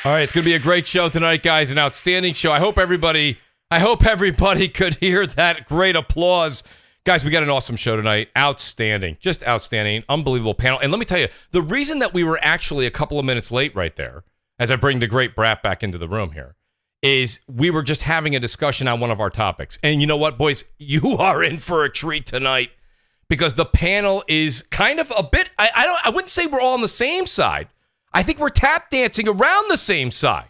All right, it's going to be a great show tonight, guys. An outstanding show. I hope everybody could hear that great applause. Guys, we got an awesome show tonight. Outstanding. Just outstanding. Unbelievable panel. And let me tell you, the reason that we were actually a couple of minutes late right there, as I bring the great Brat back into the room here, is we were just having a discussion on one of our topics. And you know what, boys? You are in for a treat tonight because the panel is kind of a bit, I wouldn't say we're all on the same side. I think we're tap dancing around the same side.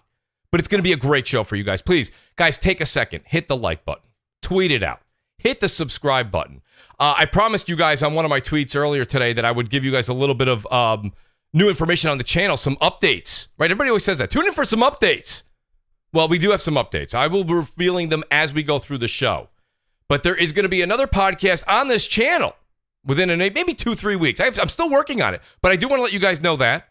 But it's going to be a great show for you guys. Please, guys, take a second. Hit the like button. Tweet it out. Hit the subscribe button. I promised you guys on one of my tweets earlier today that I would give you guys a little bit of new information on the channel, some updates. Right? Everybody always says that. Tune in for some updates. Well, we do have some updates. I will be revealing them as we go through the show. But there is going to be another podcast on this channel within maybe 2-3 weeks. I'm still working on it, but I do want to let you guys know that.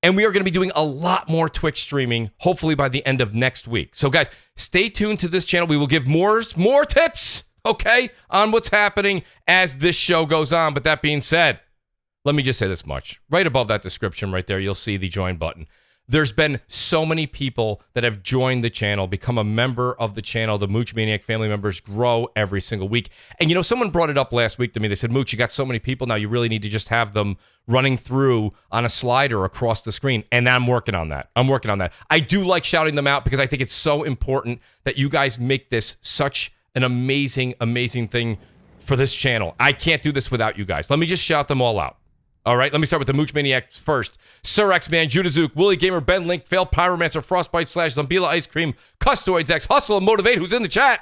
And we are going to be doing a lot more Twitch streaming, hopefully by the end of next week. So, guys, stay tuned to this channel. We will give more tips, okay, on what's happening as this show goes on. But that being said, let me just say this much. Right above that description right there, you'll see the join button. There's been so many people that have joined the channel, become a member of the channel. The Mooch Maniac family members grow every single week. And, you know, someone brought it up last week to me. They said, Mooch, you got so many people now, you really need to just have them running through on a slider across the screen. And I'm working on that. I do like shouting them out because I think it's so important that you guys make this such an amazing, amazing thing for this channel. I can't do this without you guys. Let me just shout them all out. All right, let me start with the Mooch Maniacs first. Sir X-Man, JudaZuk, WoolleyGamer, Ben Link, Fail, Pyromancer, Frostbite Slash, Zombilla Ice Cream, CustodsX, Hustle and Motivate, who's in the chat.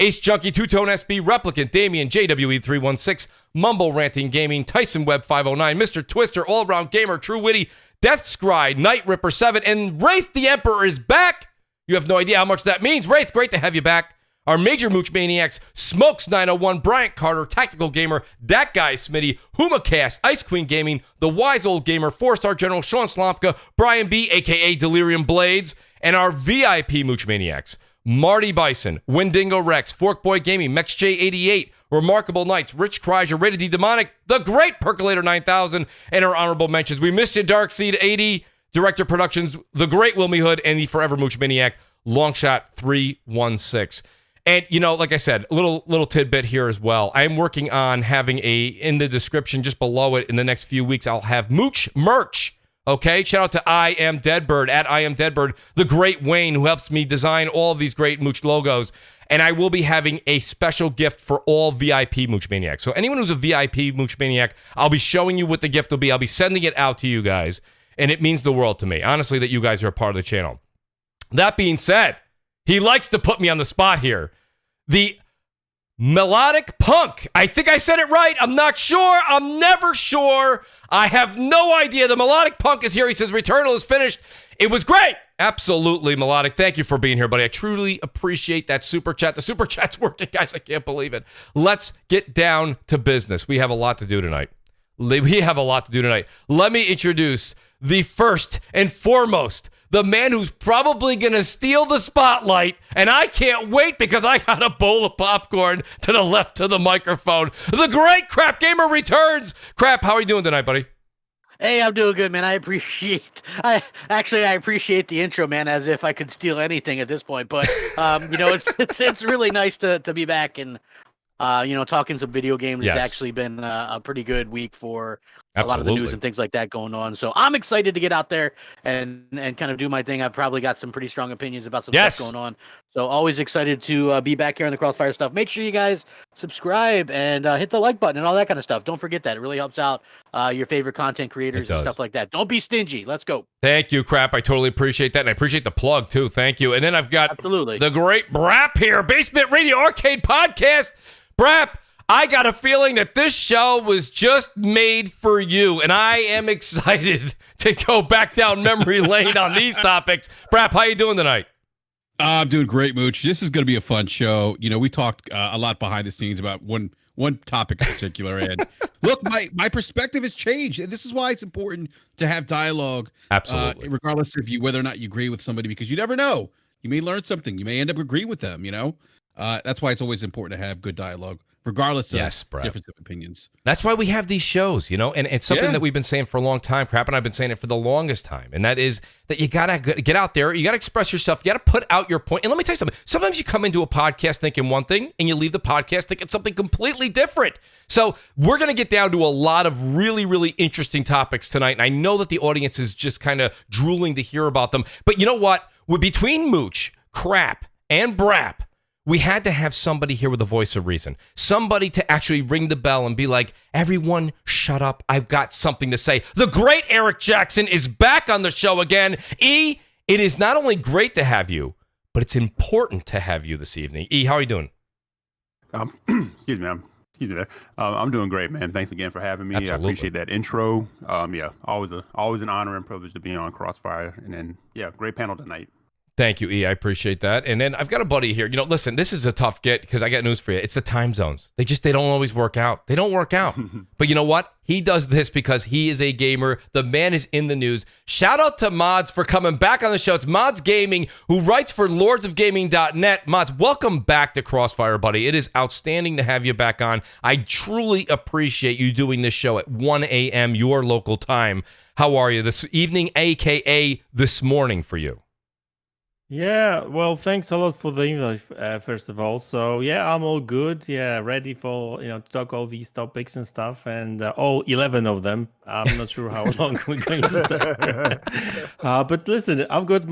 AceJunky, Two-Tone SB, Replicant, Damion, JWE316, MumbleRanting Gaming, Tyson Web 509, Mr. Twister, All-Around Gamer, TrueWiddy, DeathSkry, Night Ripper 7, and Wraith the Emperor is back. You have no idea how much that means. Wraith, great to have you back. Our major Mooch Maniacs, Smokes 901, Bryant Carter, Tactical Gamer, That Guy Smitty, Humacast, Ice Queen Gaming, The Wise Old Gamer, 4-Star General, Sean Slomka, Brian B, a.k.a. Delirium Blades, and our VIP Mooch Maniacs, Marty Bison, Windingo Rex, Forkboy Gaming, MexJ88, Remarkable Knights, Rich Kreischer, Rated D Demonic, The Great Percolator 9000, and our honorable mentions. We missed you, Darkseed 80, Director Productions, The Great Wilmy Hood, and the Forever Mooch Maniac, Longshot 316. And, you know, like I said, a little tidbit here as well. I'm working on having in the description just below it in the next few weeks, I'll have Mooch merch. Okay? Shout out to I Am Deadbird, at I Am Deadbird, the great Wayne, who helps me design all of these great Mooch logos. And I will be having a special gift for all VIP Mooch Maniacs. So anyone who's a VIP Mooch Maniac, I'll be showing you what the gift will be. I'll be sending it out to you guys. And it means the world to me, honestly, that you guys are a part of the channel. That being said, he likes to put me on the spot here. The Melodic Punk. I think I said it right. I'm not sure. I'm never sure. I have no idea. The Melodic Punk is here. He says, Returnal is finished. It was great. Absolutely, Melodic. Thank you for being here, buddy. I truly appreciate that super chat. The super chat's working, guys. I can't believe it. Let's get down to business. We have a lot to do tonight. Let me introduce the first and foremost, the man who's probably going to steal the spotlight, and I can't wait because I got a bowl of popcorn to the left of the microphone. The great Crap Gamer returns. Crap, how are you doing tonight, buddy? Hey, I'm doing good, man. I appreciate the intro, man, as if I could steal anything at this point. But you know, it's really nice to be back and you know, talking some video games. Yes. Has actually been a pretty good week for a Absolutely. lot of the news and things like that going on. So I'm excited to get out there and kind of do my thing. I've probably got some pretty strong opinions about some stuff going on. So always excited to be back here on the Crossfire stuff. Make sure you guys subscribe and hit the like button and all that kind of stuff. Don't forget that. It really helps out your favorite content creators and stuff like that. Don't be stingy. Let's go. Thank you, Crap. I totally appreciate that. And I appreciate the plug, too. Thank you. And then I've got the great Brap here, Basement Radio Arcade Podcast. Brap, I got a feeling that this show was just made for you, and I am excited to go back down memory lane on these topics. Brap, how you doing tonight? I'm doing great, Mooch. This is going to be a fun show. You know, we talked a lot behind the scenes about one topic in particular, and look, my perspective has changed, and this is why it's important to have dialogue. Absolutely, regardless of whether or not you agree with somebody, because you never know. You may learn something. You may end up agreeing with them. You know, that's why it's always important to have good dialogue regardless of Brad. difference of opinions. That's why we have these shows, you know, and it's something that we've been saying for a long time. Crap, and I've been saying it for the longest time, and that is that you gotta get out there, you gotta express yourself, you gotta put out your point. And let me tell you something. Sometimes you come into a podcast thinking one thing, and you leave the podcast thinking something completely different. So we're gonna get down to a lot of really, really interesting topics tonight, and I know that the audience is just kind of drooling to hear about them. But you know what? Between Mooch, Crap, and Brap, we had to have somebody here with a voice of reason. Somebody to actually ring the bell and be like, everyone shut up. I've got something to say. The great Eric Jackson is back on the show again. E, it is not only great to have you, but it's important to have you this evening. E, how are you doing? Excuse me. Excuse me there. I'm doing great, man. Thanks again for having me. Absolutely. I appreciate that intro. Always an honor and privilege to be on Crossfire. And then, great panel tonight. Thank you, E. I appreciate that. And then I've got a buddy here. You know, listen, this is a tough get because I got news for you. It's the time zones. They don't always work out. They don't work out. But you know what? He does this because he is a gamer. The man is in the news. Shout out to Mods for coming back on the show. It's Mods Gaming, who writes for lordsofgaming.net. Mods, welcome back to Crossfire, buddy. It is outstanding to have you back on. I truly appreciate you doing this show at 1 a.m. your local time. How are you this evening, a.k.a. this morning for you? Yeah, well, thanks a lot for the invite, first of all. So, yeah, I'm all good. Yeah, ready for, to talk all these topics and stuff, and all 11 of them. I'm not sure how long we're going to stay. But listen, I've got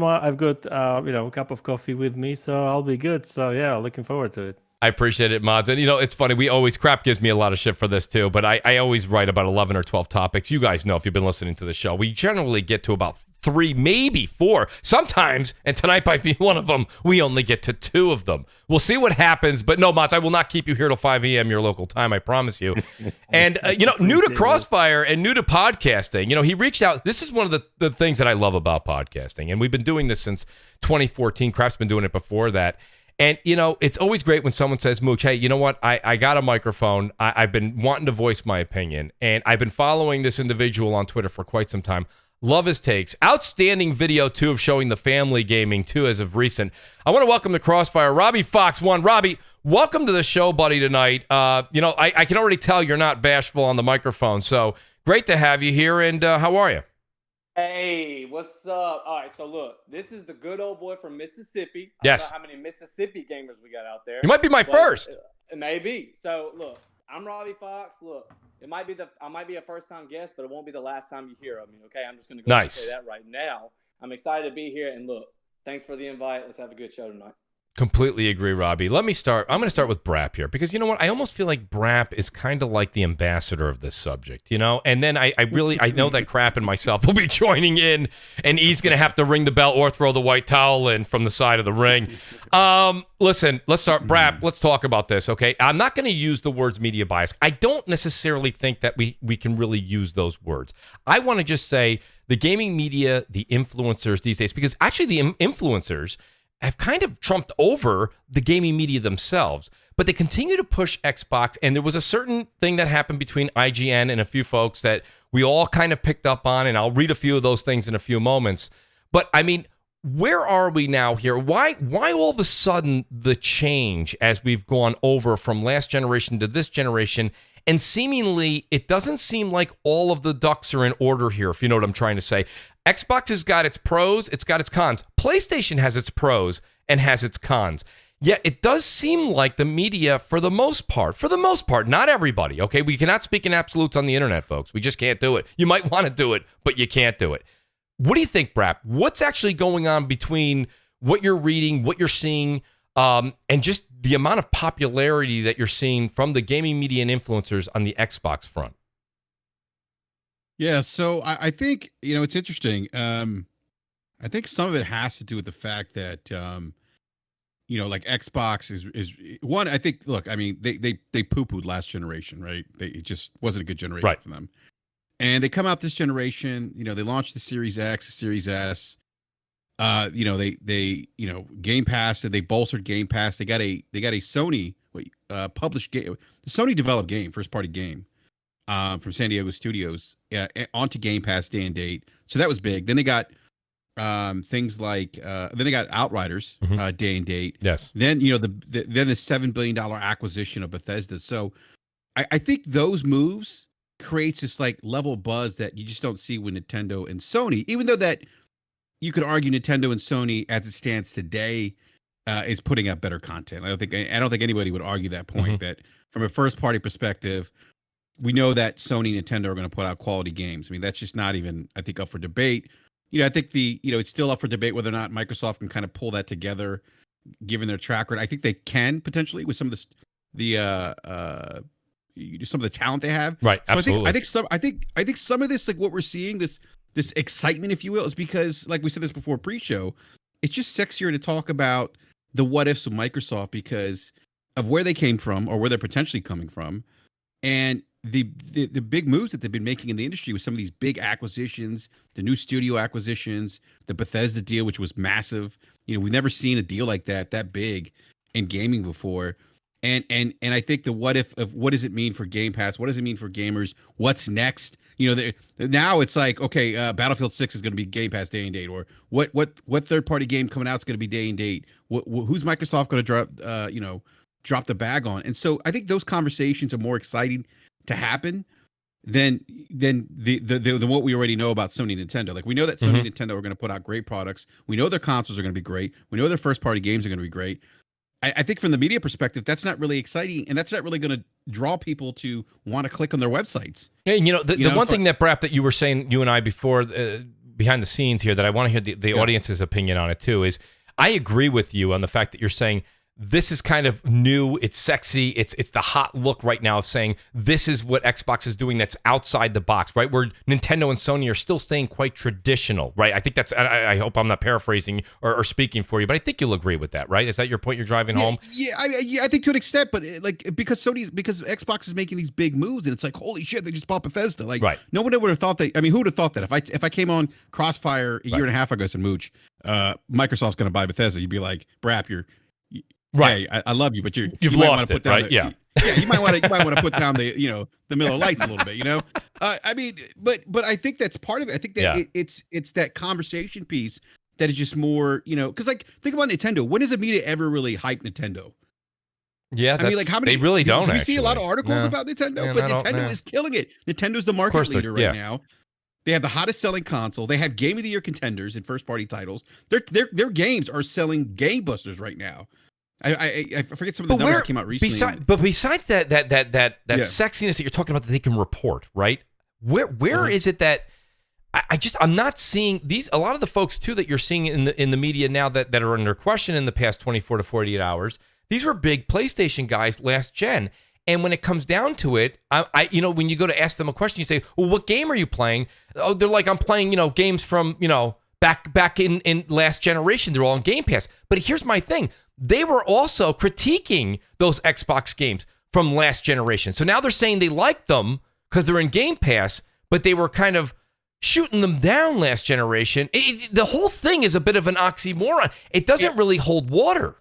a cup of coffee with me, so I'll be good. So, yeah, looking forward to it. I appreciate it, Mods. And, it's funny. Crap gives me a lot of shit for this, too. But I always write about 11 or 12 topics. You guys know if you've been listening to the show. We generally get to about 3, maybe 4. Sometimes, and tonight might be one of them, we only get to 2 of them. We'll see what happens. But no, Mods, I will not keep you here till 5 a.m. your local time, I promise you. And, new to Crossfire and new to podcasting, he reached out. This is one of the things that I love about podcasting. And we've been doing this since 2014. Crap's been doing it before that. And, it's always great when someone says, Mooch, hey, you know what? I got a microphone. I've been wanting to voice my opinion. And I've been following this individual on Twitter for quite some time. Love his takes. Outstanding video, too, of showing the family gaming, too, as of recent. I want to welcome to Crossfire, Robbie Fox 1. Robbie, welcome to the show, buddy, tonight. I can already tell you're not bashful on the microphone. So great to have you here. And how are you? Hey, what's up? All right, so look, this is the good old boy from Mississippi. Yes. I don't know how many Mississippi gamers we got out there. You might be my first. Maybe. So look, I'm Robbie Fox. Look, I might be a first time guest, but it won't be the last time you hear of me. Okay, I'm just gonna go ahead and say that right now. I'm excited to be here, and look, thanks for the invite. Let's have a good show tonight. Completely agree, Robbie. Let me start. I'm going to start with Brap here because you know what? I almost feel like Brap is kind of like the ambassador of this subject, And then I know that Crap and myself will be joining in, and he's going to have to ring the bell or throw the white towel in from the side of the ring. Listen, let's start. Brap, let's talk about this, okay? I'm not going to use the words media bias. I don't necessarily think that we can really use those words. I want to just say the gaming media, the influencers these days, because actually the influencers have kind of trumped over the gaming media themselves, but they continue to push Xbox. And there was a certain thing that happened between IGN and a few folks that we all kind of picked up on, and I'll read a few of those things in a few moments. But I mean, where are we now here? Why all of a sudden the change as we've gone over from last generation to this generation? And seemingly, it doesn't seem like all of the ducks are in order here, if you know what I'm trying to say. Xbox has got its pros, it's got its cons. PlayStation has its pros and has its cons. Yet it does seem like the media, for the most part, not everybody, okay? We cannot speak in absolutes on the internet, folks. We just can't do it. You might want to do it, but you can't do it. What do you think, Brap? What's actually going on between what you're reading, what you're seeing, and just the amount of popularity that you're seeing from the gaming media and influencers on the Xbox front? Yeah, so I think, it's interesting. I think some of it has to do with the fact that, like Xbox is one, I think, look, I mean, they poo-pooed last generation, right? It just wasn't a good generation for them. And they come out this generation, they launched the Series X, the Series S. They Game Pass, they bolstered Game Pass. They got a Sony published game, the Sony developed game, first party game. From San Diego Studios onto Game Pass day and date. So that was big. Then they got things like then they got Outriders day and date. Yes. Then then the $7 billion acquisition of Bethesda. So I think those moves creates this like level buzz that you just don't see with Nintendo and Sony. Even though that you could argue Nintendo and Sony as it stands today is putting out better content. I don't think anybody would argue that point. That from a first party perspective, we know that Sony and Nintendo are going to put out quality games. I mean, that's just not even, I think, up for debate. I think it's still up for debate whether or not Microsoft can kind of pull that together, given their track record. I think they can potentially with some of some of the talent they have. Right. So absolutely. I think some of this, like what we're seeing, this excitement, if you will, is because, like we said this before pre-show, it's just sexier to talk about the what ifs of Microsoft because of where they came from or where they're potentially coming from, and the big moves that they've been making in the industry with some of these big acquisitions, the new studio acquisitions, the Bethesda deal, which was massive. We've never seen a deal like that big in gaming before. And I think the what if of what does it mean for Game Pass? What does it mean for gamers? What's next? Now it's like, okay, Battlefield 6 is going to be Game Pass day and date, or what third party game coming out is going to be day and date? Who's Microsoft going to drop the bag on? And so I think those conversations are more exciting to happen than what we already know about Sony and Nintendo. Like we know that Sony and Nintendo are going to put out great products. We know their consoles are going to be great. We know their first party games are going to be great. I think from the media perspective, that's not really exciting, and that's not really going to draw people to want to click on their websites. Hey, the one thing that Brap that you were saying, you and I before behind the scenes here, that I want to hear the audience's opinion on it too, is I agree with you on the fact that you're saying this is kind of new, it's sexy, it's the hot look right now of saying this is what Xbox is doing that's outside the box, right? Where Nintendo and Sony are still staying quite traditional, right? I think that's, I hope I'm not paraphrasing or speaking for you, but I think you'll agree with that, right? Is that your point you're driving home? Yeah, I think to an extent, but because Xbox is making these big moves, and it's like, holy shit, they just bought Bethesda. Like, right. No one would have thought that. I mean, who would have thought that? If I came on CrossFire a year and a half ago and said, Mooch, Microsoft's going to buy Bethesda, you'd be like, Brap, you're right. Hey, I love you, but you've lost it, right? Yeah. You might want to put down the Miller Lights a little bit, I mean, but I think that's part of it. I think that it's that conversation piece that is just more, because like think about Nintendo. When does the media ever really hype Nintendo? Yeah, I mean, like how many? They really don't. Do you see a lot of articles about Nintendo? But Nintendo is killing it. Nintendo's the market leader right now. They have the hottest selling console. They have Game of the Year contenders and first party titles. Their games are selling gangbusters right now. I forget some of the numbers that came out recently. But besides that sexiness that you're talking about that they can report, right? Where is it that I'm not seeing these? A lot of the folks too that you're seeing in the media now that are under question in the past 24 to 48 hours. These were big PlayStation guys last gen, and when it comes down to it, when you go to ask them a question, you say, "Well, what game are you playing?" Oh, they're like, "I'm playing games from back in last generation. They're all on Game Pass." But here's my thing. They were also critiquing those Xbox games from last generation. So now they're saying they like them because they're in Game Pass, but they were kind of shooting them down last generation. The whole thing is a bit of an oxymoron. It doesn't really hold water.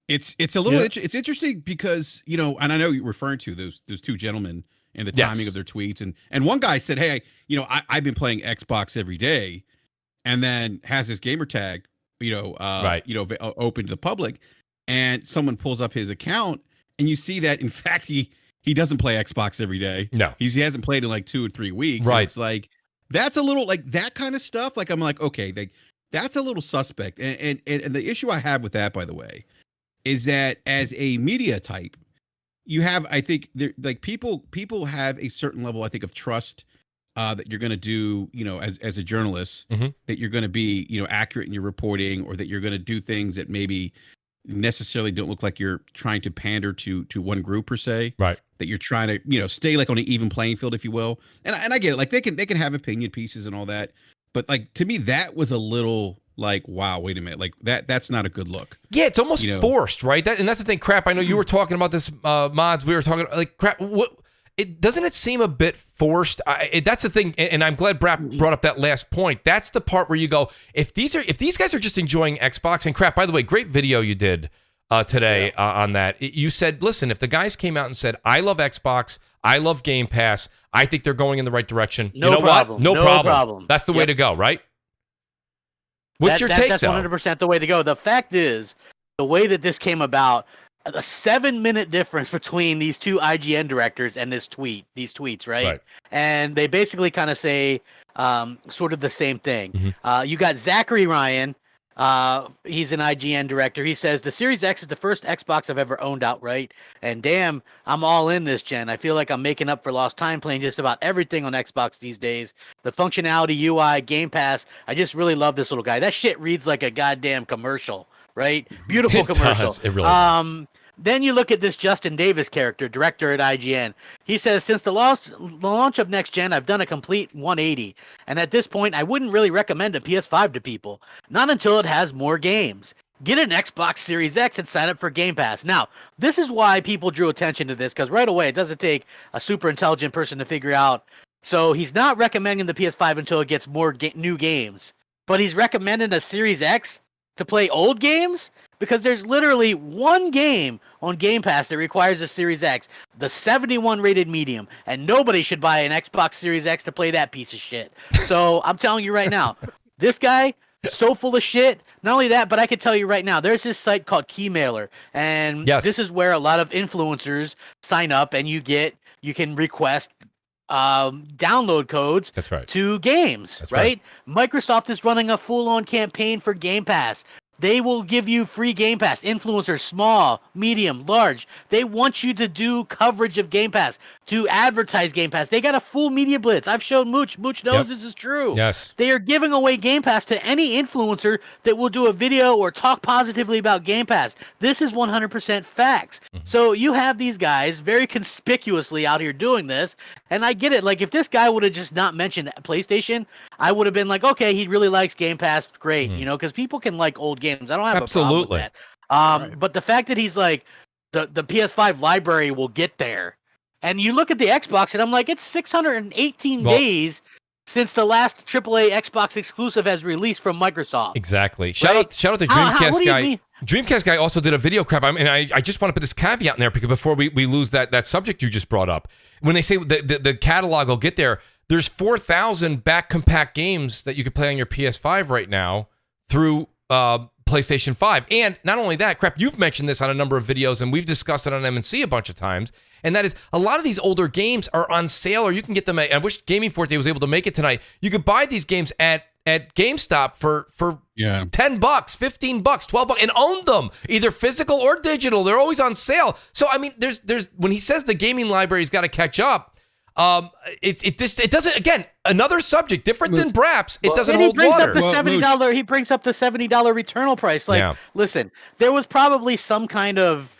It's a little it's interesting because, and I know you're referring to those two gentlemen and the timing of their tweets. And one guy said, hey, I've been playing Xbox every day, and then has his gamer tag open to the public, and someone pulls up his account, and you see that in fact he doesn't play Xbox every day. No, he hasn't played in like 2 or 3 weeks. Right. It's like that's a little like that kind of stuff. Like I'm like, okay, that's a little suspect. And the issue I have with that, by the way, is that as a media type, you have, I think, like people have a certain level, I think, of trust. That you're going to do, as a journalist, that you're going to be, accurate in your reporting, or that you're going to do things that maybe necessarily don't look like you're trying to pander to one group per se. Right. That you're trying to, stay like on an even playing field, if you will. And I get it. Like they can have opinion pieces and all that, but like to me that was a little like, wow, wait a minute, like that's not a good look. Yeah, it's almost forced, right? And that's the thing. Crap. I know you were talking about this, mods. We were talking like crap. What? Doesn't it seem a bit forced? That's the thing, and I'm glad Brap brought up that last point. That's the part where you go, if these guys are just enjoying Xbox, and crap, by the way, great video you did today on that. You said, listen, if the guys came out and said, I love Xbox, I love Game Pass, I think they're going in the right direction. No problem. What? No problem. That's the way to go, right? What's your take, That's though? 100% the way to go. The fact is, the way that this came about, a 7-minute difference between these two IGN directors and these tweets, right? And they basically kind of say sort of the same thing. Mm-hmm. You got Zachary Ryan. He's an IGN director. He says the Series X is the first Xbox I've ever owned outright, and damn, I'm all in this gen. I feel like I'm making up for lost time playing just about everything on Xbox these days. The functionality, UI, Game Pass. I just really love this little guy. That shit reads like a goddamn commercial, right? Beautiful commercial. Does. It really does. Then you look at this Justin Davis character, director at IGN. He says, since the launch of Next Gen, I've done a complete 180. And at this point, I wouldn't really recommend a PS5 to people. Not until it has more games. Get an Xbox Series X and sign up for Game Pass. Now, this is why people drew attention to this, because right away, it doesn't take a super intelligent person to figure out. So he's not recommending the PS5 until it gets more new games. But he's recommending a Series X to play old games? Because there's literally one game on Game Pass that requires a Series X, the 71 rated medium, and nobody should buy an Xbox Series X to play that piece of shit. So I'm telling you right now, this guy, so full of shit. Not only that, but I can tell you right now, there's this site called Keymailer, and this is where a lot of influencers sign up, and you can request download codes to games, right? Microsoft is running a full-on campaign for Game Pass. They will give you free Game Pass. Influencers, small, medium, large. They want you to do coverage of Game Pass, to advertise Game Pass. They got a full media blitz. I've shown Mooch. Mooch knows this is true. Yes. They are giving away Game Pass to any influencer that will do a video or talk positively about Game Pass. This is 100% facts. So you have these guys very conspicuously out here doing this, and I get it. Like, if this guy would have just not mentioned PlayStation, I would have been like, okay, he really likes Game Pass. Great, you know, because people can like old games. I don't have a problem with that. But the fact that he's like, the PS5 library will get there. And you look at the Xbox, and I'm like, it's 618 days since the last AAA Xbox exclusive has released from Microsoft. Exactly. Shout out to Dreamcast guy. Dreamcast guy also did a video crap. I mean, I just want to put this caveat in there because before we lose that subject you just brought up. When they say the catalog will get there, there's 4,000 back compact games that you could play on your PS5 right now through PlayStation 5. And not only that, crap, you've mentioned this on a number of videos, and we've discussed it on M&C a bunch of times, and that is a lot of these older games are on sale, or you can get them at, I wish Gaming Forte was able to make it tonight. You could buy these games at GameStop for $10, $15, $12, and own them, either physical or digital. They're always on sale. So, I mean, there's when he says the gaming library's got to catch up, it doesn't, again, another subject different than Braps. It doesn't hold water. He brings up the $70 returnal price. Like, listen, there was probably some kind of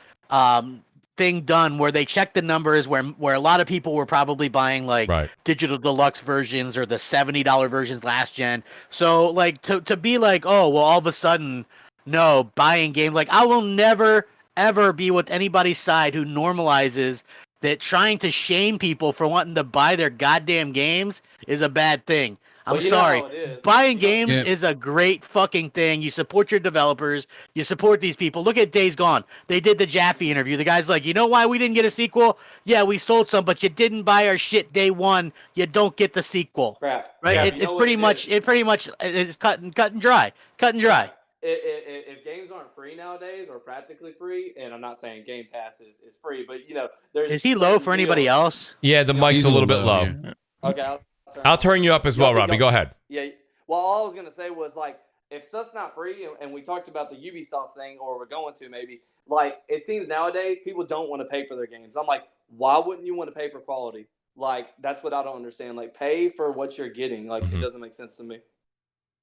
thing done where they checked the numbers where a lot of people were probably buying like digital deluxe versions or the $70 versions last gen. So like to be like, oh well, all of a sudden, no, buying game, like I will never ever be with anybody's side who normalizes that trying to shame people for wanting to buy their goddamn games is a bad thing. I'm sorry. Buying games is a great fucking thing. You support your developers. You support these people. Look at Days Gone. They did the Jaffe interview. The guy's like, you know why we didn't get a sequel? Yeah, we sold some, but you didn't buy our shit day one. You don't get the sequel. Crap. Right? It's pretty much it's cut and dry. Cut and dry. If games aren't free nowadays or practically free, and I'm not saying Game Pass is free, but you know, there's. Is he low for anybody else? Yeah, the mic's a little bit low. Yeah. Okay. I'll turn you up as well, Robbie. Go ahead. Yeah. Well, all I was gonna say was like, if stuff's not free, and we talked about the Ubisoft thing, or we're going to maybe, like, it seems nowadays people don't want to pay for their games. I'm like, why wouldn't you want to pay for quality? Like, that's what I don't understand. Like, pay for what you're getting. Like, it doesn't make sense to me.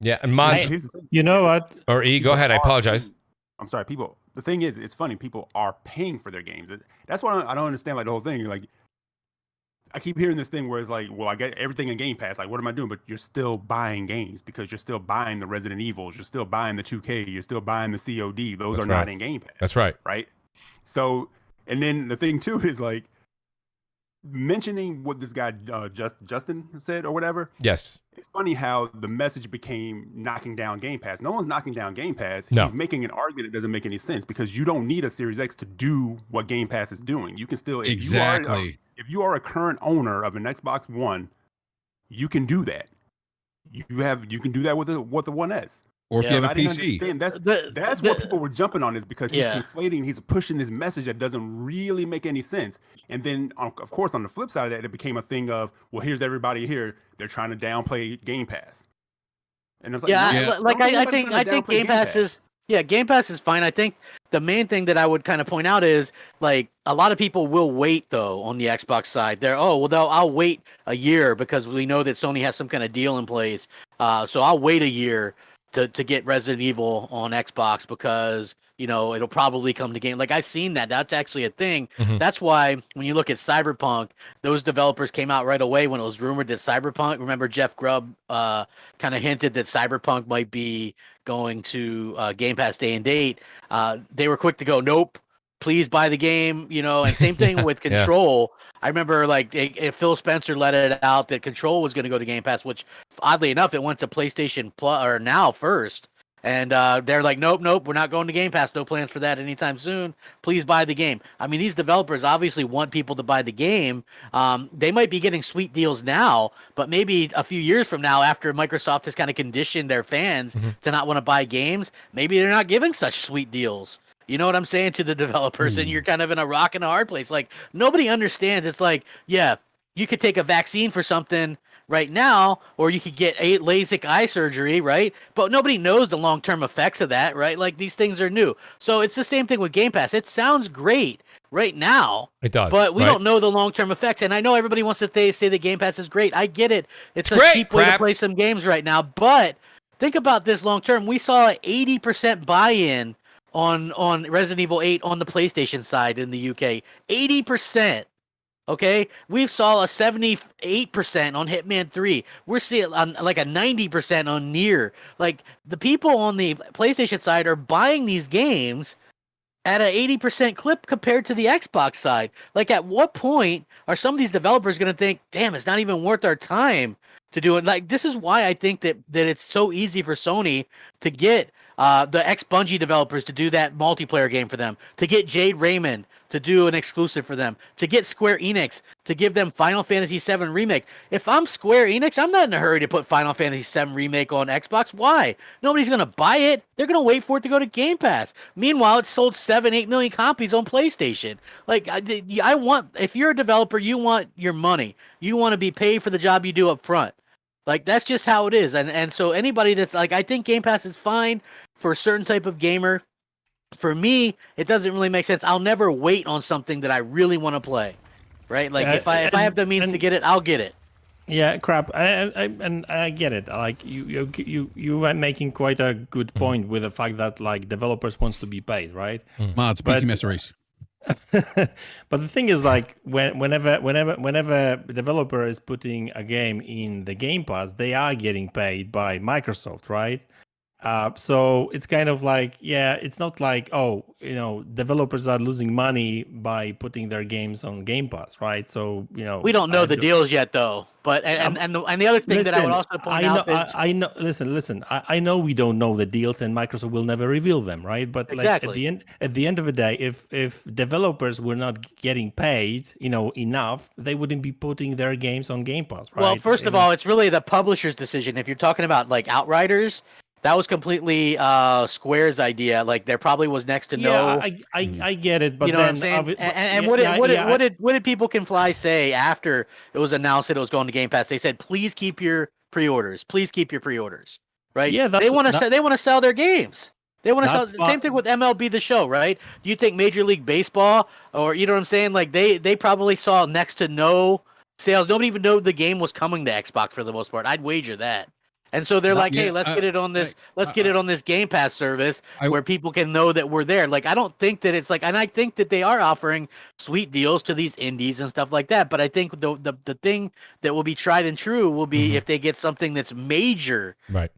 Yeah, and Mods, you know what? Or E, go ahead. I apologize. I'm sorry, people. The thing is, it's funny. People are paying for their games. That's why I don't understand like the whole thing. Like, I keep hearing this thing where it's like, well, I get everything in Game Pass. Like, what am I doing? But you're still buying games because you're still buying the Resident Evils. You're still buying the 2K. You're still buying the COD. Those are not in Game Pass. That's right. Right. So, and then the thing too is like mentioning what this guy Justin said or whatever. Yes. It's funny how the message became knocking down Game Pass. No one's knocking down Game Pass. No. He's making an argument that doesn't make any sense because you don't need a Series X to do what Game Pass is doing. You can still if you are a current owner of an Xbox One, you can do that. You can do that with the One S. Or if you have a I didn't PC. understand. That's what people were jumping on, is because he's Yeah. conflating, he's pushing this message that doesn't really make any sense. And then, of course, on the flip side of that, it became a thing of, well, here's everybody here. They're trying to downplay Game Pass. And it's like, I think Game Pass is Game Pass is fine. I think the main thing that I would kind of point out is, like, a lot of people will wait though on the Xbox side. I'll wait a year because we know that Sony has some kind of deal in place. So I'll wait a year to get Resident Evil on Xbox because, you know, it'll probably come to game. Like, I've seen that. That's actually a thing. Mhm. That's why when you look at Cyberpunk, those developers came out right away when it was rumored that Cyberpunk, remember Jeff Grubb kind of hinted that Cyberpunk might be going to Game Pass day and date. They were quick to go, nope, please buy the game, you know. And same thing with Control. I remember, like, Phil Spencer let it out that Control was going to go to Game Pass, which oddly enough it went to PlayStation Plus or Now first, and they're like, nope, we're not going to Game Pass, no plans for that anytime soon, please buy the game. I mean, these developers obviously want people to buy the game. They might be getting sweet deals now, but maybe a few years from now, after Microsoft has kind of conditioned their fans to not want to buy games, maybe they're not giving such sweet deals. You know what I'm saying, to the developers, and you're kind of in a rock and a hard place. Like, nobody understands. It's like, yeah, you could take a vaccine for something right now, or you could get LASIK eye surgery, right? But nobody knows the long-term effects of that, right? Like, these things are new. So it's the same thing with Game Pass. It sounds great right now. It does. But we right? don't know the long-term effects. And I know everybody wants to say that Game Pass is great. I get it. It's a great, cheap way to play some games right now. But think about this long-term. We saw 80% buy-in on Resident Evil 8 on the PlayStation side in the UK. 80%. Okay? We saw a 78% on Hitman 3. We're seeing like a 90% on Nier. Like, the people on the PlayStation side are buying these games at an 80% clip compared to the Xbox side. Like, at what point are some of these developers going to think, damn, it's not even worth our time to do it? Like, this is why I think that it's so easy for Sony to get the ex-Bungie developers to do that multiplayer game for them, to get Jade Raymond to do an exclusive for them, to get Square Enix to give them Final Fantasy VII Remake. If I'm Square Enix, I'm not in a hurry to put Final Fantasy VII Remake on Xbox. Why? Nobody's going to buy it. They're going to wait for it to go to Game Pass. Meanwhile, it sold 7-8 million copies on PlayStation. Like, I want, if you're a developer, you want your money. You want to be paid for the job you do up front. Like, that's just how it is. And so anybody that's like, I think Game Pass is fine for a certain type of gamer. For me, it doesn't really make sense. I'll never wait on something that I really want to play, right? Like, if I have the means to get it, I'll get it. Yeah, crap. I get it. Like, you were making quite a good point with the fact that, like, developers wants to be paid, right? Mods, PC Master Race. But the thing is, like, whenever a developer is putting a game in the Game Pass, they are getting paid by Microsoft, right? So it's kind of like, yeah, it's not like, oh, you know, developers are losing money by putting their games on Game Pass, right? So, you know, we don't know the deals yet, though. But and the other thing that I would also point out is, I know. Listen. I know we don't know the deals, and Microsoft will never reveal them, right? But exactly. Like, at the end of the day, if developers were not getting paid, you know, enough, they wouldn't be putting their games on Game Pass, right? Well, first of all, it's really the publisher's decision. If you're talking about, like, Outriders, that was completely Square's idea. Like, there probably was next to no. I get it, but you know what I'm saying. What did People Can Fly say after it was announced that it was going to Game Pass? They said, "Please keep your pre-orders. Please keep your pre-orders." Right? Yeah, they want to sell their games. They want to sell. Same thing with MLB The Show, right? Do you think Major League Baseball, or, you know what I'm saying? Like, they probably saw next to no sales. Nobody even knew the game was coming to Xbox for the most part. I'd wager that. And so they're like, hey, let's get it on this. Let's get it on this Game Pass service where people can know that we're there. Like, I don't think that it's like, and I think that they are offering sweet deals to these indies and stuff like that. But I think the thing that will be tried and true will be if they get something that's major right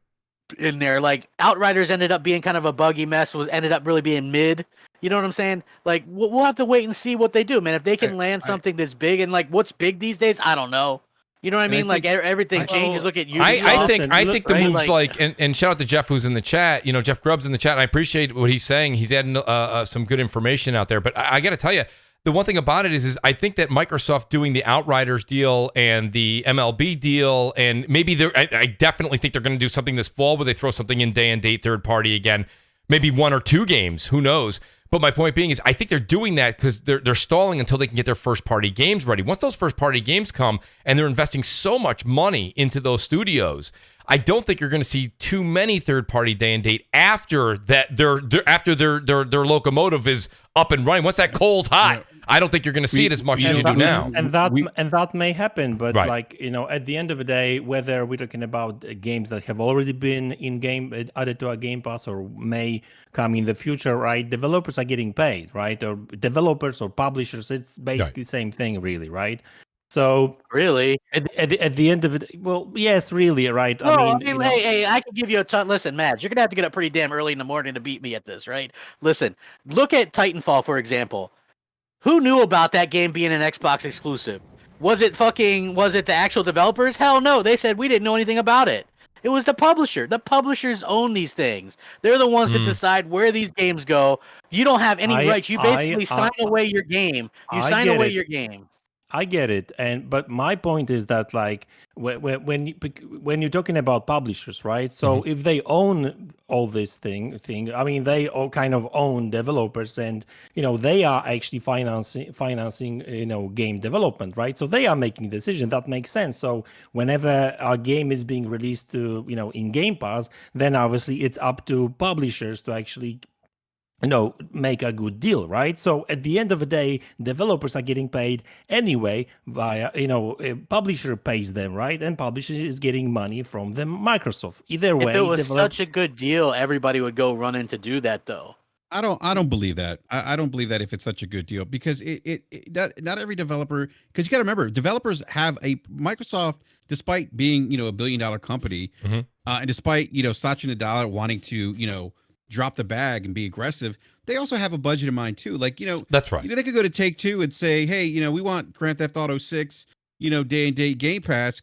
in there. Like, Outriders ended up being kind of a buggy mess. Ended up really being mid. You know what I'm saying? Like, we'll have to wait and see what they do, man. If they can land something that's big, and, like, what's big these days, I don't know. You know what I mean? Like, everything changes. Look at you. I think the moves, like, and shout out to Jeff who's in the chat. You know, Jeff Grubb's in the chat, and I appreciate what he's saying. He's adding some good information out there. But I got to tell you, the one thing about it is I think that Microsoft doing the Outriders deal and the MLB deal, and maybe I definitely think they're going to do something this fall where they throw something in day and date third party again, maybe 1 or 2 games, who knows. But my point being is I think they're doing that because they're stalling until they can get their first party games ready. Once those first party games come and they're investing so much money into those studios, I don't think you're going to see too many third party day and date after that their locomotive is up and running. Once that coal's hot, I don't think you're going to see it as much as you do now. And that may happen, but like, you know, at the end of the day, whether we're talking about games that have already been in game added to a Game Pass or may come in the future, right? Developers are getting paid, right? Or developers or publishers, it's basically the same thing, really, right? So really, at the end of it, well, yes, really, right? Well, I mean, hey, I can give you a ton. Listen, Matt, you're gonna have to get up pretty damn early in the morning to beat me at this, right? Listen, look at Titanfall, for example. Who knew about that game being an Xbox exclusive? Was it the actual developers? Hell no. They said we didn't know anything about it. It was the publisher. The publishers own these things. They're the ones that decide where these games go. You don't have any rights. You basically sign away your game. You sign away your game. I get it, but my point is that like when you're talking about publishers, right? So if they own all this thing, I mean, they all kind of own developers, and you know they are actually financing game development, right? So they are making decisions that make sense. So whenever a game is being released to in Game Pass, then obviously it's up to publishers to actually make a good deal, right? So at the end of the day, developers are getting paid anyway via, a publisher pays them, right? And publisher is getting money from them, Microsoft. Either way, if it was such a good deal, everybody would go run in to do that, though. I don't believe that. I don't believe that if it's such a good deal, because not every developer, because you got to remember, developers have Microsoft, despite being $1 billion company, and despite Satya Nadella wanting to drop the bag and be aggressive, they also have a budget in mind too. Like, that's right. They could go to Take-Two and say, hey, we want Grand Theft Auto 6, day and date Game Pass.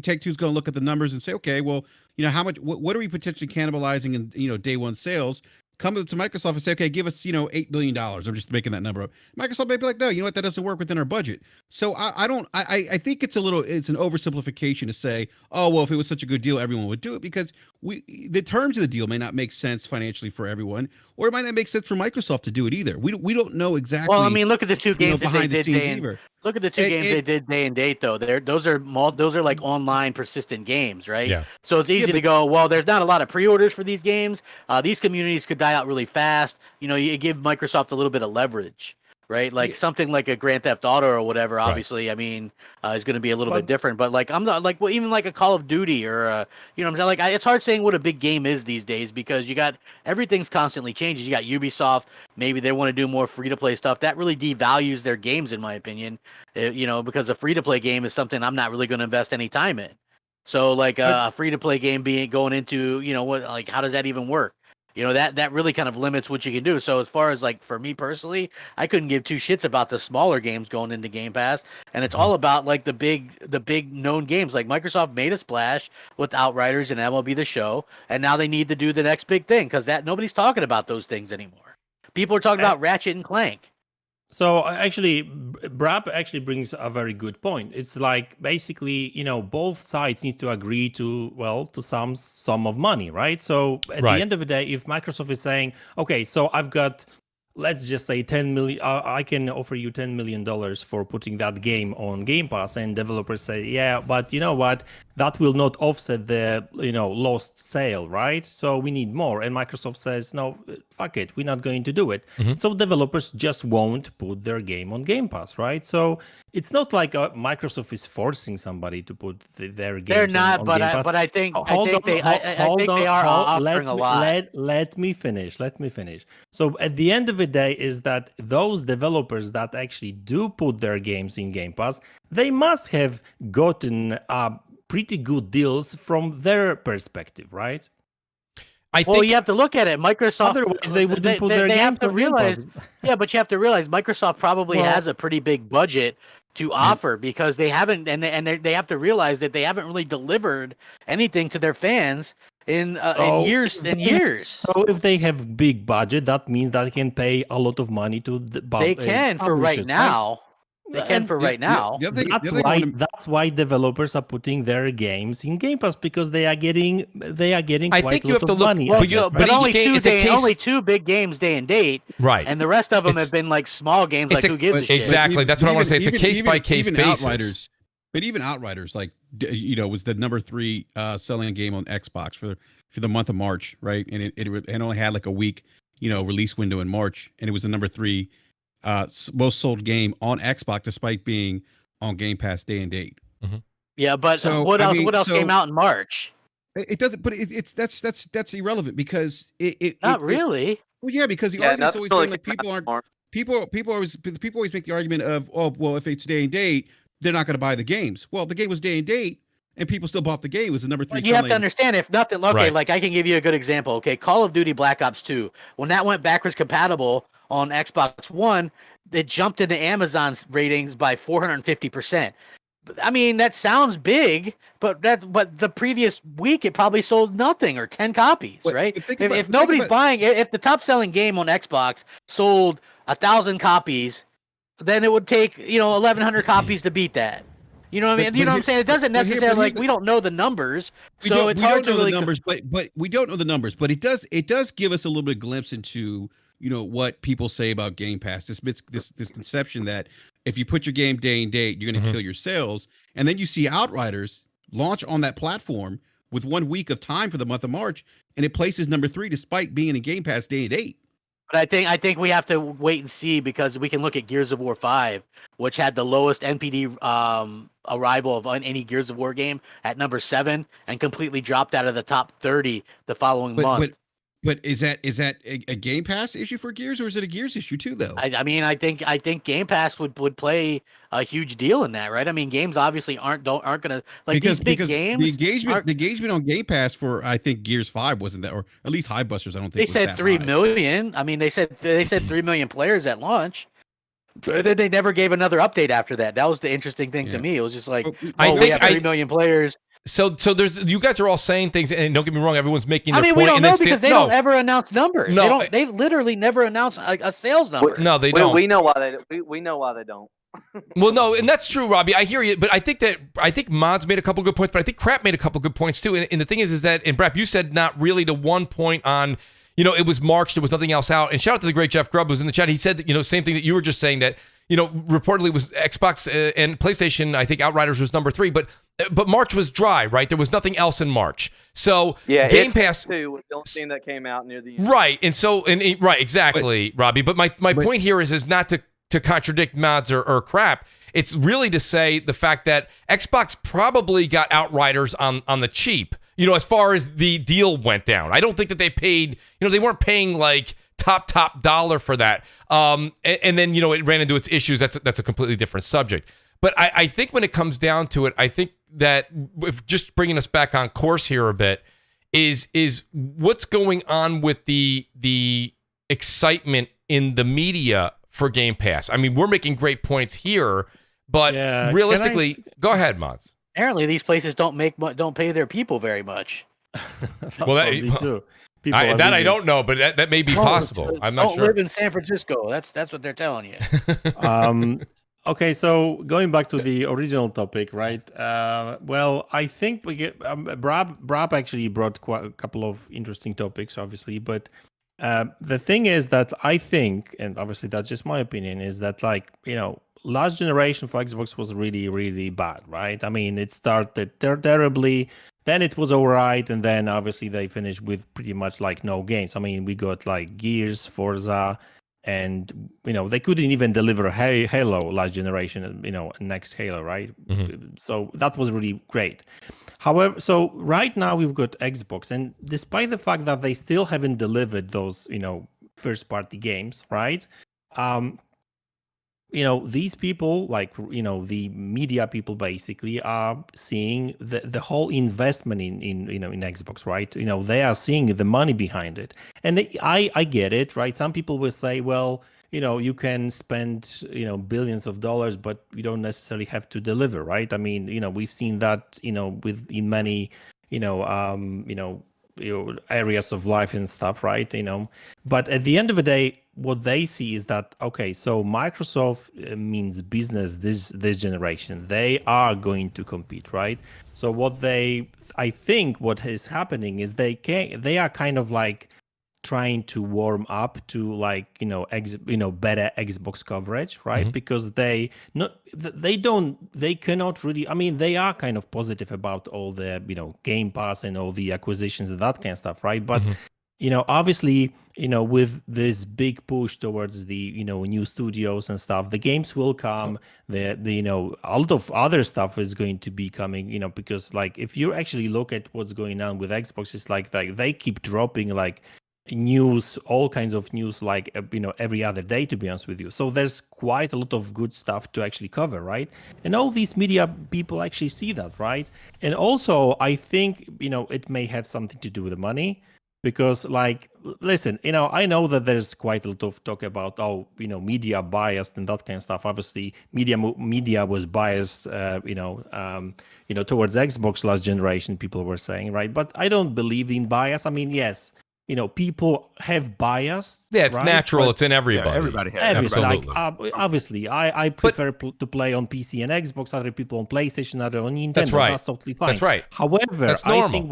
Take-Two's going to look at the numbers and say, okay, well, how much, what are we potentially cannibalizing in, day one sales? Come to Microsoft and say, okay, give us, $8 billion. I'm just making that number up. Microsoft may be like, no, you know what? That doesn't work within our budget. So I think it's an oversimplification to say, oh, well, if it was such a good deal, everyone would do it, because the terms of the deal may not make sense financially for everyone, or it might not make sense for Microsoft to do it either. We don't know exactly. Well, I mean, look at the two games that they did they did day and date, though. Those are like online persistent games, right? Yeah. So it's easy to go, well, there's not a lot of pre-orders for these games. These communities could die out really fast. You give Microsoft a little bit of leverage, right? Like something like a Grand Theft Auto or whatever, obviously, I mean, is going to be a little bit different. But like, I'm not like, well, even like a Call of Duty or, what I'm saying? Like, it's hard saying what a big game is these days, because everything's constantly changing. You got Ubisoft, maybe they want to do more free-to-play stuff. That really devalues their games, in my opinion, because a free-to-play game is something I'm not really going to invest any time in. So like a free-to-play game going into, how does that even work? That really kind of limits what you can do. So as far as like for me personally, I couldn't give two shits about the smaller games going into Game Pass, and it's all about like the big known games. Like Microsoft made a splash with Outriders and MLB The Show, and now they need to do the next big thing, because nobody's talking about those things anymore. People are talking about Ratchet and Clank. So actually, Brab actually brings a very good point. It's like basically, both sides need to agree to some sum of money, right? So at the end of the day, if Microsoft is saying, okay, so I've got, let's just say 10 million, I can offer you $10 million for putting that game on Game Pass, and developers say, yeah, but you know what? That will not offset the, lost sale, right? So we need more. And Microsoft says, no, fuck it, we're not going to do it. So developers just won't put their game on Game Pass, right? So it's not like Microsoft is forcing somebody to put their game. They're not, on Game Pass. But I think they are offering a lot. Let me finish. So at the end of the day, is that those developers that actually do put their games in Game Pass, they must have gotten pretty good deals from their perspective, right? Well, you have to look at it. Microsoft, otherwise they wouldn't put their games have to on realize, Game Pass. Yeah, but you have to realize Microsoft probably has a pretty big budget to offer, because they haven't, and they have to realize that they haven't really delivered anything to their fans in years and years. So if they have big budget, that means that they can pay a lot of money to the They can for right now. They can for right now. That's why developers are putting their games in Game Pass, because they are getting I quite think a you lot have to of look, money. But only two big games day and date, right? And the rest of them have been like small games. Like who gives a shit? Exactly. That's what I want to say. It's a case by case basis. But even Outriders, like was the number 3 selling game on Xbox for the month of March, right? And it only had like a week, release window in March, and it was the number 3 most sold game on Xbox, despite being on Game Pass day and date. Mm-hmm. Yeah, but what else? What else came out in March? It doesn't. But that's irrelevant because not really. Well, yeah, because the argument's always been like people always make the argument of, oh, well, if it's day and date, they're not going to buy the games. Well, the game was day and date, and people still bought the game. It was the number 3. You have to understand, if nothing, okay, like I can give you a good example. Okay, Call of Duty Black Ops 2, when that went backwards compatible on Xbox One, it jumped into Amazon's ratings by 450%. I mean, that sounds big, but the previous week it probably sold nothing or 10 copies, right? If nobody's buying it, if the top selling game on Xbox sold 1,000 copies, then it would take 1,100 copies to beat that. You know what I mean? You know what I'm saying? It doesn't necessarily we don't know the numbers, so it's hard to really know the numbers. But we don't know the numbers. But it does give us a little bit of glimpse into what people say about Game Pass. This conception that if you put your game day and date, you're going to kill your sales, and then you see Outriders launch on that platform with 1 week of time for the month of March, and it places number 3 despite being in Game Pass day and date. But I think we have to wait and see, because we can look at Gears of War 5, which had the lowest NPD arrival of any Gears of War game at number 7, and completely dropped out of the top 30 the following month. But is that a Game Pass issue for Gears, or is it a Gears issue too, though? I mean, I think Game Pass would play a huge deal in that, right? I mean, games obviously aren't gonna these big games. The engagement on Game Pass for, I think, Gears 5 wasn't that, or at least Highbusters. I don't think they said 3 million. I mean, they said 3 million players at launch. But then they never gave another update after that. That was the interesting thing to me. It was just like, we have 3 million players. So there's, you guys are all saying things, and don't get me wrong, everyone's making their point. We don't know, because they don't ever announce numbers. No, they literally never announce a sales number. No, they don't. We know why we know why they don't. Well, no, and that's true, Robbie. I hear you, but I think Mods made a couple good points, but I think Crap made a couple good points too. And the thing is that, and Brap, you said not really to one point on, it was March, there was nothing else out. And shout out to the great Jeff Grubb who was in the chat. He said that, same thing that you were just saying, that reportedly was Xbox and PlayStation. I think Outriders was number 3, but March was dry, right? There was nothing else in March. So yeah, Game Pass 2 was the only thing that came out near the end. Right, right, exactly, Robbie. But my point here is not to contradict Mods or Crap. It's really to say the fact that Xbox probably got Outriders on the cheap. As far as the deal went down, I don't think that they paid. They weren't paying like top dollar for that. And then it ran into its issues. That's a completely different subject. But I think when it comes down to it, I think that, if just bringing us back on course here a bit, is what's going on with the excitement in the media for Game Pass. I mean, we're making great points here, but realistically, go ahead, Mods. Apparently, these places don't pay their people very much. Well, I don't know, but that may be possible. I'm not sure. Don't live in San Francisco. That's what they're telling you. Okay, so going back to the original topic, right? Well, I think we get Brab actually brought quite a couple of interesting topics, obviously, but the thing is that I think, and obviously that's just my opinion, is that last generation for Xbox was really, really bad, right? I mean, it started terribly, then it was all right, and then obviously they finished with pretty much like no games. I mean, we got like Gears, Forza, and they couldn't even deliver Halo last generation, next Halo, right? Mm-hmm. So that was really great. However, so right now we've got Xbox, and despite the fact that they still haven't delivered those first party games, right? These people, the media people basically are seeing the whole investment in Xbox, right? They are seeing the money behind it. And I get it, right? Some people will say, well, you can spend, billions of dollars, but you don't necessarily have to deliver, right? I mean, we've seen that, in many, areas of life and stuff, right? But at the end of the day, what they see is that, okay, so Microsoft means business this generation. They are going to compete, right? So I think what is happening is they are kind of like trying to warm up to like better Xbox coverage, right? Because they cannot really. I mean, they are kind of positive about all the Game Pass and all the acquisitions and that kind of stuff, right? But obviously, with this big push towards the new studios and stuff, the games will come. The a lot of other stuff is going to be coming. Because like if you actually look at what's going on with Xbox, it's like they keep dropping like news, all kinds of news, like every other day, to be honest with you. So there's quite a lot of good stuff to actually cover, right? And all these media people actually see that, right? And also I think it may have something to do with the money, because like, listen, I know that there's quite a lot of talk about media biased and that kind of stuff. Obviously media was biased towards Xbox last generation, people were saying, right? But I don't believe in bias. I mean, yes, people have bias. Yeah, it's right? natural. But it's in everybody. Yeah, everybody has. Obviously, I prefer to play on PC and Xbox. Other people on PlayStation, other on Nintendo. That's right. That's totally fine. That's right. However, I think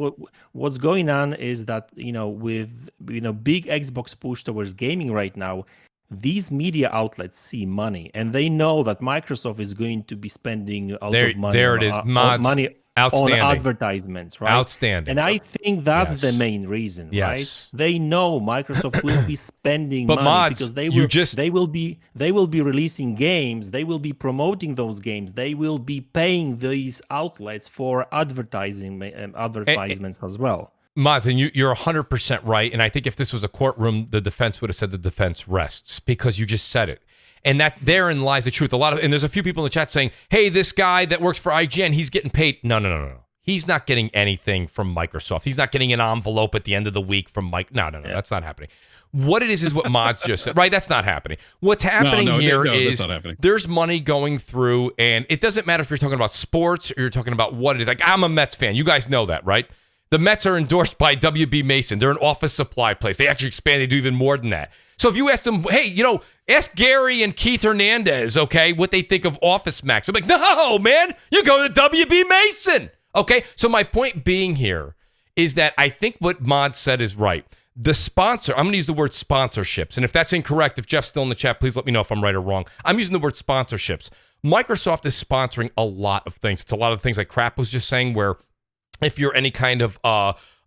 what's going on is that with big Xbox push towards gaming right now, these media outlets see money, and they know that Microsoft is going to be spending a lot of money. There it is. Mods. Outstanding. On advertisements, right? Outstanding. And I think that's the main reason, right? They know Microsoft will be spending money mods, because they will be releasing games, they will be promoting those games, they will be paying these outlets for advertisements as well. Mods, and you're 100% right. And I think if this was a courtroom, the defense would have said the defense rests, because you just said it. And that therein lies the truth. And there's a few people in the chat saying, hey, this guy that works for IGN, he's getting paid. No. He's not getting anything from Microsoft. He's not getting an envelope at the end of the week from Mike. No. That's not happening. What it is what Mods just said, right? That's not happening. What's happening here is there's money going through, and it doesn't matter if you're talking about sports or you're talking about what it is. Like, I'm a Mets fan. You guys know that, right? The Mets are endorsed by WB Mason. They're an office supply place. They actually expand. They do even more than that. So if you ask them, hey, ask Gary and Keith Hernandez, okay, what they think of Office Max. I'm like, no, man, you go to WB Mason. Okay, so my point being here is that I think what Mod said is right. The sponsor, I'm going to use the word sponsorships. And if that's incorrect, if Jeff's still in the chat, please let me know if I'm right or wrong. I'm using the word sponsorships. Microsoft is sponsoring a lot of things. It's a lot of things like Crap was just saying, where if you're any kind of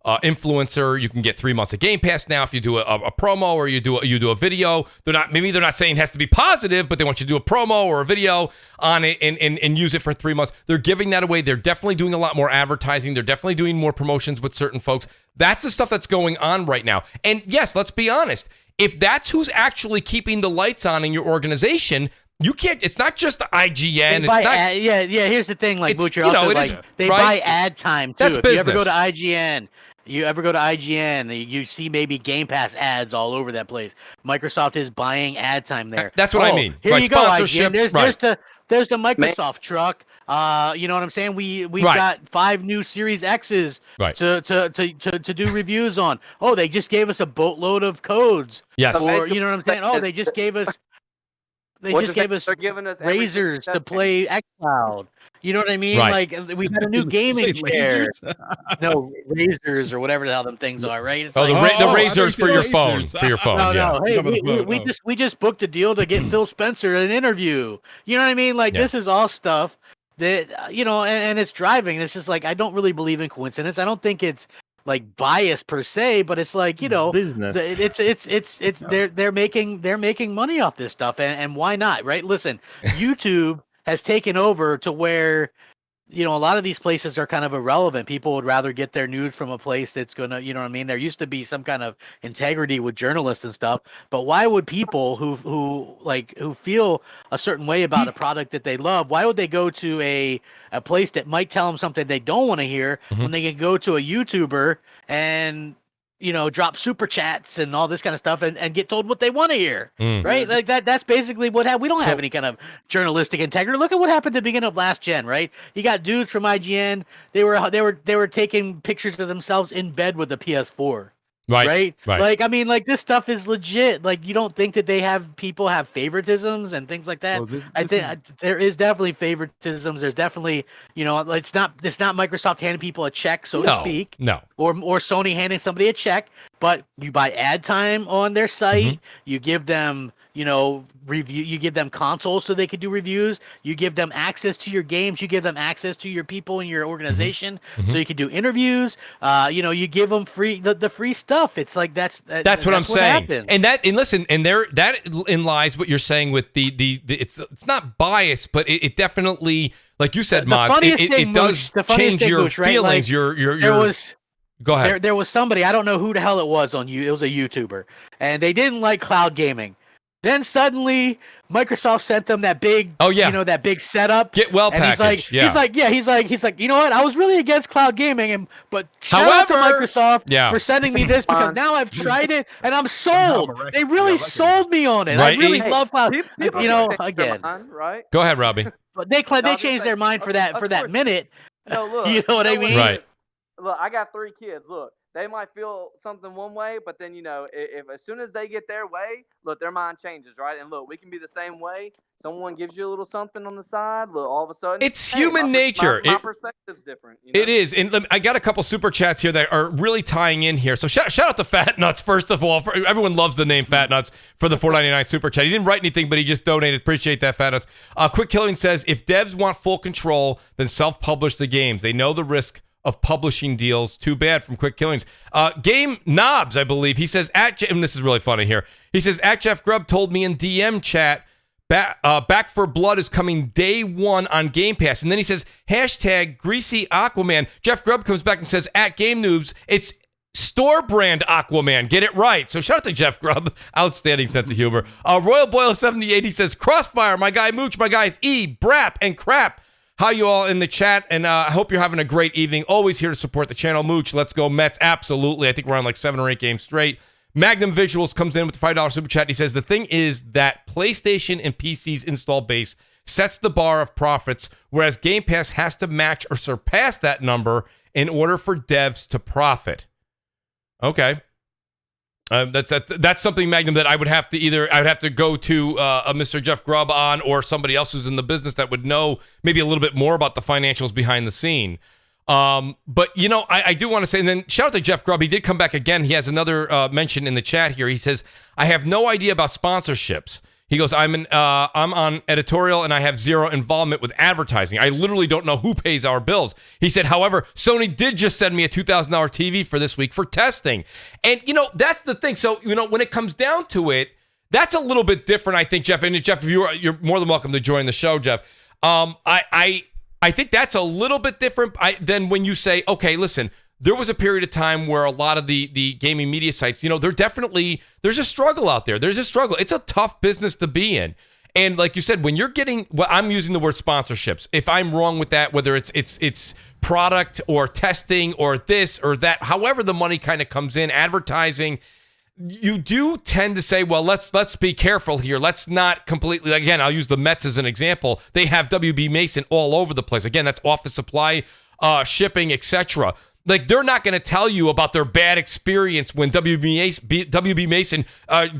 influencer, you can get 3 months of Game Pass now if you do a promo or you do a video. They're not saying it has to be positive, but they want you to do a promo or a video on it and use it for 3 months. They're giving that away. They're definitely doing a lot more advertising. They're definitely doing more promotions with certain folks. That's the stuff that's going on right now. And yes, let's be honest. If that's who's actually keeping the lights on in your organization, you can't. It's not just the IGN. It's not. Here's the thing. Like, Mooch, also like they buy ad time too. That's if business. you ever go to IGN, you see maybe Game Pass ads all over that place. Microsoft is buying ad time there. That's what I mean. Here you go, IGN. There's the Microsoft truck. You know what I'm saying? We've got 5 new Series X's to do reviews on. Oh, they just gave us a boatload of codes. Yes. Or you know what I'm saying? Oh, they just gave us. They just gave us razors to play xCloud. You know what I mean? Right. Like, we got a new gaming chair. No, razors or whatever the hell them things are, right? It's the razors for your phone. For your phone. No. Hey, we just booked a deal to get Phil Spencer an interview. You know what I mean? Like, this is all stuff that and it's driving. It's just like, I don't really believe in coincidence. I don't think it's like bias per se, but it's like, business. It's they're making money off this stuff, and why not, right? Listen, YouTube has taken over to where a lot of these places are kind of irrelevant. People would rather get their news from a place that's gonna, you know what I mean? There used to be some kind of integrity with journalists and stuff, but why would people who feel a certain way about a product that they love, why would they go to a place that might tell them something they don't want to hear when they can go to a YouTuber and drop super chats and all this kind of stuff and get told what they want to hear, right? Like that's basically what happened. We don't have any kind of journalistic integrity. Look at what happened at the beginning of last gen, right? You got dudes from IGN. They were taking pictures of themselves in bed with the PS4. Right. Like, I mean, like this stuff is legit. Like, you don't think that people have favoritisms and things like that. Well, I think there is definitely favoritisms. There's definitely, it's not Microsoft handing people a check, so to speak. No. Or Sony handing somebody a check, but you buy ad time on their site. You give them, review. You give them consoles so they can do reviews. You give them access to your games. You give them access to your people in your organization so you can do interviews. You give them the free stuff. It's like that's what I'm saying. Happens. And listen, that in lies what you're saying with the it's not bias, but it definitely, like you said, Mods, it does change your Mooch, right? feelings. Like, go ahead. There was somebody, I don't know who the hell it was it was a YouTuber, and they didn't like cloud gaming. Then suddenly Microsoft sent them that big, that big setup. Get well package. He's like, you know what? I was really against cloud gaming, but shout out to Microsoft for sending me this because now I've tried it and I'm sold. They really sold me on it. Right? I really love cloud. Again, right? Go ahead, Robbie. But they changed their mind for that minute. No, look, you know what I mean? Right. Look, I got 3 kids. Look. They might feel something one way, but then, if as soon as they get their way, look, their mind changes, right? And look, we can be the same way. Someone gives you a little something on the side, look, all of a sudden. It's human nature. My perspective's different. It is. And I got a couple super chats here that are really tying in here. So shout out to Fat Nuts, first of all. Everyone loves the name Fat Nuts for the $4.99 super chat. He didn't write anything, but he just donated. Appreciate that, Fat Nuts. Quick Killing says, if devs want full control, then self-publish the games. They know the risk of publishing deals. Too bad, from Quick Killings. Game Knobs, I believe. He says, and this is really funny here. He says, Jeff Grubb told me in DM chat, Back for Blood is coming day 1 on Game Pass. And then he says, hashtag Greasy Aquaman. Jeff Grubb comes back and says, at Game Noobs, it's store brand Aquaman. Get it right. So shout out to Jeff Grubb. Outstanding sense of humor. Royal Boyle 78, he says, Crossfire, my guy Mooch, my guys E, Brap, and Crap. How you all in the chat? And I hope you're having a great evening. Always here to support the channel. Mooch, let's go Mets. Absolutely. I think we're on like 7 or 8 games straight. Magnum Visuals comes in with the $5 super chat. He says, the thing is that PlayStation and PC's install base sets the bar of profits, whereas Game Pass has to match or surpass that number in order for devs to profit. Okay. That's something, Magnum, that I would have to go to a Mr. Jeff Grubb on, or somebody else who's in the business that would know maybe a little bit more about the financials behind the scene. But I do want to say, and then shout out to Jeff Grubb. He did come back again. He has another mention in the chat here. He says, I have no idea about sponsorships. He goes, I'm on editorial and I have zero involvement with advertising. I literally don't know who pays our bills. He said, however, Sony did just send me a $2,000 TV for this week for testing. And, that's the thing. So, when it comes down to it, that's a little bit different, I think, Jeff. And Jeff, if you're more than welcome to join the show, Jeff. I think that's a little bit different than when you say, okay, listen, there was a period of time where a lot of the gaming media sites, there's a struggle out there. There's a struggle. It's a tough business to be in. And like you said, when you're getting, I'm using the word sponsorships. If I'm wrong with that, whether it's product or testing or this or that, however the money kind of comes in, advertising, you do tend to say, well, let's be careful here. Let's not completely, again, I'll use the Mets as an example. They have WB Mason all over the place. Again, that's office supply, shipping, etc. Like, they're not going to tell you about their bad experience when WB Mason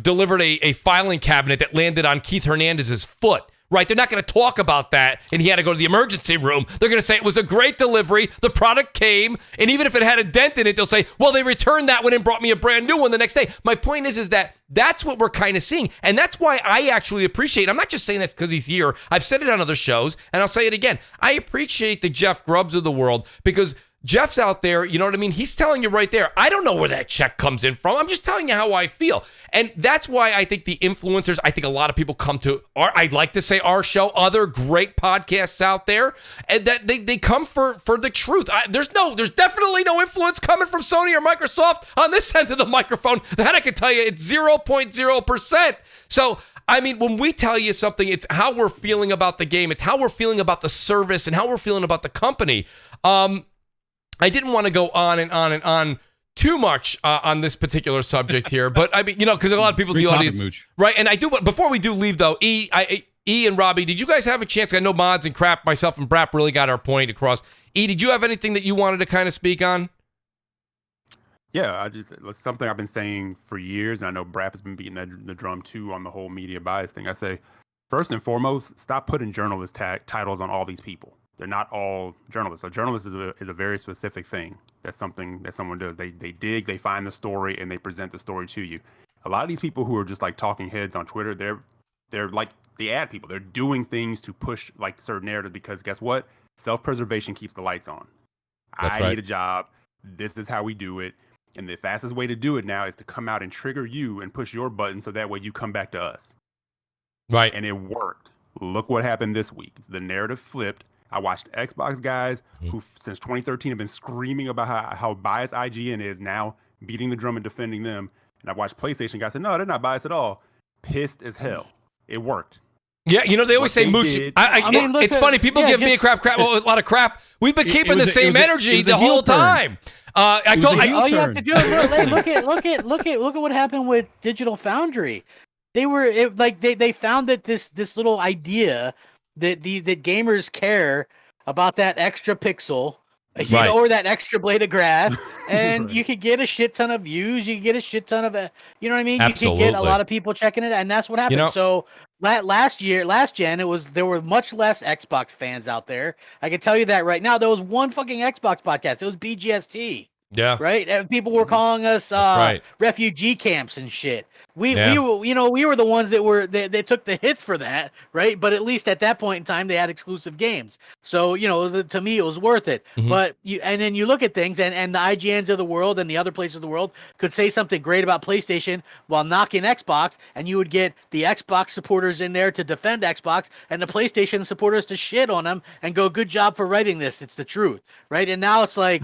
delivered a filing cabinet that landed on Keith Hernandez's foot. Right? They're not going to talk about that, and he had to go to the emergency room. They're going to say it was a great delivery. The product came, and even if it had a dent in it, they'll say, well, they returned that one and brought me a brand new one the next day. My point is that that's what we're kind of seeing, and that's why I actually appreciate, I'm not just saying this because he's here. I've said it on other shows, and I'll say it again. I appreciate the Jeff Grubbs of the world because Jeff's out there, you know what I mean? He's telling you right there, I don't know where that check comes in from. I'm just telling you how I feel. And that's why I think the influencers, I think a lot of people come to I'd like to say our show, other great podcasts out there, and that they come for the truth. There's definitely no influence coming from Sony or Microsoft on this end of the microphone. That I can tell you, it's 0.0%. So, I mean, when we tell you something, it's how we're feeling about the game. It's how we're feeling about the service and how we're feeling about the company. I didn't want to go on and on and on too much on this particular subject here, but I mean, because a lot of people in the audience, Mooch. right? And I do. Before we do leave, though, E and Robbie, did you guys have a chance? I know Mods and Crap, myself and Brap really got our point across. E, did you have anything that you wanted to kind of speak on? Yeah, it's something I've been saying for years, and I know Brap has been beating the drum too on the whole media bias thing. I say, first and foremost, stop putting journalist titles on all these people. They're not all journalists. A journalist is a very specific thing. That's something that someone does. They dig, they find the story, and they present the story to you. A lot of these people who are just like talking heads on Twitter, they're like the ad people. They're doing things to push like certain narratives because guess what? Self-preservation keeps the lights on. I need a job. This is how we do it. And the fastest way to do it now is to come out and trigger you and push your button so that way you come back to us. Right. And it worked. Look what happened this week. The narrative flipped. I watched Xbox guys who since 2013 have been screaming about how biased IGN is now beating the drum and defending them. And I watched PlayStation guys say, no, they're not biased at all. Pissed as hell. It worked. Yeah, they always say Mooch. It's funny. People give me a lot of crap. We've been keeping the same energy the whole time. All you have to do is look at what happened with Digital Foundry. They found that this little idea that gamers care about that extra pixel, or that extra blade of grass, and you could get a shit ton of views. You could get a shit ton of, you know what I mean? Absolutely. You could get a lot of people checking it, and that's what happened. So last gen, there were much less Xbox fans out there. I can tell you that right now. There was one fucking Xbox podcast. It was BGST. Yeah. Right. And people were calling us refugee camps and shit. We were the ones that they took the hits for that, right? But at least at that point in time, they had exclusive games. So to me, it was worth it. Mm-hmm. But then you look at things, and the IGNs of the world and the other places of the world could say something great about PlayStation while knocking Xbox, and you would get the Xbox supporters in there to defend Xbox, and the PlayStation supporters to shit on them and go, "Good job for writing this. It's the truth," right? And now it's like,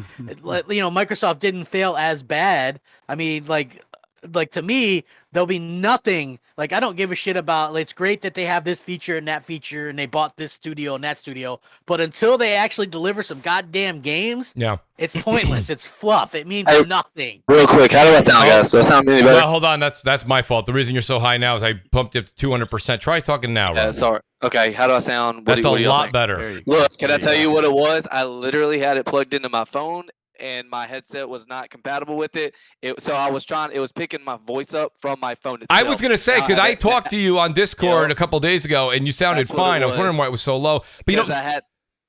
Microsoft didn't fail as bad. I mean, like to me, there'll be nothing. Like, I don't give a shit about. It's great that they have this feature and that feature, and they bought this studio and that studio. But until they actually deliver some goddamn games, it's pointless. It's fluff. It means nothing. Real quick, how do I sound, guys? Do I sound any better? Well, hold on. That's my fault. The reason you're so high now is I pumped it to 200%. Try talking now. Yeah, sorry. Okay, how do I sound? That's a lot better. Look, can I tell you what it was? I literally had it plugged into my phone, and my headset was not compatible with it. So I was it was picking my voice up from my phone itself. I was going to say, because I talked to you on Discord a couple days ago, and you sounded fine. I was wondering why it was so low. But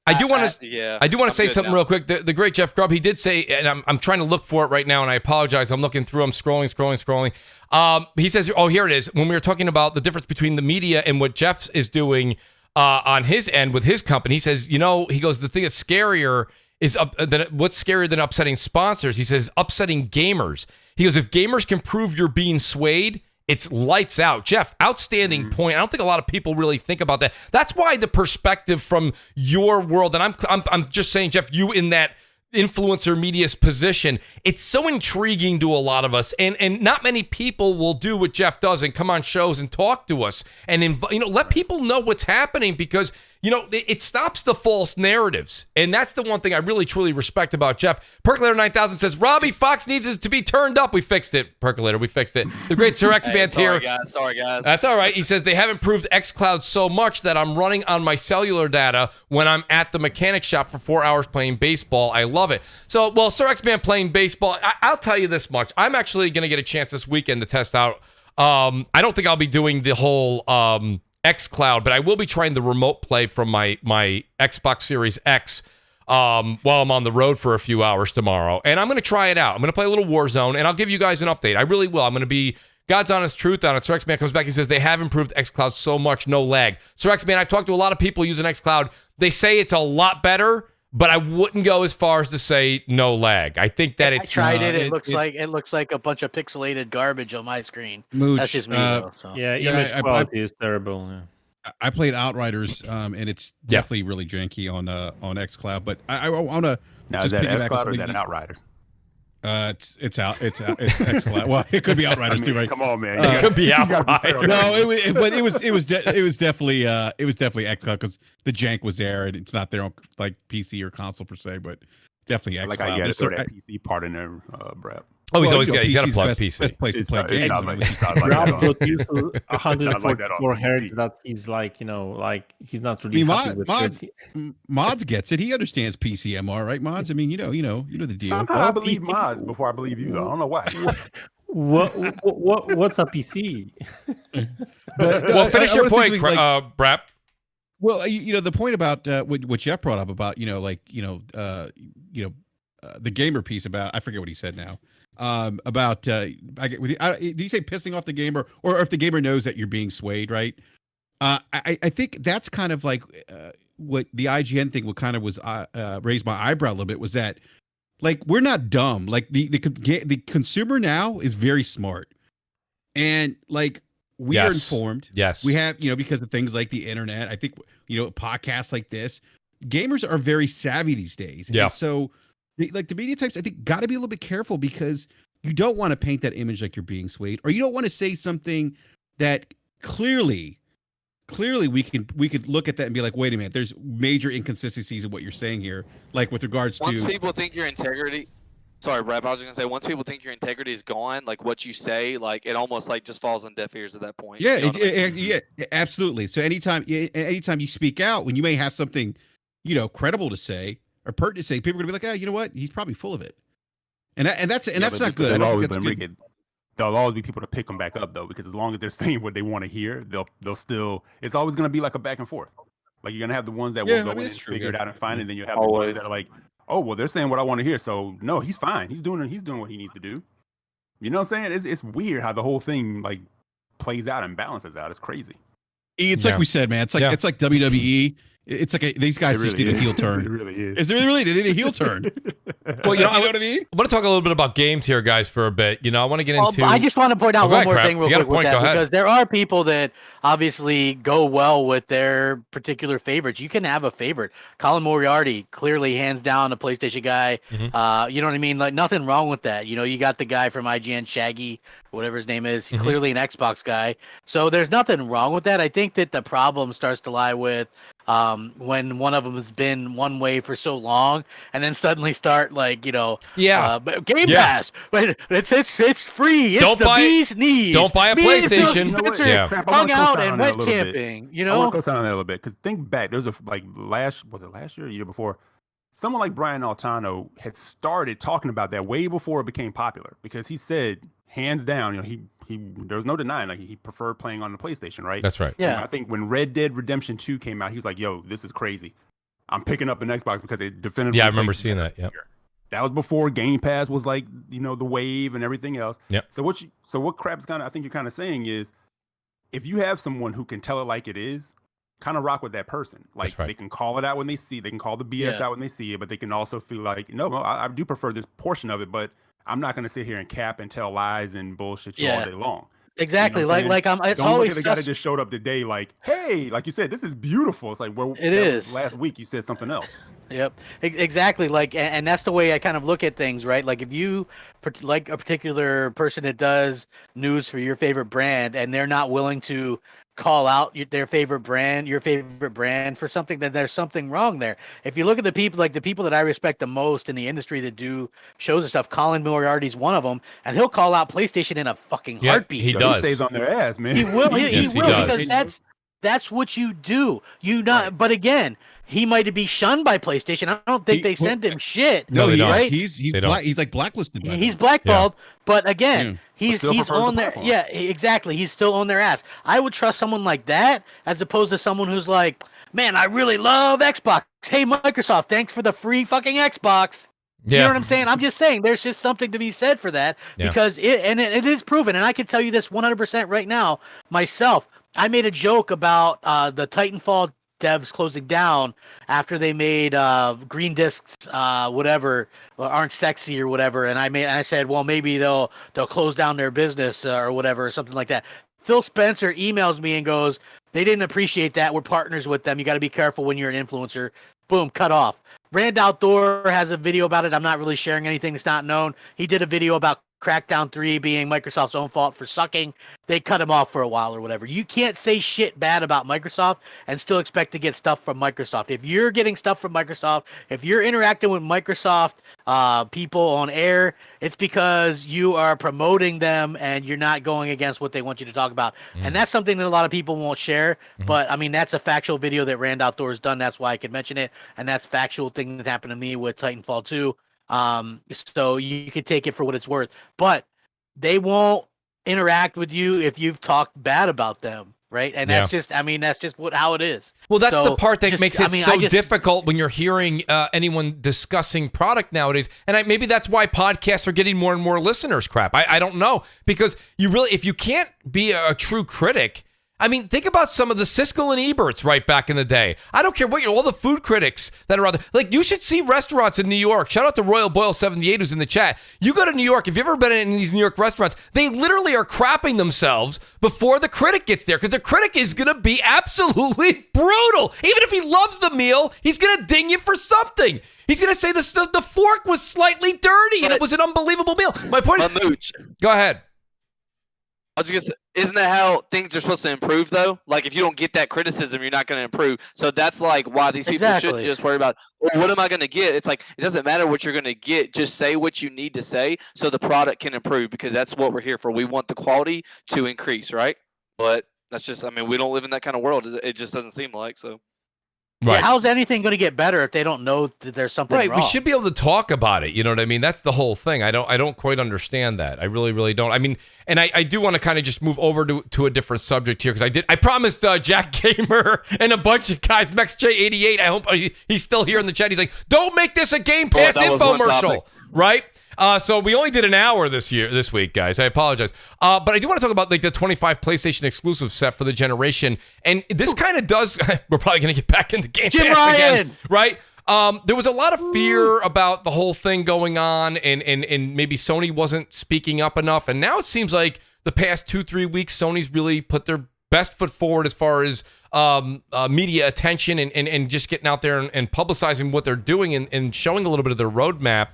I do want to say something real quick. The great Jeff Grubb, he did say, and I'm trying to look for it right now, and I apologize. I'm looking through. I'm scrolling. He says, oh, here it is. When we were talking about the difference between the media and what Jeff is doing on his end with his company, he says, he goes, the thing that's scarier is what's scarier than upsetting sponsors? He says upsetting gamers. He goes, if gamers can prove you're being swayed, it's lights out. Jeff, outstanding point. I don't think a lot of people really think about that. That's why the perspective from your world, and I'm just saying, Jeff, you in that influencer media's position, it's so intriguing to a lot of us, and not many people will do what Jeff does and come on shows and talk to us and let people know what's happening, because it stops the false narratives. And that's the one thing I really truly respect about Jeff. Percolator 9000 says Robbie Fox needs us to be turned up. We fixed it. Percolator, we fixed it. The great Sir X Man's here. Sorry guys. That's all right. He says they have improved xCloud so much that I'm running on my cellular data when I'm at the mechanic shop for 4 hours playing baseball. I love it. So, well, Sir X Man playing baseball, I'll tell you this much. I'm actually going to get a chance this weekend to test out. I don't think I'll be doing the whole xCloud, but I will be trying the remote play from my Xbox Series X while I'm on the road for a few hours tomorrow. And I'm going to try it out. I'm going to play a little Warzone, and I'll give you guys an update. I really will. I'm going to be God's honest truth on it. Sir X Man comes back. He says they have improved xCloud so much, no lag. Sir X Man, I've talked to a lot of people using xCloud. They say it's a lot better, but I wouldn't go as far as to say no lag. I think that it's. I tried it. It looks like a bunch of pixelated garbage on my screen. Mooch, that's just me, though. So. Yeah, image quality is terrible. Yeah. I played Outriders, and it's definitely really janky on xCloud. But I want to just piggyback on xCloud or something. is that Outriders? It's xCloud. Well, it could be Outriders too, right? Come on, man. It could be Outriders. No, it was definitely xCloud, because the jank was there, and it's not there on like PC or console per se, but definitely xCloud. Like I get it. Throw that PC part in there, Brad. Oh, he's always you know, got to PC's plug best, PC. Best place to It's play not- it's games. not I mean, like- it's not like Rob that on- got used to It's not like that on 144 PC. hertz that he's like, you know, like he's not I really mean, happy with Mods, 30. Mods gets it. He understands PCMR, right, Mods? I mean, you know the deal. Somehow I believe Mods before I believe you, though. I don't know why. What's a PC? Well, finish your point, Brap. Well, you know the point about what Jeff brought up about the gamer piece about, I forget what he said now, about did he say pissing off the gamer, or if the gamer knows that you're being swayed, right? I think that's kind of like what the IGN thing what kind of was raised my eyebrow a little bit, was that like we're not dumb. Like the consumer now is very smart, and like we are informed. Yes, we have, because of things like the internet. I think podcasts like this, gamers are very savvy these days. Yeah. And so like the media types, I think, got to be a little bit careful, because you don't want to paint that image like you're being swayed, or you don't want to say something that clearly we could look at that and be like, wait a minute, there's major inconsistencies in what you're saying here, like with regards Once to people think your integrity. Sorry, Brad. I was gonna say, once people think your integrity is gone, like what you say, like it almost like just falls on deaf ears at that point. Yeah, You know what I mean? yeah, absolutely. So anytime you speak out, when you may have something, credible to say or pertinent to say, people are gonna be like, you know what, he's probably full of it, and that's not good. I don't think that's good. There'll always be people to pick them back up, though, because as long as they're saying what they want to hear, they'll still. It's always gonna be like a back and forth. Like you're gonna have the ones that will go in and figure it out and find it, and then you have the ones that are like, oh well, they're saying what I want to hear, so no, he's fine. He's doing what he needs to do. You know what I'm saying? It's weird how the whole thing like plays out and balances out. It's crazy. It's like we said, man. It's like WWE. It's like these guys just did a heel turn. It really is. Is it really? They did a heel turn. Well, you know what I mean? I want to talk a little bit about games here, guys, for a bit. I want to get into. I just want to point out one more thing real quick with that, because there are people that obviously go well with their particular favorites. You can have a favorite. Colin Moriarty, clearly hands down a PlayStation guy. Mm-hmm. You know what I mean? Like nothing wrong with that. You got the guy from IGN, Shaggy, whatever his name is, clearly an Xbox guy. So there's nothing wrong with that. I think that the problem starts to lie with when one of them has been one way for so long, and then suddenly start like Game Pass. But it's free. It's the bee's knees. Don't buy a PlayStation. Hung out and went camping. I want to co-sign on that a little bit, because think back. There's last year, year before, someone like Brian Altano had started talking about that way before it became popular, because he said hands down, he there was no denying, like he preferred playing on the PlayStation, right? That's right. Yeah. And I think when Red Dead Redemption 2 came out, he was like, "Yo, this is crazy. I'm picking up an Xbox because it definitively." Yeah, I remember seeing that. Yeah. That was before Game Pass was like, the wave and everything else. Yep. So what Crap's I think you're kind of saying is, if you have someone who can tell it like it is, kind of rock with that person. Like they can call it out when they see, they can call the BS out when they see it, but they can also feel like, no, I do prefer this portion of it, but I'm not going to sit here and cap and tell lies and bullshit you all day long. Exactly. It's Don't always look at the guy that just showed up today like, hey, like you said, this is beautiful. It's like, well, it is. Last week you said something else. Yep, exactly. Like, and that's the way I kind of look at things, right? Like, if you like a particular person that does news for your favorite brand, and they're not willing to call out their favorite brand, your favorite brand for something, then there's something wrong there. If you look at the people that I respect the most in the industry that do shows and stuff, Colin Moriarty's one of them, and he'll call out PlayStation in a fucking heartbeat. He does. He stays on their ass, man. He will. He will, does. because that's what you do. But again, he might be shunned by PlayStation. I don't think they send him shit. No, they don't. Right? He's like blacklisted. He's blackballed. But again, he's on their exactly. He's still on their ass. I would trust someone like that as opposed to someone who's like, man, I really love Xbox. Hey, Microsoft, thanks for the free fucking Xbox. You know what I'm saying? I'm just saying there's just something to be said for that because it is proven. And I can tell you this 100% right now myself. I made a joke about the Titanfall devs closing down after they made green discs whatever aren't sexy or whatever, and I said, well, maybe they'll close down their business or whatever or something like that. Phil Spencer emails me and goes, they didn't appreciate that. We're partners with them. You got to be careful when you're an influencer. Boom, cut off. Brand Outdoor has a video about it. I'm not really sharing anything that's not known. He did a video about Crackdown 3 being Microsoft's own fault for sucking, they cut him off for a while or whatever. You can't say shit bad about Microsoft and still expect to get stuff from Microsoft. If you're getting stuff from Microsoft, if you're interacting with Microsoft people on air, it's because you are promoting them and you're not going against what they want you to talk about. And that's something that a lot of people won't share. But I mean, that's a factual video that Rand Outdoors done. That's why I could mention it. And that's factual thing that happened to me with Titanfall 2. So you could take it for what it's worth, but they won't interact with you if you've talked bad about them, right? And that's just, I mean, that's just how it is. Well, that's So the part that just- makes I it mean, so I just- difficult when you're hearing anyone discussing product nowadays. And maybe that's why podcasts are getting more and more listeners. Crap, I don't know, because you really, if you can't be a true critic. I mean, think about some of the Siskel and Eberts right back in the day. I don't care what all the food critics that are out there. Like, you should see restaurants in New York. Shout out to Royal Boyle 78 who's in the chat. You go to New York, if you've ever been in these New York restaurants, they literally are crapping themselves before the critic gets there, because the critic is going to be absolutely brutal. Even if he loves the meal, he's going to ding you for something. He's going to say the fork was slightly dirty and it was an unbelievable meal. My point is... Mooch. Go ahead. I was just, isn't that how things are supposed to improve, though? Like, if you don't get that criticism, you're not going to improve. So that's like why these people shouldn't just worry about, well, what am I going to get? It's like, it doesn't matter what you're going to get. Just say what you need to say so the product can improve, because that's what we're here for. We want the quality to increase, right? But that's just, I mean, we don't live in that kind of world. It just doesn't seem like so. Right. Yeah, how's anything going to get better if they don't know that there's something right. wrong? We should be able to talk about it. You know what I mean? That's the whole thing. I don't quite understand that. I really don't. I mean, and I do want to kind of just move over to a different subject here, because I promised Jack Gamer and a bunch of guys, MexJ88. I hope he's still here in the chat. He's like, don't make this a Game Pass infomercial, right? So we only did an hour this week, guys. I apologize. But I do want to talk about like the 25 PlayStation exclusive set for the generation. And this kind of does, we're probably going to get back into Game Pass again, right? There was a lot of fear about the whole thing going on, and maybe Sony wasn't speaking up enough. And now it seems like the past 2-3 weeks, Sony's really put their best foot forward as far as media attention and just getting out there and publicizing what they're doing and showing a little bit of their roadmap.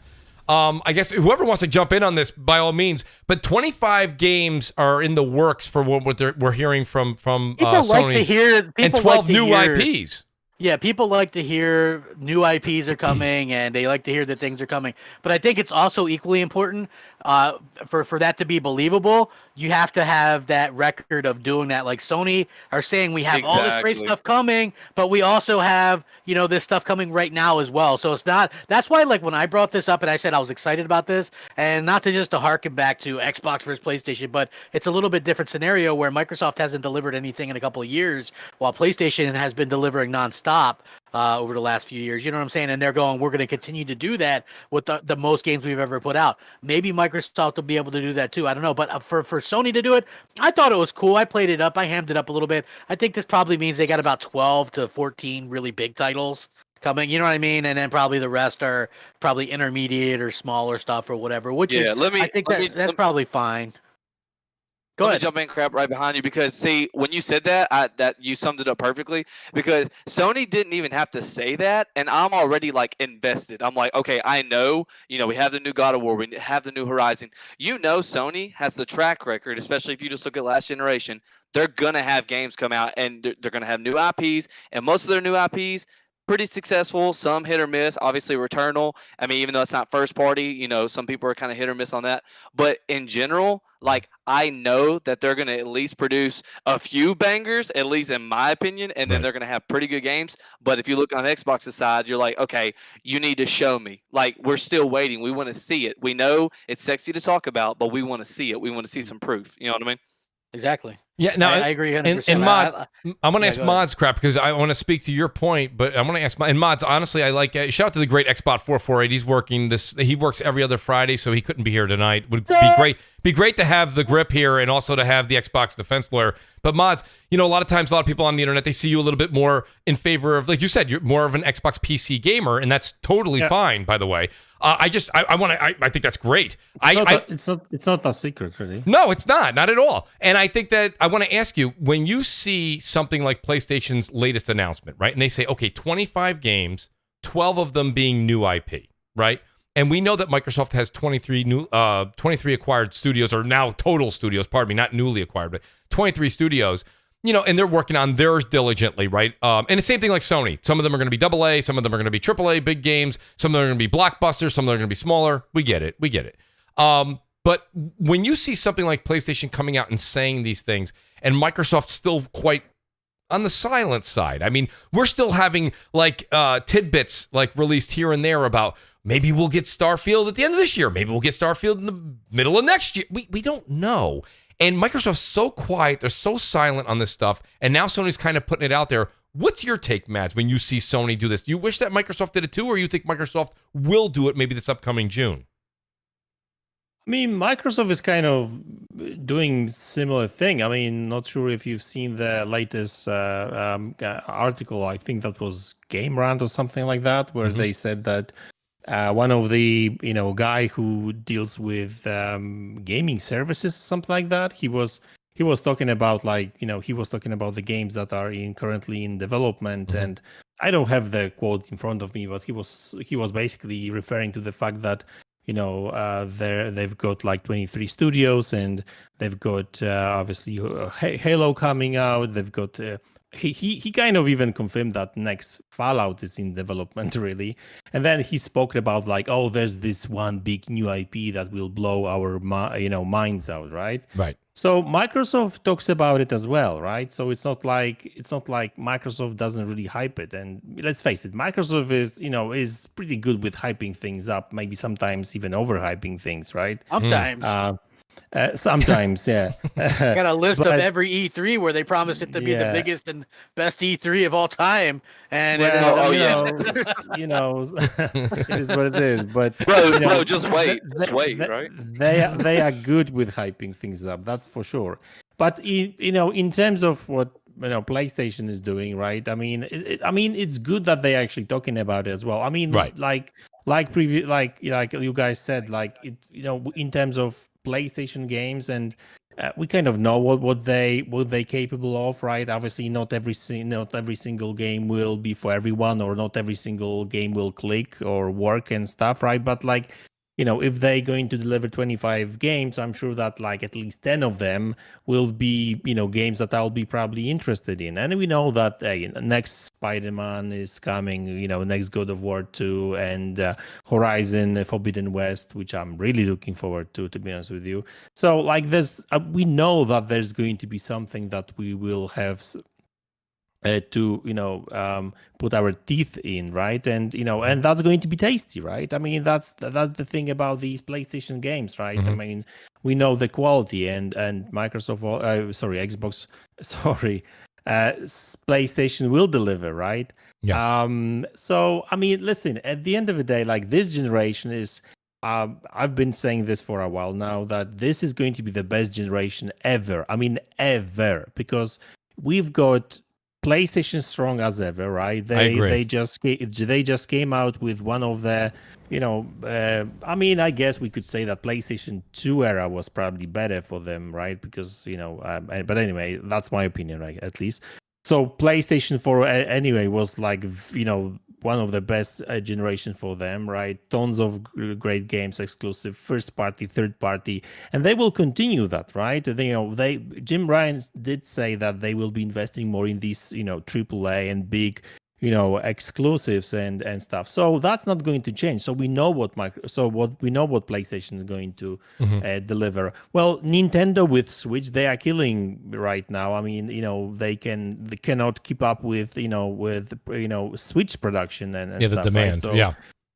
I guess whoever wants to jump in on this, by all means. But 25 games are in the works for what we're hearing from People Sony, like to hear, and 12 new IPs. Yeah, people like to hear new IPs are coming, and they like to hear that things are coming. But I think it's also equally important for that to be believable. You have to have that record of doing that. Like Sony are saying, we have all this great stuff coming, but we also have, you know, this stuff coming right now as well. So it's not. That's why, like, when I brought this up and I said I was excited about this, and not to just to harken back to Xbox versus PlayStation, but it's a little bit different scenario where Microsoft hasn't delivered anything in a couple of years, while PlayStation has been delivering nonstop over the last few years. You know what I'm saying? And they're going, we're going to continue to do that with the most games we've ever put out. Maybe Microsoft will be able to do that too. I don't know. But for Sony to do it, I thought it was cool. I played it up. I hammed it up a little bit. I think this probably means they got about 12 to 14 really big titles coming. You know what I mean? And then probably the rest are probably intermediate or smaller stuff or whatever, which is, I think that's probably fine. Let me jump in, crap, right behind you, because see, when you said that, that you summed it up perfectly, because Sony didn't even have to say that, and I'm already like invested. I'm like, okay, I know, you know, we have the new God of War, we have the new Horizon. You know, Sony has the track record, especially if you just look at last generation. They're gonna have games come out, and they're gonna have new IPs, and most of their new IPs pretty successful, some hit or miss. Obviously, Returnal, I mean, even though it's not first party, you know, some people are kind of hit or miss on that. But in general, like, I know that they're going to at least produce a few bangers, at least in my opinion, and then they're going to have pretty good games. But if you look on Xbox's side, you're like, okay, you need to show me. Like, we're still waiting. We want to see it. We know it's sexy to talk about, but we want to see it. We want to see some proof. You know what I mean? Exactly. Yeah, no, I agree 100%. And Mod, I want to ask Mods, crap, because I want to speak to your point, but I want to ask Mods. Honestly, I like shout out to the great Xbot 448. He's working this. He works every other Friday, so he couldn't be here tonight. Would be great. Be great to have the grip here and also to have the Xbox defense lawyer. But Mods, you know, a lot of times, a lot of people on the internet, they see you a little bit more in favor of, like you said, you're more of an Xbox PC gamer, and that's totally fine, by the way. I think that's great. It's not a secret, really. No, it's not at all. And I think that I want to ask you, when you see something like PlayStation's latest announcement, right? And they say, okay, 25 games, 12 of them being new IP, right? And we know that Microsoft has 23 acquired studios, or now total studios, pardon me, not newly acquired, but 23 studios, and they're working on theirs diligently, right? And the same thing like Sony. Some of them are going to be AA, some of them are going to be AAA, big games, some of them are going to be blockbusters, some of them are going to be smaller. We get it. But when you see something like PlayStation coming out and saying these things, and Microsoft's still quite on the silent side. I mean, we're still having tidbits released here and there about maybe we'll get Starfield at the end of this year. Maybe we'll get Starfield in the middle of next year. We don't know. And Microsoft's so quiet. They're so silent on this stuff. And now Sony's kind of putting it out there. What's your take, Mads, when you see Sony do this? Do you wish that Microsoft did it too, or you think Microsoft will do it maybe this upcoming June? I mean, Microsoft is kind of doing similar thing. I mean, not sure if you've seen the latest article. I think that was Game Rant or something like that, where they said that one of the guy who deals with gaming services, something like that, he was talking about he was talking about the games that are currently in development, and I don't have the quote in front of me, but he was basically referring to the fact that they've got 23 studios, and they've got obviously Halo coming out. They've got he kind of even confirmed that next Fallout is in development, really. And then he spoke about there's this one big new IP that will blow our minds out, right? Right. So Microsoft talks about it as well, right? So it's not like Microsoft doesn't really hype it. And let's face it, Microsoft is pretty good with hyping things up, maybe sometimes even overhyping things, right? Sometimes. Sometimes, yeah. I got a list of every E3 where they promised it to be the biggest and best E3 of all time, and it is what it is. But bro, just wait, right? They are good with hyping things up, that's for sure. But in terms of what PlayStation is doing, right? I mean, it's good that they're actually talking about it as well. I mean, right. like you guys said, in terms of PlayStation games, and we kind of know what they capable of, right? Obviously, not every single game will be for everyone, or not every single game will click or work and stuff, right? But if they're going to deliver 25 games, I'm sure that at least 10 of them will be, games that I'll be probably interested in. And we know that next Spider-Man is coming, next God of War 2, and Horizon Forbidden West, which I'm really looking forward to be honest with you. So we know that there's going to be something that we will have to put our teeth in, right? And and that's going to be tasty, right? I mean, that's the thing about these PlayStation games, right? I mean, we know the quality, and PlayStation will deliver, right? So I mean, listen, at the end of the day, this generation is I've been saying this for a while now, that this is going to be the best generation ever. I mean, ever, because we've got PlayStation strong as ever, right? They just came out with one of the, I mean, I guess we could say that PlayStation 2 era was probably better for them, right? Because but anyway, that's my opinion, right? At least. So PlayStation 4 anyway was one of the best generation for them, right? Tons of great games, exclusive, first party, third party, and they will continue that, right? Jim Ryan did say that they will be investing more in these, AAA and big, exclusives and stuff. So that's not going to change. So we know what PlayStation is going to deliver. Well, Nintendo with Switch, they are killing right now. I mean, they cannot keep up with Switch production and stuff. The demand, right? So,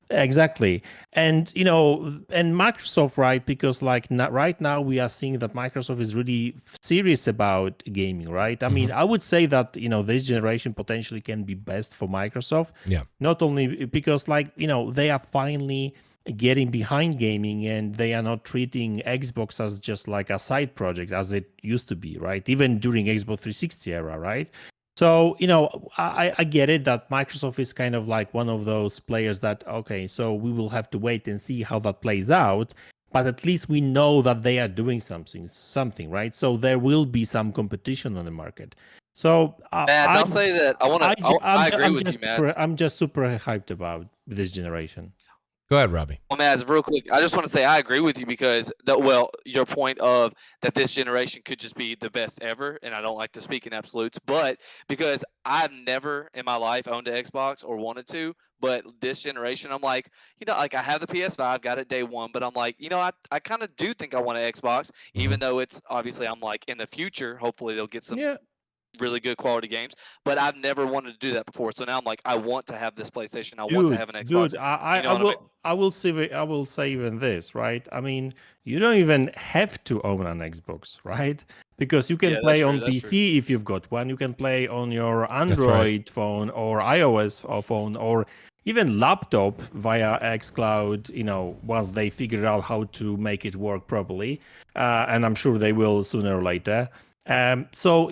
exactly. And and Microsoft, right? Because right now we are seeing that Microsoft is really serious about gaming, right? I mean, I would say that this generation potentially can be best for Microsoft. Yeah. Not only because they are finally getting behind gaming, and they are not treating Xbox as just a side project as it used to be, right? Even during Xbox 360 era, right? So, I get it that Microsoft is kind of one of those players that, okay, so we will have to wait and see how that plays out. But at least we know that they are doing something, right? So there will be some competition on the market. So I'll say that I agree with you, Matt. I'm just super hyped about this generation. Go ahead, Robbie. Well, Maz, real quick, I just want to say I agree with you because your point of that this generation could just be the best ever, and I don't like to speak in absolutes, but because I've never in my life owned an Xbox or wanted to, but this generation, I'm like, like I have the PS5, got it day one, but I'm like, I kind of do think I want an Xbox, even though it's obviously I'm like in the future, hopefully they'll get some really good quality games, but I've never wanted to do that before. So now I'm like, I want to have this PlayStation. I want to have an Xbox. Dude, I will say even this, right? I mean, you don't even have to own an Xbox, right? Because you can play on PC if you've got one. You can play on your Android phone or iOS phone or even laptop via xCloud, once they figure out how to make it work properly. And I'm sure they will sooner or later. So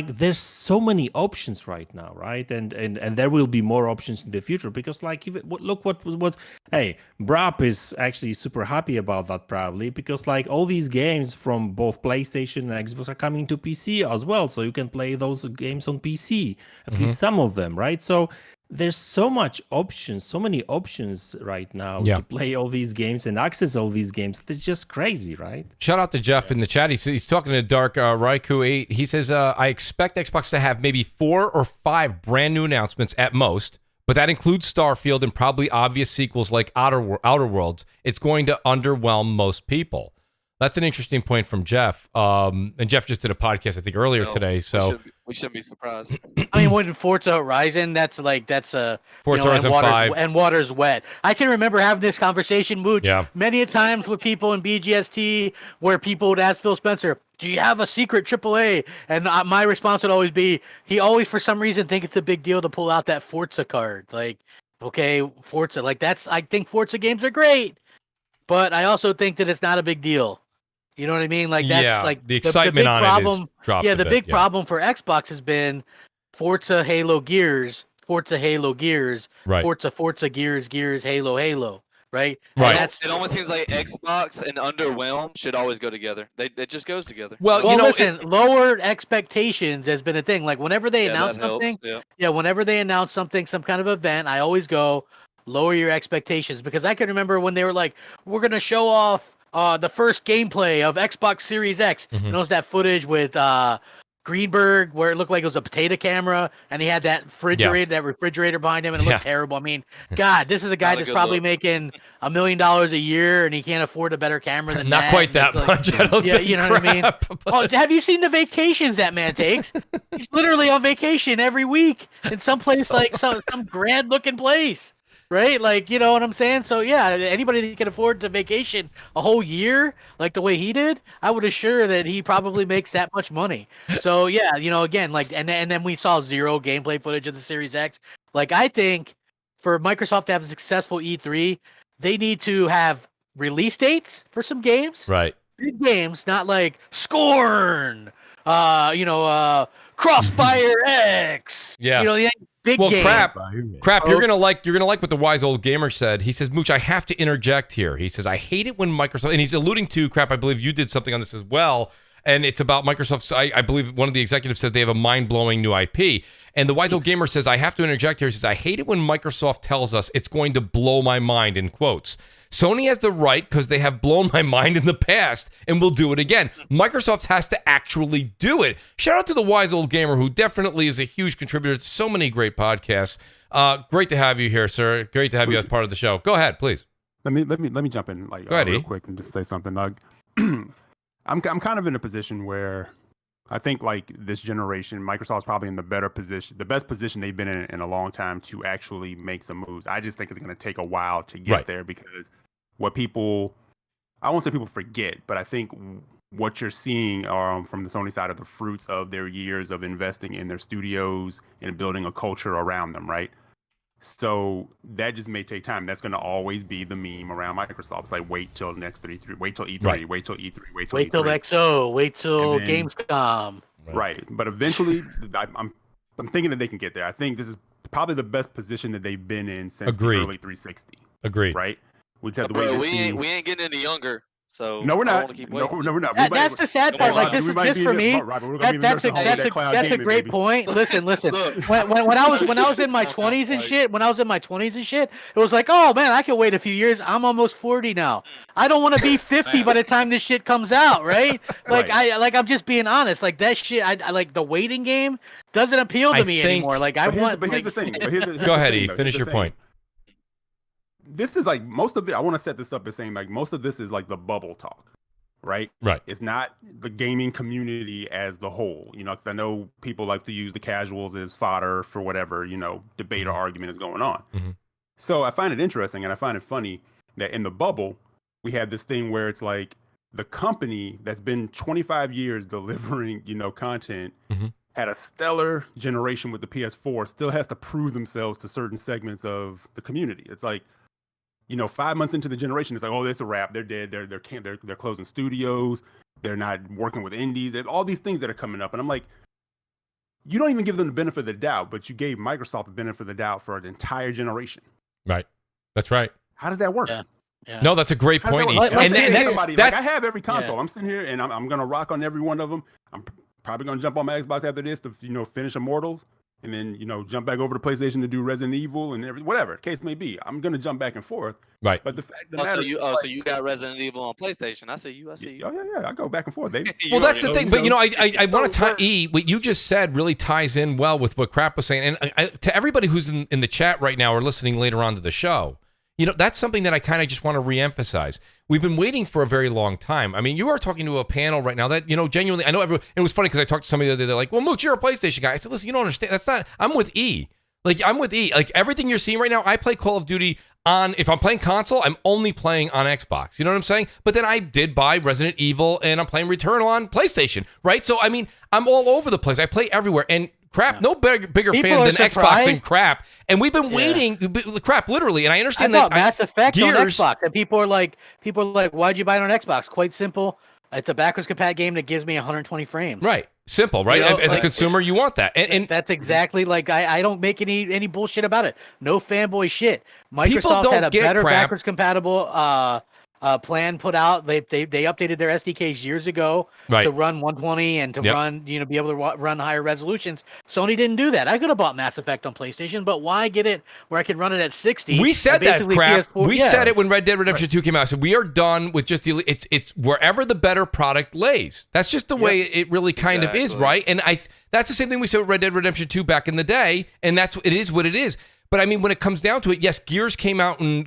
there's so many options right now, right? And there will be more options in the future because look what hey, Brap is actually super happy about that probably because all these games from both PlayStation and Xbox are coming to PC as well, so you can play those games on PC, at least some of them, right? So there's so many options right now to play all these games and access all these games. It's just crazy, right? Shout out to Jeff in the chat. He's talking to Dark Raikou8. He says, I expect Xbox to have maybe 4 or 5 brand new announcements at most, but that includes Starfield and probably obvious sequels like Outer Worlds. It's going to underwhelm most people. That's an interesting point from Jeff. And Jeff just did a podcast, I think, earlier today. So we shouldn't be surprised. I mean, when Forza Horizon, that's a Forza Horizon 5. And water's wet. I can remember having this conversation, Mooch, many a times with people in BGST where people would ask Phil Spencer, do you have a secret AAA? And my response would always be, he always, for some reason, think it's a big deal to pull out that Forza card. Like, okay, Forza, I think Forza games are great, but I also think that it's not a big deal. You know what I mean? Like that's the excitement the big on problem, it is dropped. Yeah, the big problem for Xbox has been Forza, Halo, Gears, Forza, Gears, Halo, right? Right. It almost seems like Xbox and Underwhelm should always go together. It just goes together. Well, listen, lowered expectations has been a thing. Like whenever they announce something, whenever they announce something, some kind of event, I always go lower your expectations because I can remember when they were like, we're gonna show off the first gameplay of Xbox Series X. And it was that footage with Greenberg where it looked like it was a potato camera and he had that refrigerator behind him and it looked terrible. I mean, God, this is a guy that's probably making $1 million a year and he can't afford a better camera than that. Not quite that much. I don't think, you know what I mean? Oh, have you seen the vacations that man takes? He's literally on vacation every week in some place some grand looking place. Right? Like, you know what I'm saying? So, yeah, anybody that can afford to vacation a whole year, like the way he did, I would assure that he probably makes that much money. So, yeah, again, and then we saw zero gameplay footage of the Series X. Like, I think for Microsoft to have a successful E3, they need to have release dates for some games. Right. Big games, not like Scorn, Crossfire X. Yeah. Big game. Crap! You're gonna like what the wise old gamer said. He says, Mooch, I have to interject here. He says, I hate it when Microsoft, and he's alluding to Crap. I believe you did something on this as well, and it's about Microsoft's. I believe one of the executives said they have a mind-blowing new IP, and the wise old gamer says, I have to interject here. He says, I hate it when Microsoft tells us it's going to blow my mind. In quotes. Sony has the right because they have blown my mind in the past and will do it again. Microsoft has to actually do it. Shout out to the wise old gamer who definitely is a huge contributor to so many great podcasts. Great to have you here, sir. Great to have you as part of the show. Go ahead, please. Let me jump in real quick and just say something. I'm kind of in a position where I think this generation, Microsoft's probably in the best position they've been in a long time to actually make some moves. I just think it's going to take a while to get there because what people, I won't say people forget, but I think what you're seeing from the Sony side are the fruits of their years of investing in their studios and building a culture around them, right? So that just may take time. That's going to always be the meme around Microsoft. It's like, wait till next E3, wait till E3, wait till E3, wait till XO, wait till Gamescom. Right. But eventually, I'm thinking that they can get there. I think this is probably the best position that they've been in since the early 360. Agreed. Right? We just have to wait to see. We ain't getting any younger. So no, we're I not. wanna keep waiting. No, we're not. That's the sad part. Like this for me. That's a great point. Listen. When I was in my 20s and shit, it was like, oh man, I can wait a few years. I'm almost 40 now. I don't want to be 50 by the time this shit comes out, right? Like I'm just being honest. Like that shit, I like the waiting game doesn't appeal to me anymore. Like I want. But here's the thing. Go ahead, E. Finish your point. This is like most of it. I want to set this up as saying like most of this is like the bubble talk, right? Right. It's not the gaming community as the whole, you know, because I know people like to use the casuals as fodder for whatever, you know, debate or argument is going on. Mm-hmm. So I find it interesting and I find it funny that in the bubble, we have this thing where it's like the company that's been 25 years delivering, you know, content had a stellar generation with the PS4, still has to prove themselves to certain segments of the community. It's like, you know, 5 months into the generation, it's like, oh, it's a wrap. They're dead. They're closing studios. They're not working with indies. There's all these things that are coming up, and I'm like, you don't even give them the benefit of the doubt, but you gave Microsoft the benefit of the doubt for an entire generation. Right. That's right. How does that work? Yeah. Yeah. No, that's a great point. Like I have every console. I'm sitting here and I'm gonna rock on every one of them. I'm probably gonna jump on my Xbox after this to, you know, finish Immortals. And then, you know, jump back over to PlayStation to do Resident Evil and whatever the case may be. I'm gonna jump back and forth. Right. But the fact of the matter, so you got Resident Evil on PlayStation. I see you. Oh yeah. I go back and forth, baby. Well, that's the thing. But you know, I want to tie E. What you just said really ties in well with what Crap was saying. And to everybody who's in the chat right now or listening later on to the show, you know, that's something that I kind of just want to reemphasize. We've been waiting for a very long time. I mean, you are talking to a panel right now that, you know, genuinely, I know everyone, it was funny because I talked to somebody the other day, they're like, well, Mooch, you're a PlayStation guy. I said, listen, you don't understand. That's not, I'm with E. Like, I'm with E. Like, everything you're seeing right now, I play Call of Duty on, if I'm playing console, I'm only playing on Xbox. You know what I'm saying? But then I did buy Resident Evil and I'm playing Returnal on PlayStation, right? So, I mean, I'm all over the place. I play everywhere. And Crap, no bigger fan than Xbox than Crap. And we've been waiting, Crap, literally. And I understand I that. bought Mass Effect on Xbox. And people are like, why'd you buy it on Xbox? Quite simple. It's a backwards compat game that gives me 120 frames. Right. Simple, right? You know, as a consumer, you want that. And that's exactly like, I don't make any bullshit about it. No fanboy shit. Microsoft had a better backwards compatible plan put out. They updated their SDKs years ago to run 120 and to run, you know, be able to run higher resolutions. Sony didn't do that. I could have bought Mass Effect on PlayStation, but why get it where I could run it at 60? We said that, Crap. We said it when Red Dead Redemption 2 came out. I said we are done with just the it's wherever the better product lays. That's just the way it really kind of is, right? And that's the same thing we said with Red Dead Redemption 2 back in the day, and it is what it is. But I mean, when it comes down to it, yes, Gears 5 came out in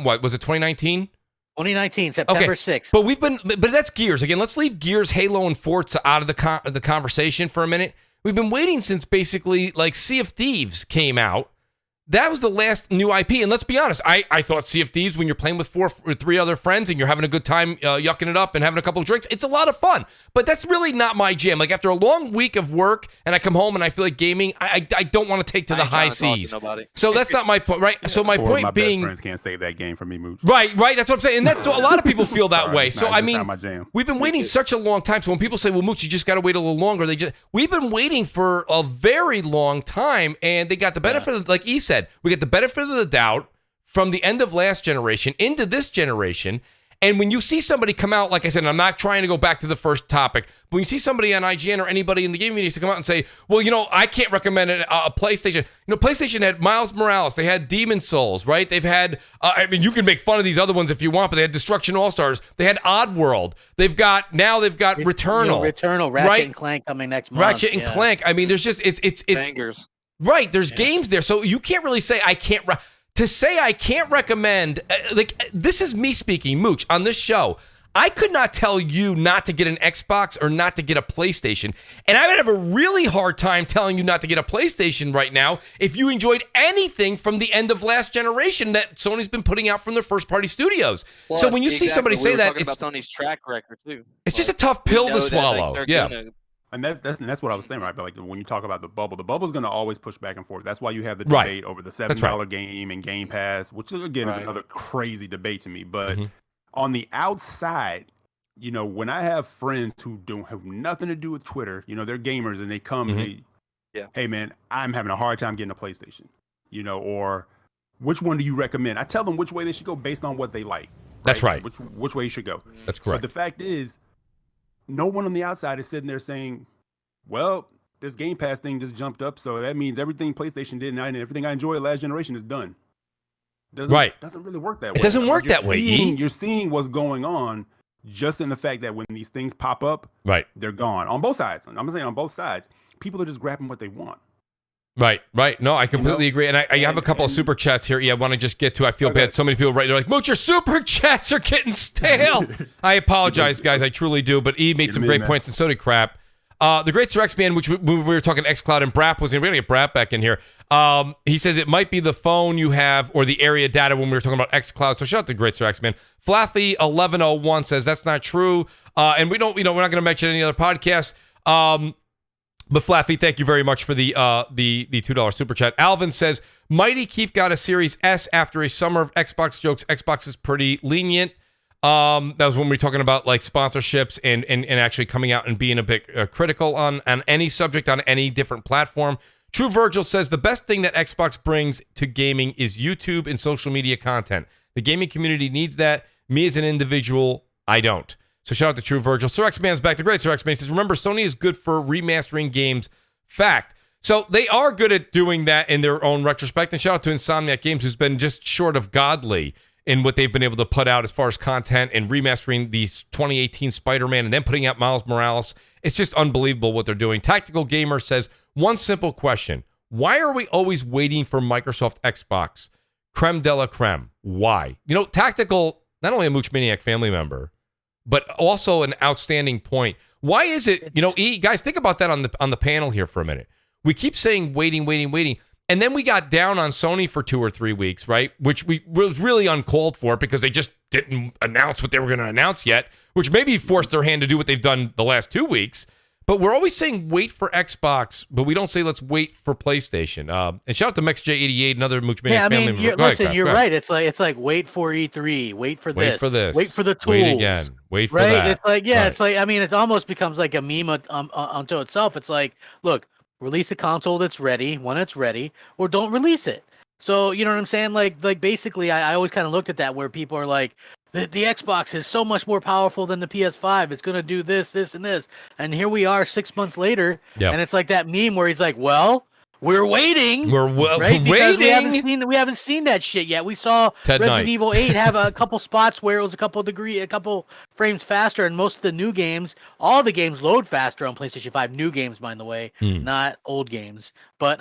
what? Was it 2019? 2019, September 6th. But that's Gears. Again, let's leave Gears, Halo, and Forza out of the conversation for a minute. We've been waiting since basically like Sea of Thieves came out. That was the last new IP. And let's be honest, I thought Sea of Thieves, when you're playing with 4 or 3 other friends and you're having a good time yucking it up and having a couple of drinks, it's a lot of fun. But that's really not my jam. Like after a long week of work and I come home and I feel like gaming, I don't want to take to the high seas. So that's not my point, right? So my point being, best friends can't save that game for me, Mooch. Right. That's what I'm saying. And that's a lot of people feel that way. So I mean, my jam. We've been waiting such a long time. So when people say, well, Mooch, you just got to wait a little longer, we've been waiting for a very long time, and they got the benefit of, like E said, we get the benefit of the doubt from the end of last generation into this generation. And when you see somebody come out, like I said, and I'm not trying to go back to the first topic, but when you see somebody on IGN or anybody in the gaming community to come out and say, well, you know, I can't recommend a PlayStation. You know, PlayStation had Miles Morales. They had Demon Souls, right? They've had, I mean, you can make fun of these other ones if you want, but they had Destruction All-Stars. They had Oddworld. They've got Returnal. Ratchet and Clank coming next month. Ratchet and Clank. I mean, there's just, it's bangers. Right. There's games there. So you can't really say I can't recommend, like, this is me speaking, Mooch, on this show. I could not tell you not to get an Xbox or not to get a PlayStation. And I would have a really hard time telling you not to get a PlayStation right now if you enjoyed anything from the end of last generation that Sony's been putting out from their first-party studios. Plus, so when you see somebody say that, it's about Sony's track record too. It's just a tough pill to swallow. And that's what I was saying, right? But like when you talk about the bubble's going to always push back and forth. That's why you have the debate over the $7 game and Game Pass, which again is another crazy debate to me. But on the outside, you know, when I have friends who don't have nothing to do with Twitter, you know, they're gamers and they come and hey man, I'm having a hard time getting a PlayStation, you know, or which one do you recommend? I tell them which way they should go based on what they like. That's right. Which way you should go. That's correct. But the fact is, no one on the outside is sitting there saying, well, this Game Pass thing just jumped up, so that means everything PlayStation did and everything I enjoyed last generation is done. Doesn't really work that way. It doesn't work that way. You're seeing what's going on just in the fact that when these things pop up, they're gone on both sides. I'm saying on both sides, people are just grabbing what they want. Right. No, I completely agree. And I have a couple of super chats here. Yeah, I want to just get to. I feel bad. So many people they're like, Mooch, your super chats are getting stale. I apologize, guys. I truly do. But E made some great points, and so did Crap. The Great Sir X Man, which we were talking xCloud, and Brap was in. We're going to get Brap back in here. He says it might be the phone you have or the area data when we were talking about xCloud. So shout out to Great Sir X Man. Flathy 1101 says that's not true. And we're not going to mention any other podcasts. But Flaffy, thank you very much for the $2 super chat. Alvin says Mighty Keith got a Series S after a summer of Xbox jokes. Xbox is pretty lenient. That was when we were talking about like sponsorships and actually coming out and being a bit critical on any subject on any different platform. True Virgil says the best thing that Xbox brings to gaming is YouTube and social media content. The gaming community needs that. Me as an individual, I don't. So shout out to True Virgil. Sir X-Man's back. The great Sir X-Man says, remember, Sony is good for remastering games. Fact. So they are good at doing that in their own retrospect. And shout out to Insomniac Games, who's been just short of godly in what they've been able to put out as far as content and remastering the 2018 Spider-Man and then putting out Miles Morales. It's just unbelievable what they're doing. Tactical Gamer says, one simple question. Why are we always waiting for Microsoft Xbox? Creme de la creme. Why? You know, Tactical, not only a Mooch Maniac family member, but also an outstanding point. Why is it, you know, guys, think about that on the panel here for a minute. We keep saying waiting. And then we got down on Sony for 2 or 3 weeks, right? Which was really uncalled for because they just didn't announce what they were going to announce yet, which maybe forced their hand to do what they've done the last 2 weeks. But we're always saying wait for Xbox, but we don't say let's wait for PlayStation. And shout out to MexJ88, another Mooch Maniac family member. You're right. It's like wait for E3, wait for this, wait for the tools, wait again, wait for that. It's like it's like it almost becomes like a meme unto itself. It's like, look, release a console that's ready when it's ready, or don't release it. So you know what I'm saying? Like basically, I always kind of looked at that where people are like, the Xbox is so much more powerful than the PS5. It's going to do this, and this. And here we are 6 months later. Yep. And it's like that meme where he's like, well, we're waiting. We're right? Because waiting. we haven't seen that shit yet. We saw Resident Evil 8 have a couple spots where it was a couple frames faster, and most of the new games, all the games load faster on PlayStation 5. New games, by the way, not old games. But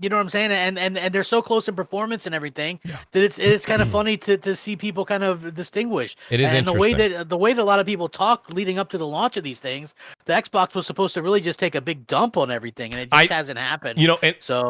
you know what I'm saying? And they're so close in performance and everything that it's kind of funny to see people kind of distinguish. It is and interesting. the way that a lot of people talk leading up to the launch of these things, the Xbox was supposed to really just take a big dump on everything, and it just hasn't happened. You know,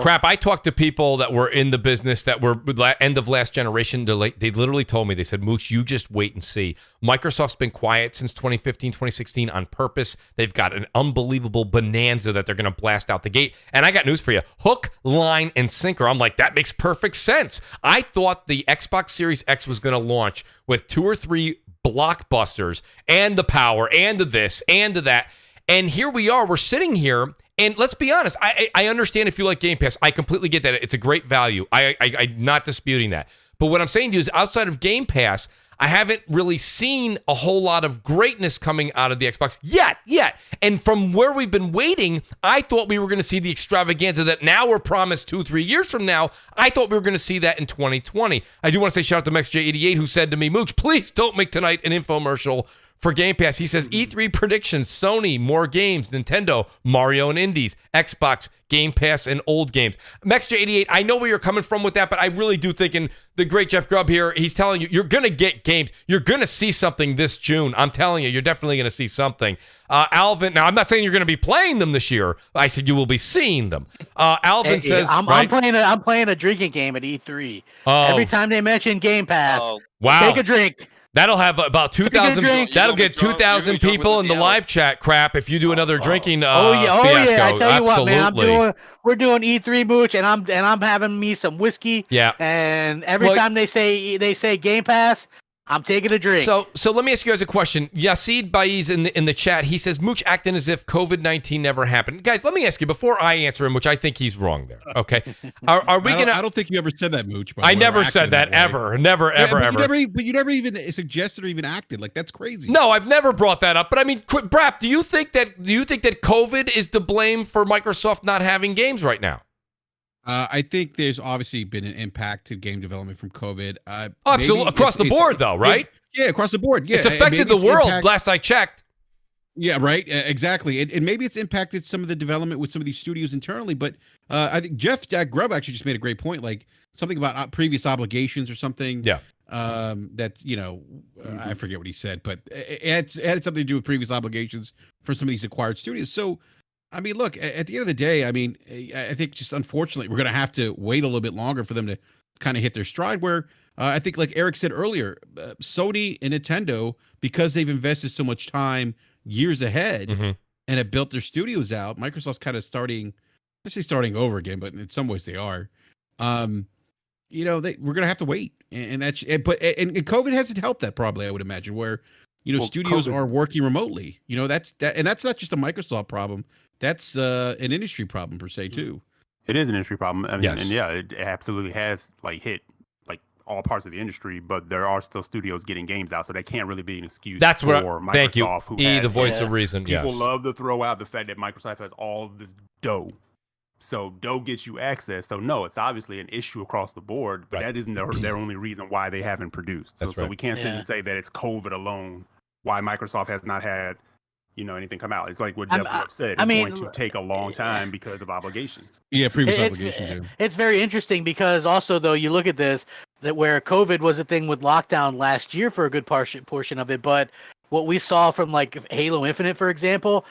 Crap, I talked to people that were in the business that were end of last generation. They literally told me, they said, Mooch, you just wait and see. Microsoft's been quiet since 2015, 2016 on purpose. They've got an unbelievable bonanza that they're going to blast out the gate. And I got news for you. Hook, line, and sinker. I'm like, that makes perfect sense. I thought the Xbox Series X was going to launch with 2 or 3 blockbusters and the power and the this and the that. And here we are. We're sitting here. And let's be honest, I understand if you like Game Pass. I completely get that. It's a great value. I'm not disputing that. But what I'm saying to you is outside of Game Pass, I haven't really seen a whole lot of greatness coming out of the Xbox yet. And from where we've been waiting, I thought we were going to see the extravaganza that now we're promised 2-3 years from now. I thought we were going to see that in 2020. I do want to say shout out to MexJ88 who said to me, Mooch, please don't make tonight an infomercial for Game Pass. He says E3 predictions, Sony, more games, Nintendo, Mario and Indies, Xbox, Game Pass, and old games. MexJ88, I know where you're coming from with that, but I really do think, in the great Jeff Grubb here, he's telling you, you're going to get games. You're going to see something this June. I'm telling you, you're definitely going to see something. Alvin, now I'm not saying you're going to be playing them this year. I said you will be seeing them. Alvin says, I'm playing a drinking game at E3. Every time they mention Game Pass, wow, take a drink. That'll have about 2,000. That'll get 2,000 people in the live chat. Crap, if you do another drinking fiasco. I tell you what, man, we're doing E3 Mooch, and I'm having me some whiskey. Yeah. And every time they say Game Pass, I'm taking a drink. So let me ask you guys a question. Yasid Baiz in the chat, he says Mooch acting as if COVID-19 never happened. Guys, let me ask you before I answer him, which I think he's wrong there. Okay, are we gonna? I don't think you ever said that, Mooch. I never said that ever, never, ever. But you never even suggested or even acted. Like that's crazy. No, I've never brought that up. But I mean, Brap, do you think that COVID is to blame for Microsoft not having games right now? I think there's obviously been an impact to game development from COVID. Absolutely, across the board, though, right? Yeah, across the board. Yeah, it's affected the world. Last I checked. Yeah, right. Exactly, and maybe it's impacted some of the development with some of these studios internally. But I think Jeff Grubb actually just made a great point, like something about previous obligations or something. Yeah. That's I forget what he said, but it had something to do with previous obligations for some of these acquired studios. So. I mean, look, at the end of the day, I mean, I think just unfortunately, we're going to have to wait a little bit longer for them to kind of hit their stride where I think like Eric said earlier, Sony and Nintendo, because they've invested so much time years ahead and have built their studios out, Microsoft's kind of starting over again, but in some ways they are. We're going to have to wait. And COVID hasn't helped that probably, I would imagine, where, studios are working remotely. That's not just a Microsoft problem. That's an industry problem per se too. It is an industry problem. I mean, yes. And yeah, it absolutely has hit all parts of the industry, but there are still studios getting games out, so that can't really be an excuse. That's for Microsoft. Thank you. The voice of reason. People yes. love to throw out the fact that Microsoft has all of this dough. So dough gets you access. So no, it's obviously an issue across the board, but that isn't their only reason why they haven't produced. So we can't sit and say that it's COVID alone why Microsoft has not had anything come out. It's like what Jeff said. It's going to take a long time because of obligation. Yeah, previous obligations. It's very interesting because also though you look at this that where COVID was a thing with lockdown last year for a good portion of it, but what we saw from like Halo Infinite, for example,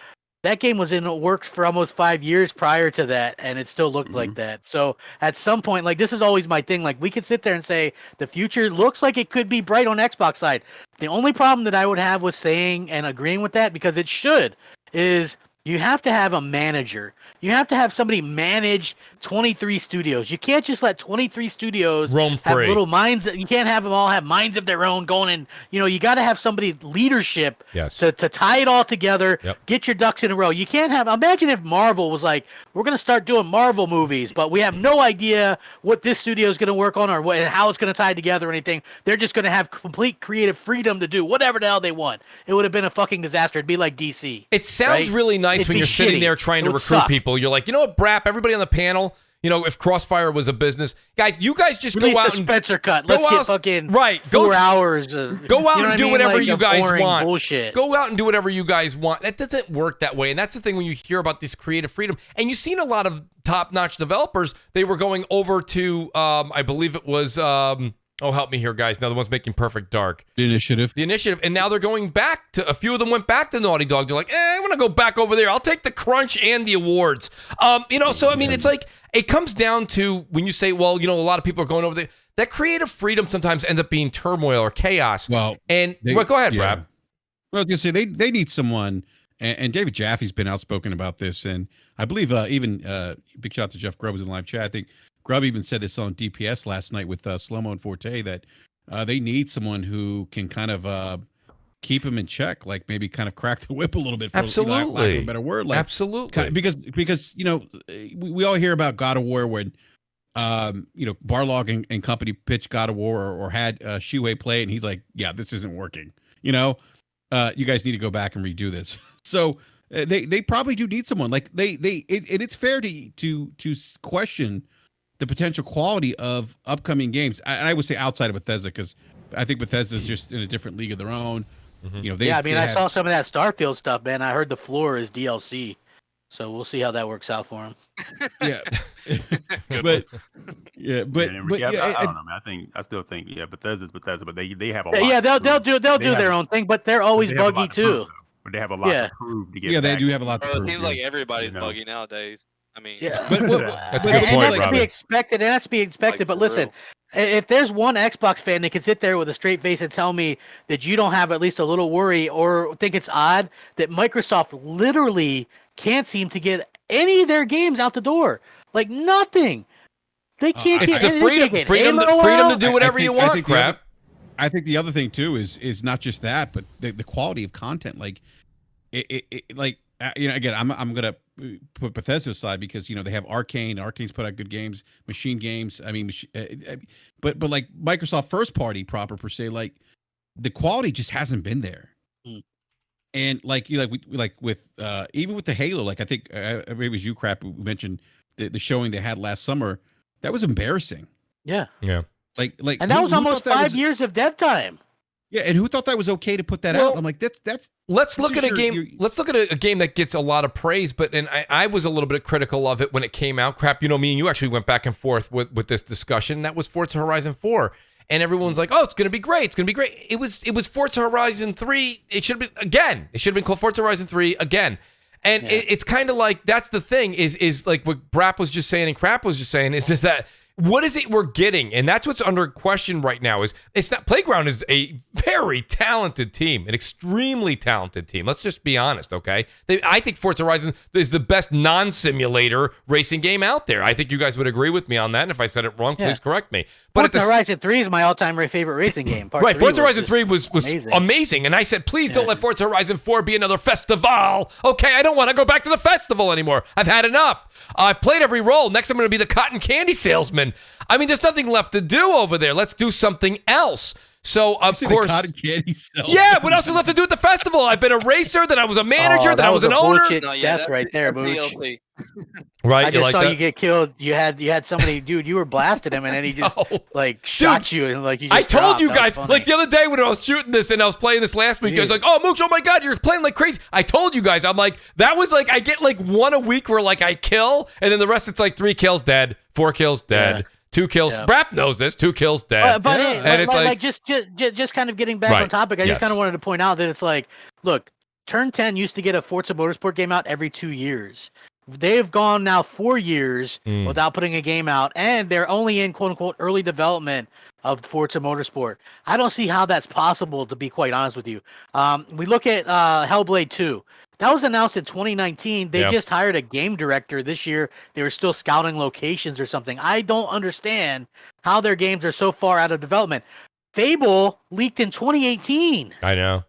that game was in works for almost 5 years prior to that, and it still looked like that. So at some point, like this is always my thing. Like we could sit there and say the future looks like it could be bright on Xbox side. The only problem that I would have with saying and agreeing with that, because it should, is you have to have a manager. You have to have somebody manage 23 studios. You can't just let 23 studios roam have free. Little minds. You can't have them all have minds of their own going in. You got to have somebody leadership to tie it all together, get your ducks in a row. You can't have, imagine if Marvel was like, we're going to start doing Marvel movies, but we have no idea what this studio is going to work on or how it's going to tie together or anything. They're just going to have complete creative freedom to do whatever the hell they want. It would have been a fucking disaster. It'd be like DC. It sounds really nice when you're sitting there trying to recruit people. You're like, you know what, Brap, everybody on the panel, if CrossFire was a business, you guys just release go out the and Spencer cut. Let's get fucking 4 hours. Go out and do whatever you guys want. Bullshit. Go out and do whatever you guys want. That doesn't work that way. And that's the thing when you hear about this creative freedom. And you've seen a lot of top-notch developers. They were going over to, I believe it was, help me here, guys. Now the one's making Perfect Dark. The Initiative. And now they're going back to, a few of them went back to Naughty Dog. They're like, I want to go back over there. I'll take the crunch and the awards. So I mean, it's like, it comes down to when you say, well, a lot of people are going over there. That creative freedom sometimes ends up being turmoil or chaos. Well, go ahead, Brad. Well, I was going to say, they need someone, and David Jaffe's been outspoken about this, and I believe even, big shout out to Jeff Grubb was in the live chat. I think Grubb even said this on DPS last night with Slow-Mo and Forte, that they need someone who can kind of keep him in check, like maybe kind of crack the whip a little bit, for lack of a better word. Like, absolutely. Because we all hear about God of War when, Barlog and company pitched God of War or had Shuhei play, and he's like, yeah, this isn't working. You guys need to go back and redo this. So they probably do need someone. Like it's fair to question the potential quality of upcoming games. I would say outside of Bethesda, because I think Bethesda's just in a different league of their own. I saw some of that Starfield stuff, man. I heard the floor is DLC, so we'll see how that works out for him. Yeah, I don't know, man. I still think Bethesda's Bethesda, but they have a lot. Yeah, they'll do their own thing, but they're always buggy too. But they have a lot to prove to get. Yeah, they do have a lot to prove. It seems like everybody's buggy nowadays. I mean, that's a good point, that's to be expected. And that's to be expected. But listen, if there's one Xbox fan that can sit there with a straight face and tell me that you don't have at least a little worry or think it's odd that Microsoft literally can't seem to get any of their games out the door, like nothing. They can't get the freedom to do whatever you want, crap. I think the other thing too is not just that, but the quality of content. Like, again, I'm gonna put Bethesda aside because they have Arcane. Arcane's put out good games, Machine Games. I mean, but like Microsoft first party proper per se, like the quality just hasn't been there. And like with even with the Halo, like I think maybe it was you, Crap, who mentioned the showing they had last summer. That was embarrassing. Yeah. Like, and that was almost 5 years of dev time. Yeah, and who thought that was okay to put that out? I'm like, that's. Let's look at a game. Let's look at a game that gets a lot of praise, but I was a little bit critical of it when it came out. Crap, me and you actually went back and forth with this discussion. That was Forza Horizon 4. And everyone's like, "Oh, it's going to be great. It's going to be great." It was Forza Horizon 3. It should have been again. It should have been called Forza Horizon 3 again. And it's kind of like that's the thing is like what Brap was just saying and Crap was just saying is that what is it we're getting? And that's what's under question right now is it's not Playground is a very talented team, an extremely talented team. Let's just be honest, okay? I think Forza Horizon is the best non-simulator racing game out there. I think you guys would agree with me on that. And if I said it wrong, please correct me. But Forza Horizon 3 is my all-time favorite racing game. Part Forza Horizon 3 was amazing. And I said, please don't let Forza Horizon 4 be another festival. Okay, I don't want to go back to the festival anymore. I've had enough. I've played every role. Next, I'm going to be the cotton candy salesman. I mean, there's nothing left to do over there. Let's do something else. So, of course. The cotton candy salesman. Yeah, what else is left to do at the festival? I've been a racer, then I was a manager, then I was an owner. That's right there, Mooch. Right, I just saw you get killed. You had somebody, dude. You were blasting him, and then he just shot you, and like you. I told you guys, like the other day when I was shooting this, and I was playing this last week. I was like, "Oh, Mooch, oh my God, you're playing like crazy." I told you guys, I'm like, that was like I get like one a week where like I kill, and then the rest it's like 3 kills dead, 4 kills dead. Yeah. 2 kills. Brap knows this. 2 kills dead. But it's like just kind of getting back on topic. I just kind of wanted to point out that it's like, look, Turn 10 used to get a Forza Motorsport game out every 2 years. They've gone now 4 years without putting a game out, and they're only in quote unquote early development of Forza Motorsport. I don't see how that's possible, to be quite honest with you. We look at Hellblade 2. That was announced in 2019. They just hired a game director this year. They were still scouting locations or something. I don't understand how their games are so far out of development. Fable leaked in 2018. I know.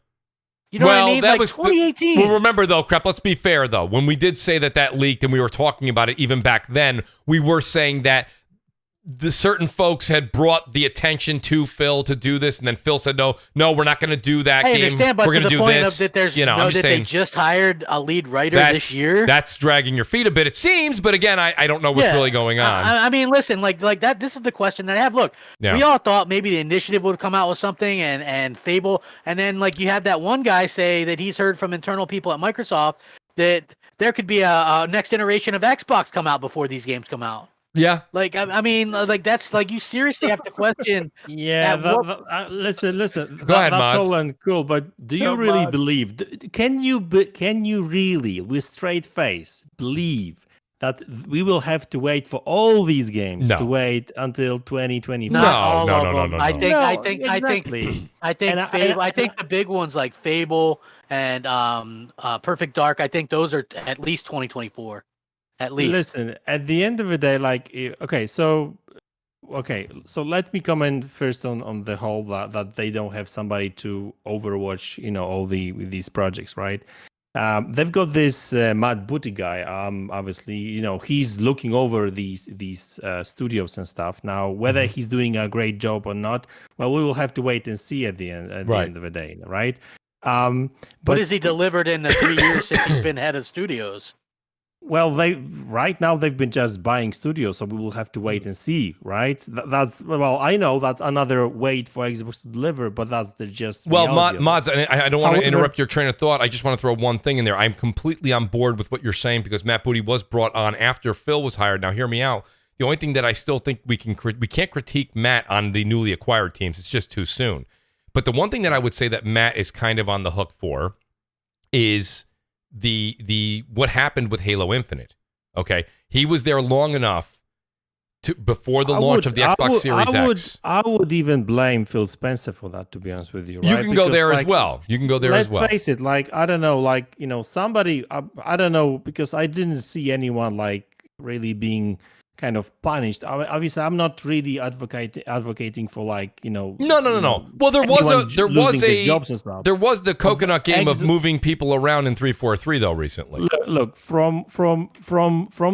You know what I mean? That like was 2018. Well, remember though, Crap, let's be fair though. When we did say that leaked and we were talking about it even back then, we were saying that the certain folks had brought the attention to Phil to do this, and then Phil said, "No, we're not going to do that game. I understand, but we're going to do this." That there's they just hired a lead writer this year. That's dragging your feet a bit, it seems. But again, I don't know what's really going on. I mean, listen, like that. This is the question that I have. Look, we all thought maybe the Initiative would come out with something, and Fable, and then like you had that one guy say that he's heard from internal people at Microsoft that there could be a next generation of Xbox come out before these games come out. Yeah, like I mean, like that's like you seriously have to question. Listen. Go ahead, that's Mods. all and cool, but do you really believe? Can you really, with straight face, believe that we will have to wait for all these games to wait until 2025? No. I think the big ones like Fable and Perfect Dark. I think those are at least 2024. At least. Listen, at the end of the day, so let me comment first on the whole that they don't have somebody to overwatch, all these projects, right? They've got this Matt Booty guy. Obviously, he's looking over these studios and stuff. Now, whether he's doing a great job or not, well, we will have to wait and see at the end of the day, right? But has he delivered in the 3 years since he's been head of studios? Well, right now they've been just buying studios, so we will have to wait and see, right? I know that's another wait for Xbox to deliver, but that's just Mods. And I don't want to interrupt your train of thought. I just want to throw one thing in there. I'm completely on board with what you're saying because Matt Booty was brought on after Phil was hired. Now, hear me out. The only thing that I still think we can't critique Matt on the newly acquired teams. It's just too soon. But the one thing that I would say that Matt is kind of on the hook for is the what happened with Halo Infinite. Okay, he was there long enough before the launch of the Xbox Series X. I would even blame Phil Spencer for that, to be honest with you. Right? You can go there as well. Let's face it. I don't know. Somebody. I don't know, because I didn't see anyone really being kind of punished. Obviously, I'm not really advocating for like No. Well, there was the coconut game of moving people around in 343 though recently. Look, from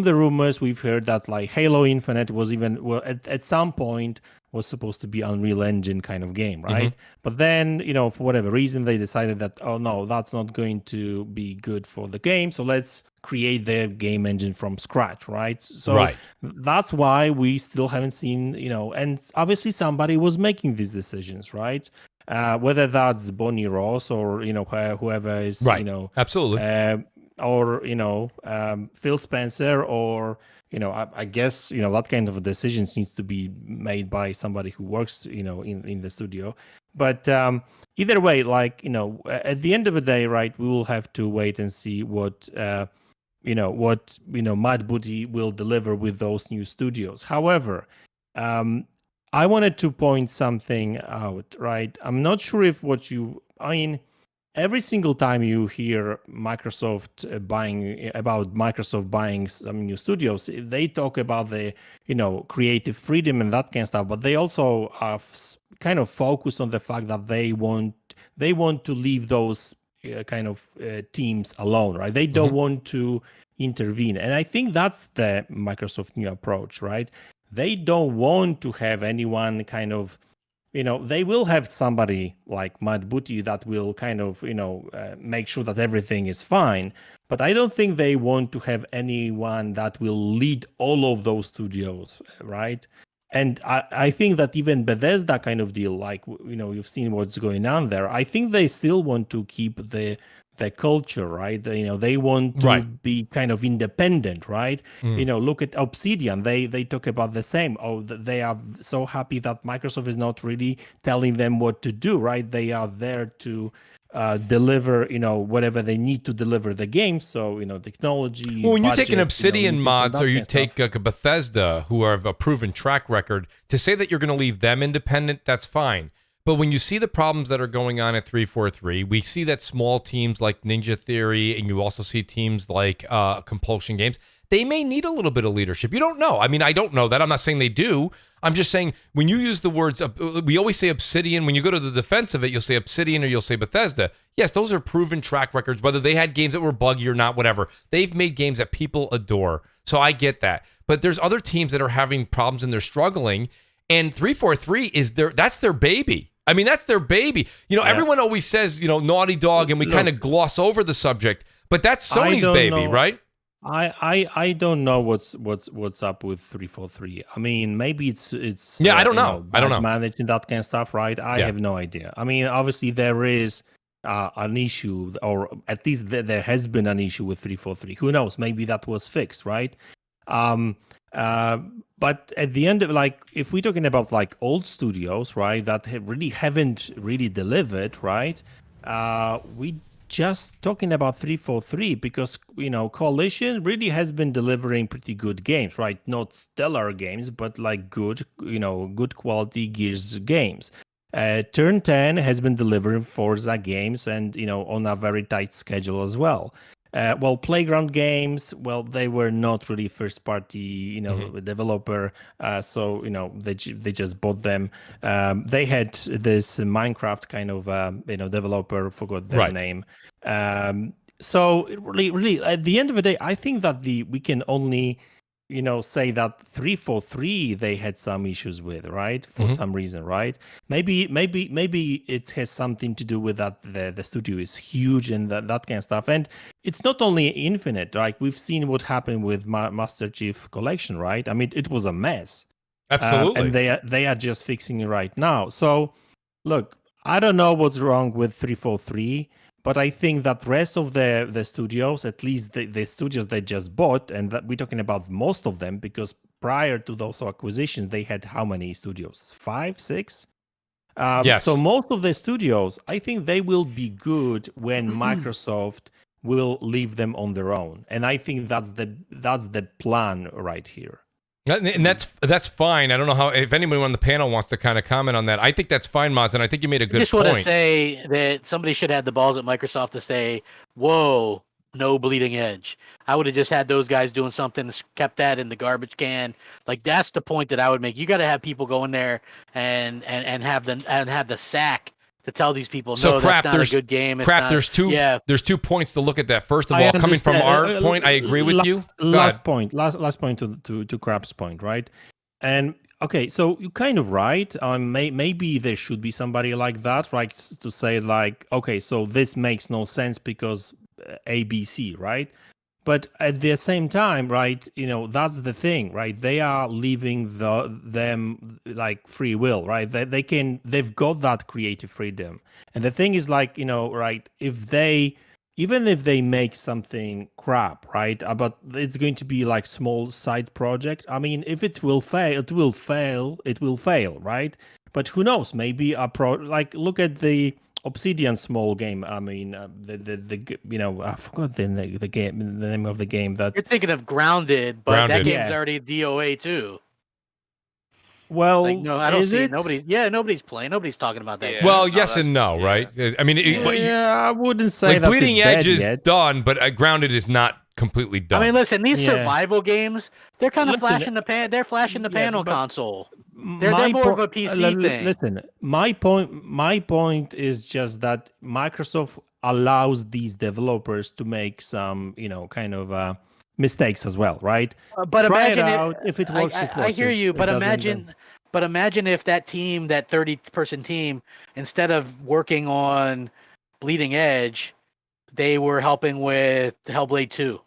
the rumors we've heard that like Halo Infinite was at some point was supposed to be Unreal Engine kind of game, right? But then, for whatever reason, they decided that, oh no, that's not going to be good for the game. So let's create their game engine from scratch, right? So that's why we still haven't seen, and obviously somebody was making these decisions, right? Whether that's Bonnie Ross or, whoever is, absolutely. Or, Phil Spencer or, I guess, that kind of decisions needs to be made by somebody who works, in the studio. But either way, like, at the end of the day, right, we will have to wait and see what Matt Booty will deliver with those new studios. However, I wanted to point something out, right? I'm not sure if every single time you hear Microsoft buying some new studios, they talk about the creative freedom and that kind of stuff, but they also kind of focus on the fact that they want to leave those teams alone, right? They don't want to intervene, and I think that's the Microsoft new approach, right? They don't want to have anyone kind of. They will have somebody like Matt Booty that will kind of, make sure that everything is fine. But I don't think they want to have anyone that will lead all of those studios, right? And I think that even Bethesda kind of deal, like, you've seen what's going on there. I think they still want to keep the culture, right? They want to be kind of independent, right? Look at Obsidian. They talk about the same. Oh, they are so happy that Microsoft is not really telling them what to do, right? They are there to deliver, whatever they need to deliver the game. So, technology. Well, when you take an Obsidian mods or you take a Bethesda, who have a proven track record, to say that you're going to leave them independent, that's fine. But when you see the problems that are going on at 343, we see that small teams like Ninja Theory, and you also see teams like Compulsion Games, they may need a little bit of leadership. You don't know. I mean, I don't know that. I'm not saying they do. I'm just saying when you use the words, we always say Obsidian. When you go to the defense of it, you'll say Obsidian or you'll say Bethesda. Yes, those are proven track records, whether they had games that were buggy or not, whatever. They've made games that people adore. So I get that. But there's other teams that are having problems and they're struggling. And 343 that's their baby. I mean, that's their baby. Everyone always says, Naughty Dog, and we kind of gloss over the subject, but that's Sony's baby, right? I don't know what's up with 343. I mean, maybe it's I don't know. I don't know. Managing that kind of stuff, right? I have no idea. I mean, obviously there is an issue, or at least there has been an issue with 343. Who knows? Maybe that was fixed, right? But at the end of, like, if we're talking about like old studios, right, that haven't really delivered, right? We just talking about 343 because Coalition really has been delivering pretty good games, right? Not stellar games, but like good quality Gears games. Turn 10 has been delivering Forza games and on a very tight schedule as well. Playground Games, they were not really first party, developer. So, they just bought them. They had this Minecraft kind of, developer, forgot their name. So really, at the end of the day, I think that we can only, say that 343 they had some issues with, right? For some reason, right? Maybe it has something to do with that the studio is huge and that kind of stuff. And it's not only Infinite, right? We've seen what happened with Master Chief Collection, right? I mean, it was a mess. Absolutely. And they are just fixing it right now. So, look, I don't know what's wrong with 343. But I think that rest of the studios, at least the studios they just bought, and that we're talking about most of them, because prior to those acquisitions, they had how many studios? 5, 6? Yes. So most of the studios, I think they will be good when Microsoft will leave them on their own. And I think that's the plan right here. And that's fine. I don't know if anyone on the panel wants to kind of comment on that. I think that's fine, Mods, and I think you made a good point. I just want to say that somebody should have the balls at Microsoft to say, whoa, no bleeding edge. I would have just had those guys doing something, kept that in the garbage can. Like that's the point that I would make. You got to have people go in there and have the sack to tell these people, no, that's not a good game. There's two points to look at that. First of all, coming from our point, I agree with you. Last point to Crap's point, right? And okay, so you're kind of right. Maybe there should be somebody like that, right? To say like, okay, so this makes no sense because ABC, right? But at the same time, right, that's the thing, right? They are leaving them like free will, right? They've got that creative freedom. And the thing is like, right, even if they make something crap, right? But it's going to be like small side project. I mean, if it will fail, it will fail, right? But who knows? Maybe look at the Obsidian small game. I mean, I forgot the name of the game that you're thinking of. Grounded, but that game's already DOA too. Well, no, I don't see it. Nobody's playing. Nobody's talking about that. Yeah, well, yes and no, right? I mean, I wouldn't say like that Bleeding Edge is yet. Done, but Grounded is not completely done. I mean, listen, these survival games, they're kind of flashing the pan. They're flashing the pan on console. They're more of a PC thing. Listen, my point is just that Microsoft allows these developers to make some, kind of mistakes as well, right? But try imagine it out. If it works, I hear you, but imagine if that team, that 30-person team, instead of working on Bleeding Edge, they were helping with Hellblade 2.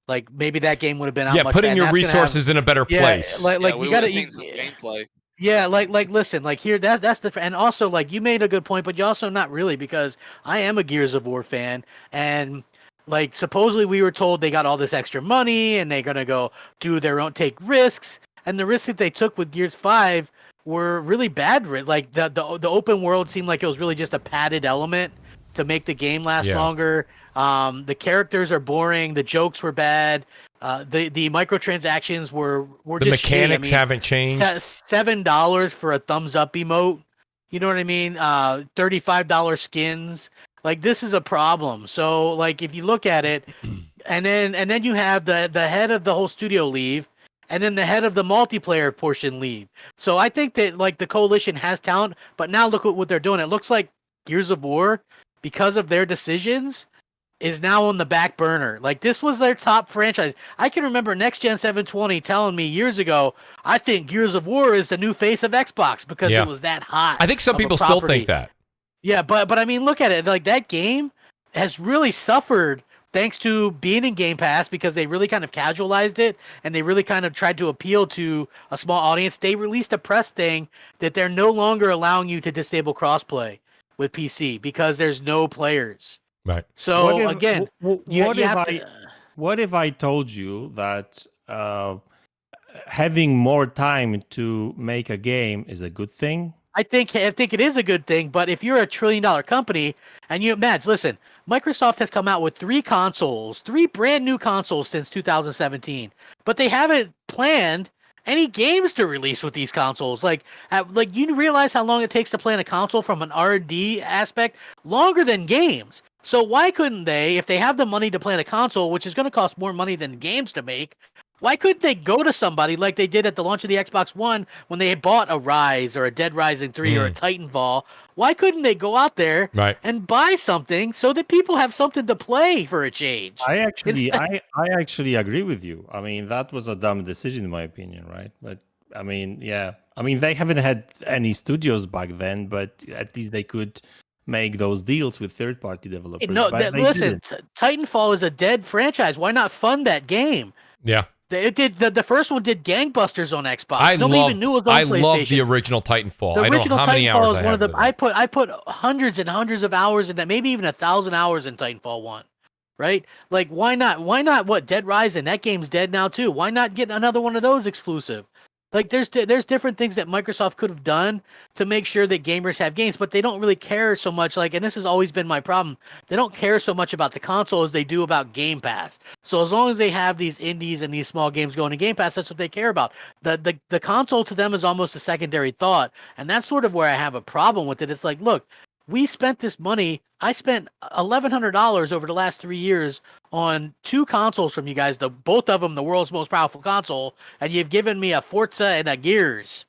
Like maybe that game would have been out much putting your resources in a better place. Like we you got to seen some gameplay. Yeah, like listen, like here that's the, and also like you made a good point, but you also not really, because I am a Gears of War fan, and like supposedly we were told they got all this extra money and they're gonna go do their own, take risks, and the risks that they took with Gears 5 were really bad. Like the open world seemed like it was really just a padded element to make the game last longer. The characters are boring. The jokes were bad. The microtransactions were the just mechanics haven't changed. $7 for a thumbs up emote. You know what I mean? $35 skins. Like this is a problem. So like if you look at it, and then you have the head of the whole studio leave, and then the head of the multiplayer portion leave. So I think that like the coalition has talent, but now look at what they're doing. It looks like Gears of War, because of their decisions, is now on the back burner. Like this was their top franchise. I can remember Next Gen 720 telling me years ago, I think Gears of War is the new face of Xbox because it was that hot. I think some people still think that. Yeah, but I mean, look at it. Like that game has really suffered thanks to being in Game Pass, because they really kind of casualized it and they really kind of tried to appeal to a small audience. They released a press thing that they're no longer allowing you to disable crossplay with PC because there's no players. Right. So what if I told you that having more time to make a game is a good thing? I think it is a good thing, but if you're a $1 trillion company and Mads, listen, Microsoft has come out with 3 brand new consoles since 2017, but they haven't planned any games to release with these consoles. Like you realize how long it takes to plan a console from an R&D aspect? Longer than games. So why couldn't they, if they have the money to plan a console, which is going to cost more money than games to make, why couldn't they go to somebody like they did at the launch of the Xbox One when they bought a Rise or a Dead Rising 3 or a Titanfall? Why couldn't they go out there and buy something so that people have something to play for a change? I actually agree with you. I mean, that was a dumb decision in my opinion, right? But I mean, they haven't had any studios back then, but at least they could make those deals with third-party developers. Listen, Titanfall is a dead franchise. Why not fund that game? Yeah. It did the first one did gangbusters on Xbox. Nobody even knew it was on PlayStation. I love the original Titanfall. The original Titanfall is one of the. I put hundreds and hundreds of hours in that, maybe even 1,000 hours in Titanfall 1. Right? Like why not? What, Dead Rising? That game's dead now too. Why not get another one of those exclusive? Like there's different things that Microsoft could have done to make sure that gamers have games, but they don't really care so much. Like, and this has always been my problem. They don't care so much about the console as they do about Game Pass. So as long as they have these indies and these small games going to Game Pass, that's what they care about. The console to them is almost a secondary thought, and that's sort of where I have a problem with it. It's like, look, we spent this money. I spent $1,100 over the last 3 years on 2 consoles from you guys, both of them the world's most powerful console, and you've given me a Forza and a Gears.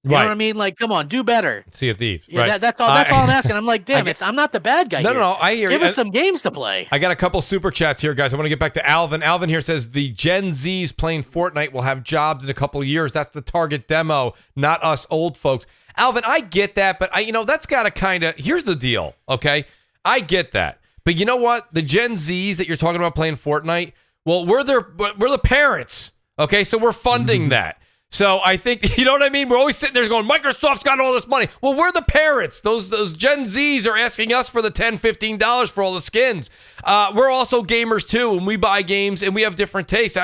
You know what I mean? Like, come on, do better. Sea of Thieves. Yeah, right. that's all I'm asking. I'm like, damn, I'm not the bad guy. No, I hear Give you. us some games to play. I got a couple super chats here, guys. I want to get back to Alvin. Alvin here says the Gen Zs playing Fortnite will have jobs in a couple of years. That's the target demo, not us old folks. Alvin, I get that, but that's got to kind of. Here's the deal, okay? I get that, but you know what? The Gen Zs that you're talking about playing Fortnite, well, we're the parents, okay? So we're funding that. So I think, you know what I mean? We're always sitting there going, Microsoft's got all this money. Well, we're the parents. Those Gen Zs are asking us for the $10, $15 for all the skins. We're also gamers too, and we buy games and we have different tastes.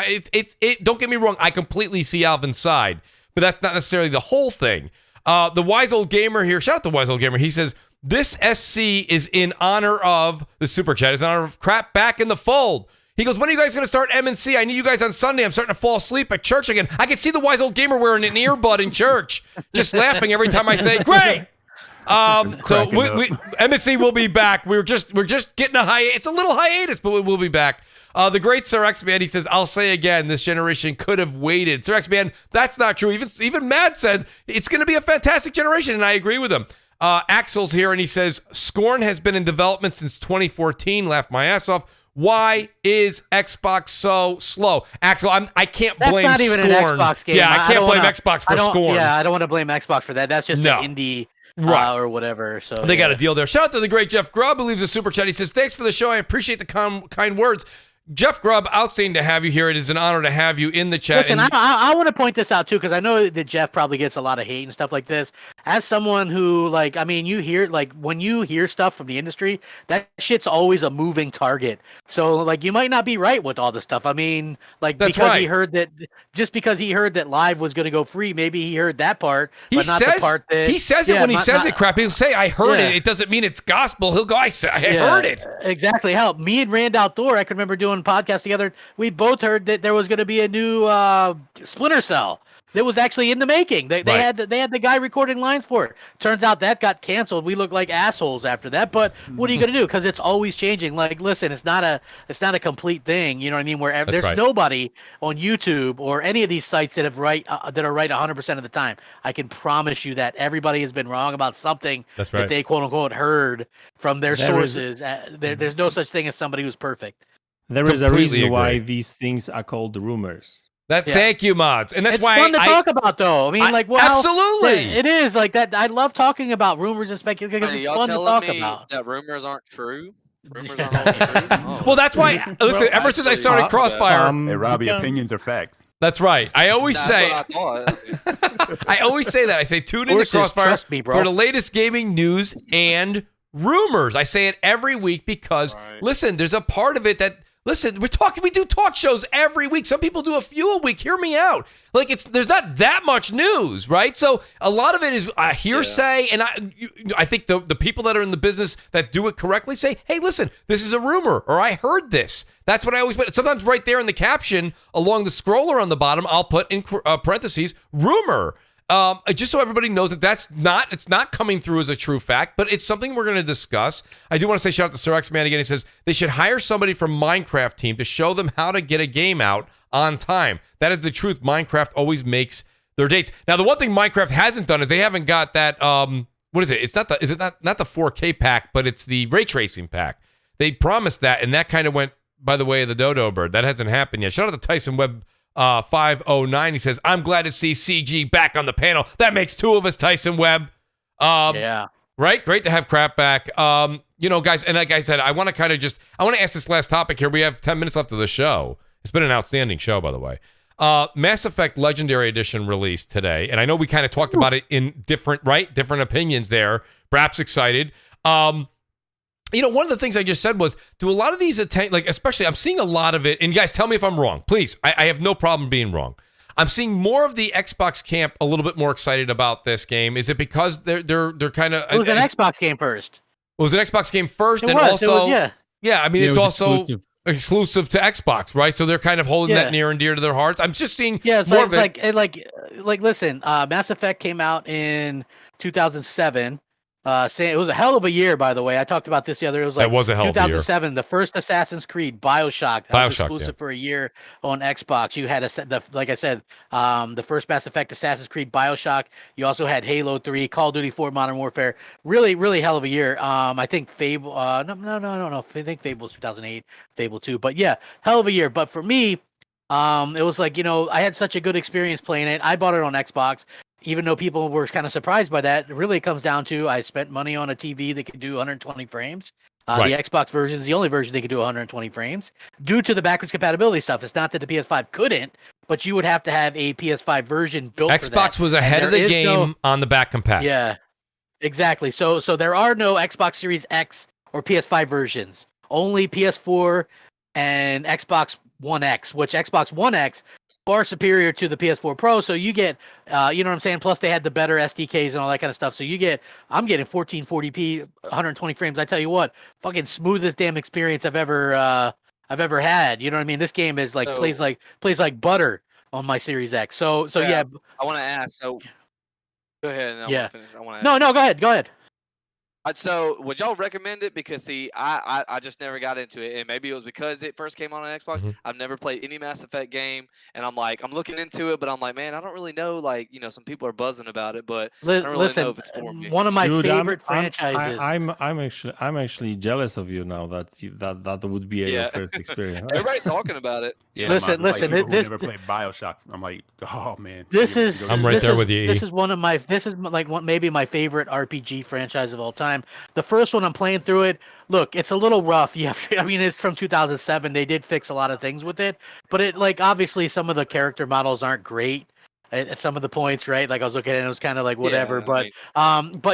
Don't get me wrong. I completely see Alvin's side, but that's not necessarily the whole thing. The Wise Old Gamer here, shout out to Wise Old Gamer. He says, this SC is in honor of, the super chat is in honor of crap back in the fold. He goes, when are you guys going to start M&C? I need you guys on Sunday. I'm starting to fall asleep at church again. I can see the Wise Old Gamer wearing an earbud in church, just laughing every time I say, great. So M&C will be back. We're just getting a hiatus. It's a little hiatus, but we'll be back. The great Sir X-Man, he says, I'll say again, this generation could have waited. Sir X-Man, that's not true. Even Matt said it's going to be a fantastic generation, and I agree with him. Axel's here, and he says, Scorn has been in development since 2014. Laughed my ass off. Why is Xbox so slow? Axel, I can't blame Scorn. That's not even an Xbox game. Yeah, I can't blame Xbox for Scorn. Yeah, I don't want to blame Xbox for that. That's just an indie or whatever. So they got a deal there. Shout out to the great Jeff Grubb, who leaves a super chat. He says, thanks for the show. I appreciate the kind words. Jeff Grubb, outstanding to have you here. It is an honor to have you in the chat. Listen, I want to point this out too, because I know that Jeff probably gets a lot of hate and stuff like this. As someone who, you hear, when you hear stuff from the industry, that shit's always a moving target. So, you might not be right with all this stuff. I mean, he heard that, just because he heard that Live was going to go free, maybe he heard that part, but not the part that... He says it when he says it, crap. He'll say, I heard it. It doesn't mean it's gospel. He'll go, I heard it. Exactly. Hell, me and Rand Outdoor, I can remember doing podcast together, we both heard that there was going to be a new Splinter Cell that was actually in the making. They had the guy recording lines for it. Turns out that got canceled. We look like assholes after that. But what are you going to do? Because it's always changing. Listen, it's not a complete thing. You know what I mean? Where there's nobody on YouTube or any of these sites that are right 100% of the time. I can promise you that everybody has been wrong about something that they quote unquote heard from their sources. There's no such thing as somebody who's perfect. There is a reason why these things are called rumors. Thank you, mods, and that's why it's fun to talk about, though. I mean, absolutely, it is like that. I love talking about rumors and speculation because it's fun to talk about. That rumors aren't true. Rumors aren't all true. Oh. Well, that's why. Listen, ever since I started Crossfire, hey, Robbie, opinions are facts. That's right. I always say. I always say that. I say tune into Crossfire for the latest gaming news and rumors. I say it every week because listen, there's a part of it that. Listen, we do talk shows every week. Some people do a few a week. Hear me out. There's not that much news, right? So a lot of it is hearsay, and I think the people that are in the business that do it correctly say, hey, listen, this is a rumor, or I heard this. That's what I always put. Sometimes right there in the caption, along the scroller on the bottom, I'll put in parentheses, rumor. Just so everybody knows that it's not coming through as a true fact, but it's something we're going to discuss. I do want to say shout out to Sir X-Man again. He says they should hire somebody from Minecraft team to show them how to get a game out on time. That is the truth. Minecraft always makes their dates. Now, the one thing Minecraft hasn't done is they haven't got that, what is it? Is it not the 4K pack, but it's the ray tracing pack. They promised that, and that kind of went by the way of the dodo bird. That hasn't happened yet. Shout out to Tyson Webb 509. He says, I'm glad to see CG back on the panel. That makes two of us, Tyson Webb. Right? Great to have crap back. Guys, and like I said, I want to ask this last topic here. We have 10 minutes left of the show. It's been an outstanding show, by the way. Mass Effect Legendary Edition released today, and I know we kind of talked about it in different opinions there. Perhaps excited. One of the things I just said was, do a lot of these especially, I'm seeing a lot of it, and guys, tell me if I'm wrong, please. I have no problem being wrong. I'm seeing more of the Xbox camp a little bit more excited about this game. Is it because they're kind of? It was an Xbox game first. It was an Xbox game first, it and was, also, I mean, it's also exclusive to Xbox, right? So they're kind of holding that near and dear to their hearts. I'm just seeing more of it. Listen, Mass Effect came out in 2007. Saying it was a hell of a year, by the way. I talked about this the other. It was like that was a hell of a year. 2007, the first Assassin's Creed, BioShock. That was exclusive for a year on Xbox. You had like I said, the first Mass Effect, Assassin's Creed, BioShock. You also had Halo 3, Call of Duty 4, Modern Warfare. Really, really hell of a year. I think Fable. No. I think Fable was 2008, Fable 2. But yeah, hell of a year. But for me, it was like, I had such a good experience playing it. I bought it on Xbox. Even though people were kind of surprised by that, it really comes down to I spent money on a TV that could do 120 frames. The Xbox version is the only version that can do 120 frames due to the backwards compatibility stuff. It's not that the PS5 couldn't, but you would have to have a PS5 version built for that. Xbox was ahead of the game on the back compat. Yeah, exactly. So there are no Xbox Series X or PS5 versions. Only PS4 and Xbox One X, which Xbox One X far superior to the PS4 Pro, so you get, you know what I'm saying? Plus, they had the better SDKs and all that kind of stuff. So I'm getting 1440p, 120 frames. I tell you what, fucking smoothest damn experience I've ever had. You know what I mean? This game is like plays like butter on my Series X. So yeah. I want to ask. So go ahead. And yeah. I want to. No. Go ahead. So would y'all recommend it? Because see, I just never got into it, and maybe it was because it first came on Xbox. Mm-hmm. I've never played any Mass Effect game, and I'm looking into it, but I'm like, man, I don't really know. Like, some people are buzzing about it, but I don't really know if it's for me. One of my favorite franchises. I'm actually jealous of you now that would be your first experience. Everybody's talking about it. Yeah, listen. This never played BioShock. I'm like, oh man. I'm right there with you. This is maybe my favorite RPG franchise of all time. The first one I'm playing through it. Look, it's a little rough. It's from 2007. They did fix a lot of things with it, but obviously some of the character models aren't great at some of the points, right? Like I was looking at it, and it was kind of like whatever, but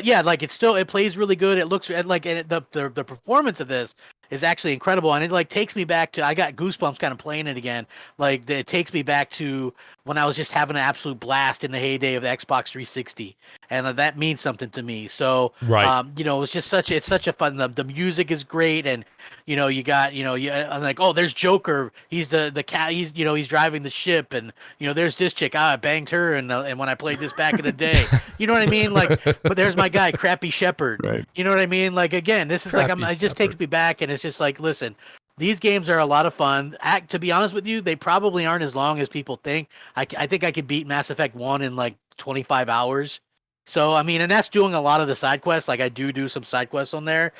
yeah, like it plays really good. It looks like the performance of this is actually incredible, and it takes me back to, I got goosebumps kind of playing it again. Like it takes me back to when I was just having an absolute blast in the heyday of the Xbox 360, and that means something to me. So it's just such a fun. The music is great, and you got I'm like, oh, there's Joker. He's the cat. He's driving the ship, and there's this chick. I banged her, and when I played this back in the day, you know what I mean? Like, but there's my guy, Crappy Shepherd. Right. You know what I mean? Like again, this is it just takes me back, and it's just like, listen, these games are a lot of fun. To be honest with you, they probably aren't as long as people think. I think I could beat Mass Effect 1 in like 25 hours. So, and that's doing a lot of the side quests. Like I do some side quests on there.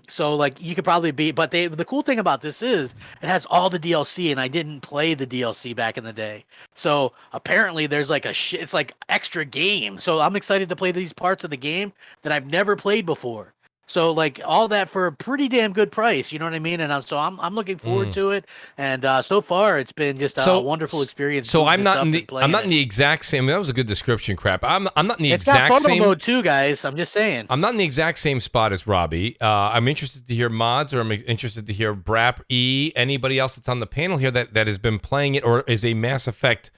So like you could probably beat, but the cool thing about this is it has all the DLC, and I didn't play the DLC back in the day. So apparently there's like it's like extra game. So I'm excited to play these parts of the game that I've never played before. So like all that for a pretty damn good price, you know what I mean? And I'm looking forward to it. And so far it's been just a wonderful experience. So I'm not in the exact same. That was a good description, crap. I'm not in the exact same. It's got fun mode too, guys. I'm just saying. I'm not in the exact same spot as Robbie. I'm interested to hear mods, or I'm interested to hear Brap E. Anybody else that's on the panel here that has been playing it or is a Mass Effect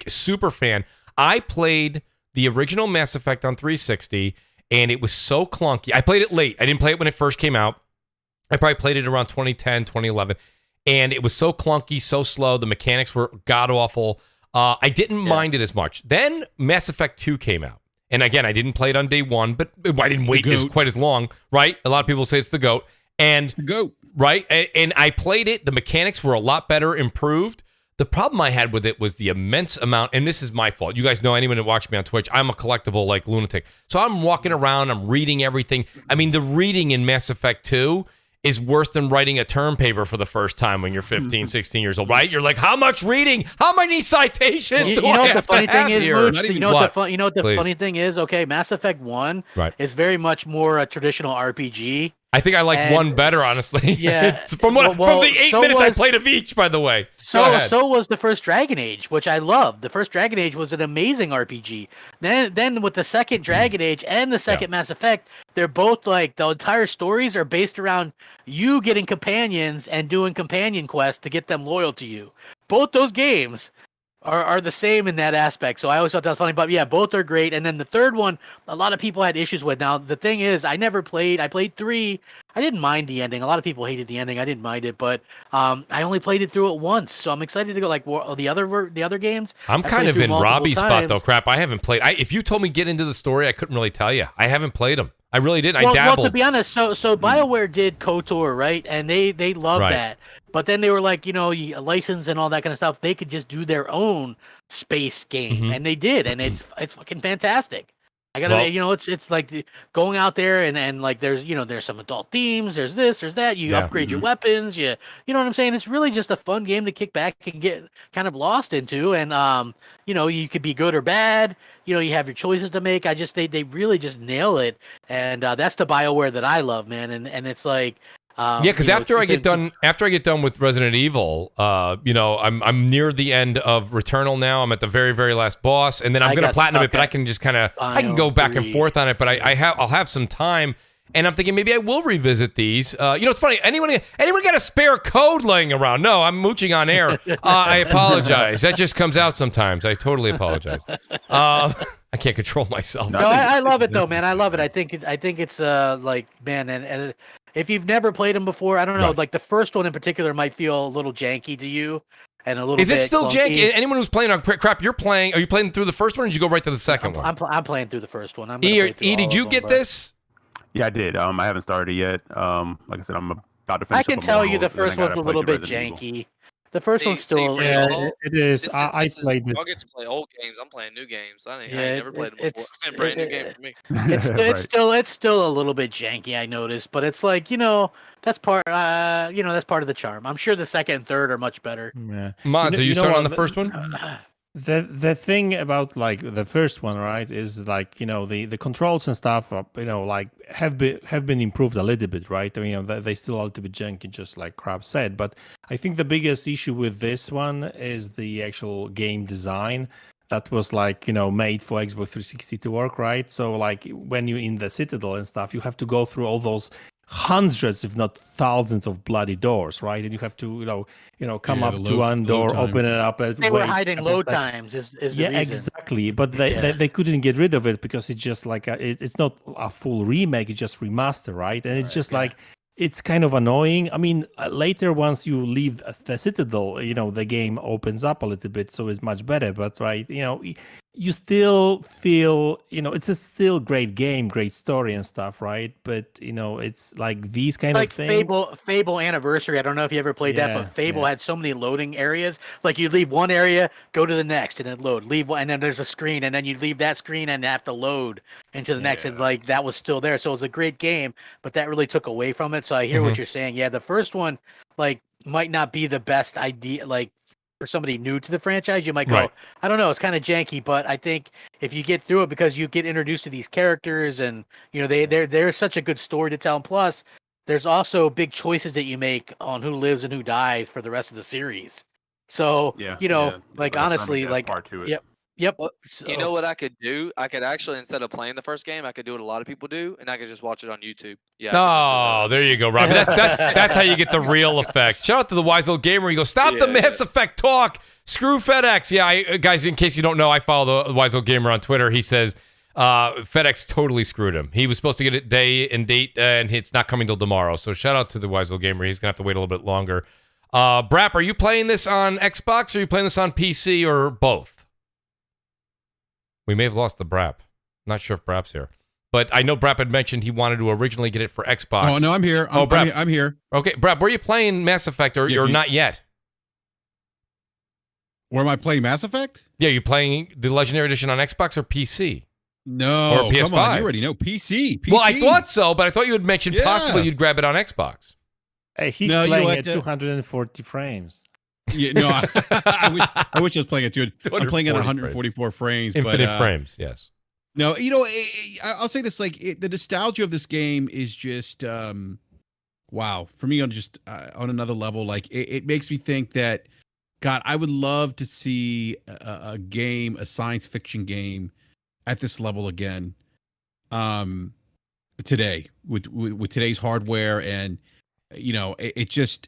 super fan. I played the original Mass Effect on 360. And it was so clunky. I played it late. I didn't play it when it first came out. I probably played it around 2010, 2011. And it was so clunky, so slow. The mechanics were god-awful. I didn't mind it as much. Then Mass Effect 2 came out. And again, I didn't play it on day one, but I didn't wait quite as long, right? A lot of people say it's the GOAT. And it's the GOAT. Right? And I played it. The mechanics were a lot better, improved. The problem I had with it was the immense amount, and this is my fault. You guys know, anyone that watches me on Twitch, I'm a collectible like lunatic. So I'm walking around, I'm reading everything. The reading in Mass Effect 2 is worse than writing a term paper for the first time when you're 15, 16 years old, right? You're like, how much reading? How many citations do I what have the funny thing is, Mooch? Please. Funny thing is, okay, Mass Effect 1 is very much more a traditional RPG. I think I like 1 better, honestly. Yeah. from the 8 minutes I played of each, by the way. So was the first Dragon Age, which I loved. The first Dragon Age was an amazing RPG. Then with the second Dragon Age and the second Mass Effect, they're both like, the entire stories are based around you getting companions and doing companion quests to get them loyal to you. Both those games are the same in that aspect. So I always thought that was funny. But yeah, both are great. And then the third one, a lot of people had issues with. Now the thing is, I played 3. I didn't mind the ending. A lot of people hated the ending. I didn't mind it, but I only played it through it once. So I'm excited to go like the other games. I'm kind of in Robbie's spot though. Crap, I haven't played. If you told me get into the story, I couldn't really tell you. I haven't played them. I really didn't. I dabbled. Well, to be honest, so BioWare did KOTOR, right? And they loved that. But then they were like, license and all that kind of stuff. They could just do their own space game, and they did, and it's fucking fantastic. I gotta, it's like going out there and like there's some adult themes. There's this, there's that. You upgrade your weapons. You know what I'm saying? It's really just a fun game to kick back and get kind of lost into. And you could be good or bad. You have your choices to make. They really just nail it. And that's the BioWare that I love, man. And it's like. Because after I get done with Resident Evil, I'm near the end of Returnal now. I'm at the very, very last boss, and then I'm going to platinum it. But I can just I can go back and forth on it. But I'll have some time, and I'm thinking maybe I will revisit these. It's funny. Anyone got a spare code laying around? No, I'm mooching on air. I apologize. That just comes out sometimes. I totally apologize. I can't control myself. No, I love it though, man. I love it. I think it's like, man, and if you've never played them before, I don't know, like the first one in particular might feel a little janky to you and a little bit. Is it still clunky. janky? Anyone who's playing on crap, are you playing through the first one or did you go right to the second one? I'm playing through the first one. Did you get this? Yeah, I did. I haven't started yet. Like I said, I'm about to finish. I can tell you the first one's a little bit janky. The first one's still. It is. I played it. I'll get to play old games. I'm playing new games. I ain't never played them before. It's a brand new game for me. It's still a little bit janky. I noticed, but it's like that's part. That's part of the charm. I'm sure the second and third are much better. Yeah. Mods, are you starting on the first one? The thing about like the first one, right, is like the controls and stuff, like have been improved a little bit, right? I mean, they still a little bit janky, just like Crab said. But I think the biggest issue with this one is the actual game design that was like made for Xbox 360 to work, right? So like when you're in the Citadel and stuff, you have to go through all those hundreds, if not thousands, of bloody doors, right? And you have to, come up to one door, open it up. They were hiding load times. Is the reason. Exactly. But they couldn't get rid of it because it's just like it's not a full remake. It's just remaster, right? And it's just like it's kind of annoying. I mean, later once you leave the Citadel, the game opens up a little bit, so it's much better. But right, you still feel, it's a still great game, great story and stuff, right? But it's like these kind of things. Fable Anniversary. I don't know if you ever played that, but Fable had so many loading areas. Like you leave one area, go to the next, and then load. Leave one, and then there's a screen, and then you leave that screen and have to load into the next. And like that was still there, so it was a great game, but that really took away from it. So I hear what you're saying. Yeah, the first one like might not be the best idea. Like. For somebody new to the franchise, you might go, I don't know, it's kind of janky, but I think if you get through it because you get introduced to these characters and there's such a good story to tell, and plus there's also big choices that you make on who lives and who dies for the rest of the series. So like honestly, like part to it. Yep. So, you know what I could do? I could actually, instead of playing the first game, I could do what a lot of people do, and I could just watch it on YouTube. Yeah. Oh, there you go, Robbie. That's how you get the real effect. Shout out to the wise old gamer. You go, stop the Mass Effect talk. Screw FedEx. Yeah, guys, in case you don't know, I follow the wise old gamer on Twitter. He says FedEx totally screwed him. He was supposed to get it day and date, and it's not coming till tomorrow. So shout out to the wise old gamer. He's gonna have to wait a little bit longer. Brap, are you playing this on Xbox or are you playing this on PC or both? We may have lost the Brap. Not sure if Brap's here. But I know Brap had mentioned he wanted to originally get it for Xbox. Oh, no, I'm here. I'm here. Okay, Brap, were you playing Mass Effect or not yet? Where am I playing Mass Effect? Yeah, you playing the Legendary Edition on Xbox or PC? No, or PS5? Come on, you already know PC. Well, I thought so, but I thought you had mentioned possibly you'd grab it on Xbox. Hey, he's playing at 240 frames. Yeah, no, I wish I was playing it. I'm playing at 144 frames. Infinite frames, yes. No, I'll say this: like the nostalgia of this game is just wow for me on another level. Like it makes me think that God, I would love to see a game, a science fiction game, at this level again. Today with today's hardware and it just.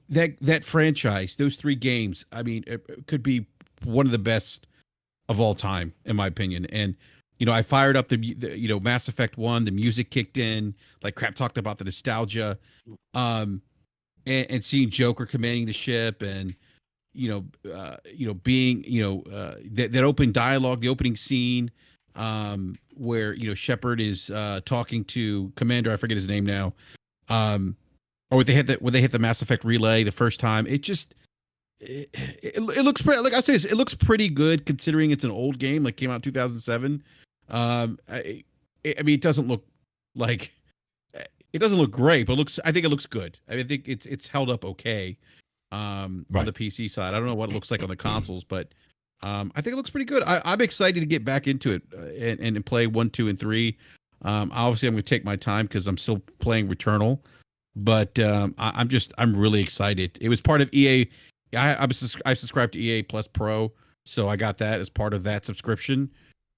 that franchise, those 3 games, I mean, it could be one of the best of all time, in my opinion. And I fired up the Mass Effect 1, the music kicked in, like Crap talked about the nostalgia, and seeing Joker commanding the ship, and being that open dialogue, the opening scene, where Shepard is talking to Commander, I forget his name now, or when they hit the Mass Effect relay the first time. It just it looks pretty, like I say, it looks pretty good considering it's an old game, like came out in 2007. I mean, it doesn't look great, but I think it looks good. I mean, I think it's held up okay on the PC side. I don't know what it looks like on the consoles, but I think it looks pretty good. I'm excited to get back into it and play 1, 2, and 3. Obviously, I'm going to take my time because I'm still playing Returnal, but I'm really excited. It was part of EA. I subscribed to EA Plus Pro, so I got that as part of that subscription.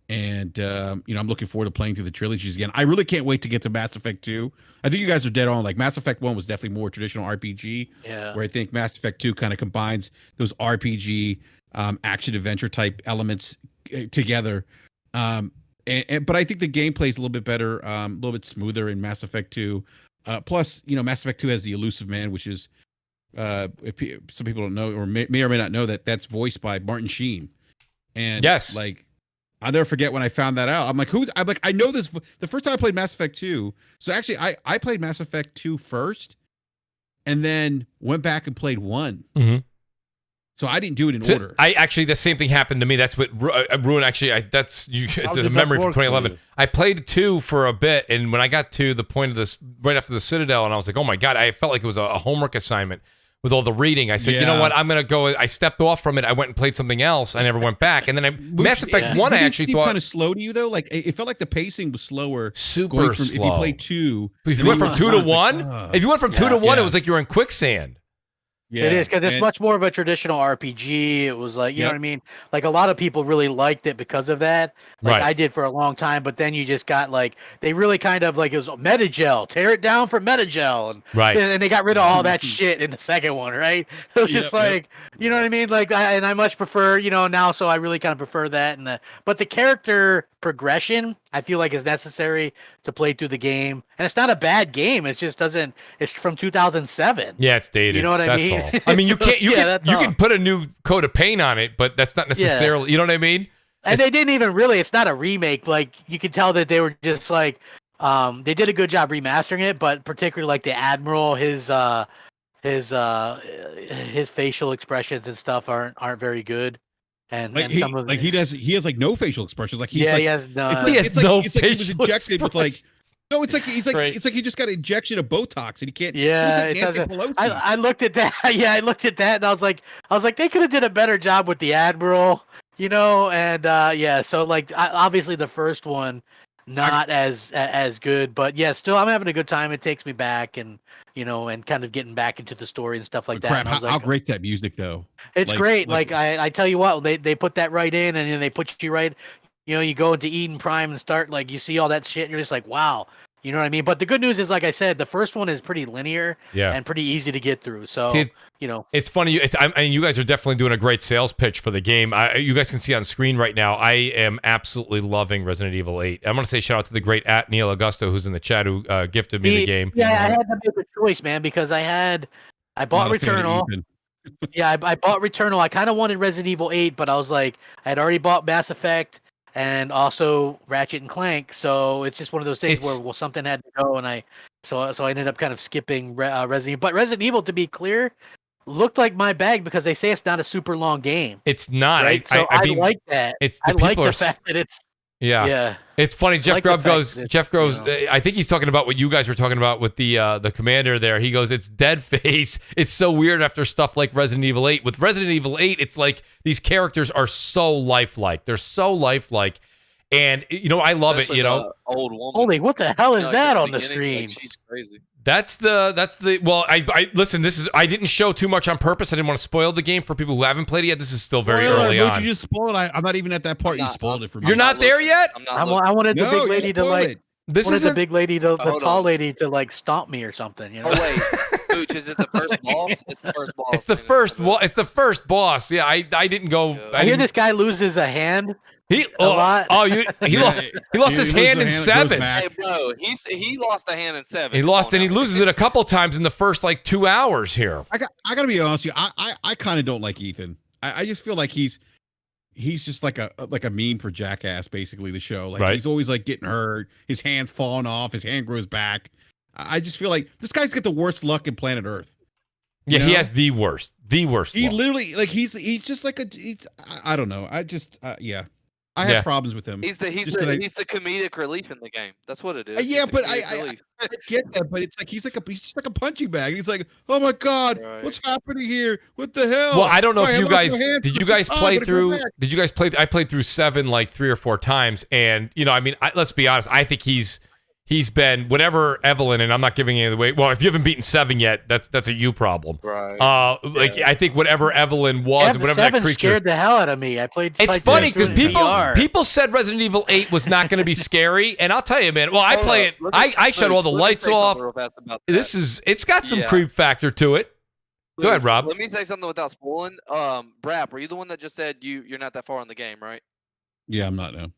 And I'm looking forward to playing through the trilogies again. I really can't wait to get to Mass Effect 2. I think you guys are dead on. Like Mass Effect 1 was definitely more traditional RPG. Yeah. Where I think Mass Effect 2 kind of combines those RPG action adventure type elements together. But I think the gameplay is a little bit better, a little bit smoother in Mass Effect 2. Plus, Mass Effect 2 has the Elusive Man, which is if some people don't know or may or may not know that's voiced by Martin Sheen. And yes, like I'll never forget when I found that out. I'm like, I know this. The first time I played Mass Effect 2. So actually, I played Mass Effect 2 first, and then went back and played 1. Mm-hmm. So I didn't do it in order. I actually, the same thing happened to me. That's what ruined. Actually, it's a memory from 2011. I played 2 for a bit, and when I got to the point of this, right after the Citadel, and I was like, oh my God, I felt like it was a homework assignment. With all the reading, I said, you know what? I'm gonna go. I stepped off from it. I went and played something else. I never went back. And then Mass Effect 1, I actually thought kind of slow to you though. Like it felt like the pacing was slower. Super slow. If you played 2, if you went from 2 to 1, if you went from 2 to 1, it was like you were in quicksand. Yeah, it is because it's much more of a traditional RPG. It was like, you know what I mean? Like a lot of people really liked it because of that. Like I did for a long time, but then you just got like, they really kind of like, it was Metagel, tear it down for Metagel. And they got rid of all that shit in the second one, right? It was just like, you know what I mean? Like, I much prefer, now, so I really kind of prefer that. But the character progression, I feel like is necessary to play through the game. And it's not a bad game. It just doesn't, it's from 2007. Yeah, it's dated. You know what I mean? All. I mean, you can put a new coat of paint on it, but that's not necessarily, you know what I mean? And they didn't even really, it's not a remake. Like you can tell that they were just like, they did a good job remastering it, but particularly like the Admiral, his facial expressions and stuff aren't very good. And some of he has like no facial expressions. Like he has no. It's like he was injected with like. No, it's like he just got an injection of Botox and he can't. Yeah, it doesn't. I looked at that. Yeah, I looked at that and I was like, they could have did a better job with the Admiral, and so like obviously the first one not as good, but yeah, still I'm having a good time. It takes me back and and kind of getting back into the story and stuff like that. Crap, how great that music though. It's great. Like I tell you what, they put that right in and then they put you right. You go into Eden Prime and start like you see all that shit and you're just like, wow. You know what I mean? But the good news is, like I said, the first one is pretty linear and pretty easy to get through. So, it's funny. You guys are definitely doing a great sales pitch for the game. You guys can see on screen right now, I am absolutely loving Resident Evil 8. I'm going to say shout out to the great @Neil Augusto, who's in the chat, who gifted me the game. Yeah, I had to make a choice, man, because I bought Returnal. I bought Returnal. I kind of wanted Resident Evil 8, but I was like, I had already bought Mass Effect and also Ratchet and Clank, so it's just one of those things where something had to go, and I ended up kind of skipping Resident Evil. But Resident Evil, to be clear, looked like my bag because they say it's not a super long game. It's not. Right? I mean, like that. I like the fact that it's. Yeah. It's funny. Jeff Grubb goes. I think he's talking about what you guys were talking about with the commander there. He goes, it's dead face. It's so weird after stuff like Resident Evil 8. With Resident Evil 8, it's like these characters are so lifelike. They're so lifelike. And I love it, old woman. Holy, what the hell is that on the screen? Like, she's crazy. That's the well, I listen, I didn't show too much on purpose. I didn't want to spoil the game for people who haven't played it yet. This is still very early on. You just spoiled it. I'm not even at that part. You spoiled it for me. You're not there yet? I wanted the big lady to like. This is the big lady, the tall lady, to like stomp me or something. Oh wait, Mooch, is it the first boss? It's the first boss. It's the first. It's the first boss. Yeah, I didn't go. I hear this guy loses a hand. He a lot. He lost his hand in 7. Hey, bro, he lost a hand in 7. He lost and he loses it a couple times in the first like 2 hours here. I gotta be honest with you. I kind of don't like Ethan. I just feel like he's just like a meme for Jackass, basically, the show. Like he's always like getting hurt, his hand's falling off, his hand grows back. I just feel like this guy's got the worst luck in planet Earth. Yeah, he has the worst. He luck. Literally, like he's just like I don't know. I have problems with him. He's the comedic relief in the game. That's what it is. But I get that. But it's like he's just like a punching bag. He's like, oh my god, what's happening here? What the hell? Well, I don't know if you guys did. You guys play through? Did you guys play? I played through 7 like 3 or 4 times, and I mean, let's be honest. I think he's been whatever Evelyn, and I'm not giving it away. Well, if you haven't beaten 7 yet, that's a you problem. Right. I think whatever Evelyn was, whatever that creature scared the hell out of me. I played. It's funny because people said Resident Evil 8 was not going to be scary, and I'll tell you, man. Well, I play it. I shut all the lights off. It's got some creep factor to it. Go ahead, Rob. Let me say something without spoiling. Brap, were you the one that just said you're not that far in the game, right? Yeah, I'm not now.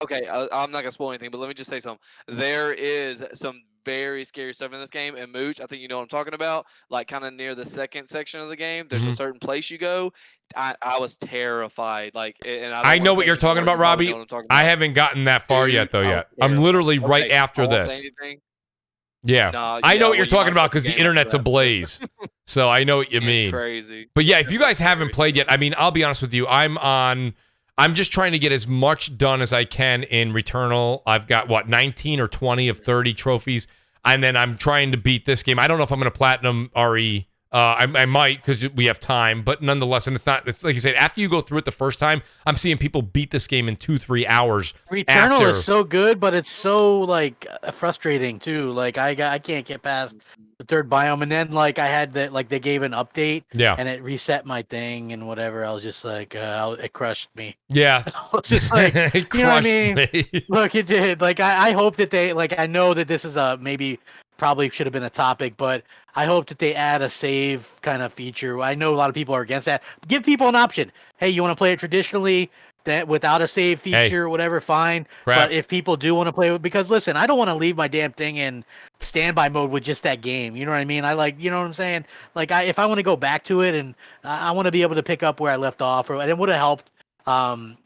Okay, I'm not gonna spoil anything, but let me just say something. There is some very scary stuff in this game, and Mooch, I think you know what I'm talking about. Like kind of near the second section of the game, there's a certain place you go. I was terrified. Like, and I know what you're talking about, Robbie. I haven't gotten that far yet, though. Yet I'm literally right after this. Yeah, I know what you're talking about because the internet's ablaze. So I know what you mean. It's crazy. But yeah, if you guys haven't played yet, I mean, I'll be honest with you. I'm just trying to get as much done as I can in Returnal. I've got 19 or 20 of 30 trophies, and then I'm trying to beat this game. I don't know if I'm going to platinum RE. I might because we have time, but nonetheless, and it's like you said, after you go through it the first time, I'm seeing people beat this game in 2-3 hours. Returnal is so good, but it's so like frustrating too. Like I can't get past the 3rd biome, and then like I had that, like they gave an update, and it reset my thing and whatever. I was just like, it crushed me. Yeah, I was just like, you know what I mean? Look, it did. Like I hope that they I know that this is probably should have been a topic, but I hope that they add a save kind of feature. I know a lot of people are against that. Give people an option. Hey, you want to play it traditionally, that without a save feature or whatever, fine. But if people do want to play it, because listen, I don't want to leave my damn thing in standby mode with just that game. You know what I mean? You know what I'm saying? Like if I want to go back to it and I want to be able to pick up where I left off, and it would have helped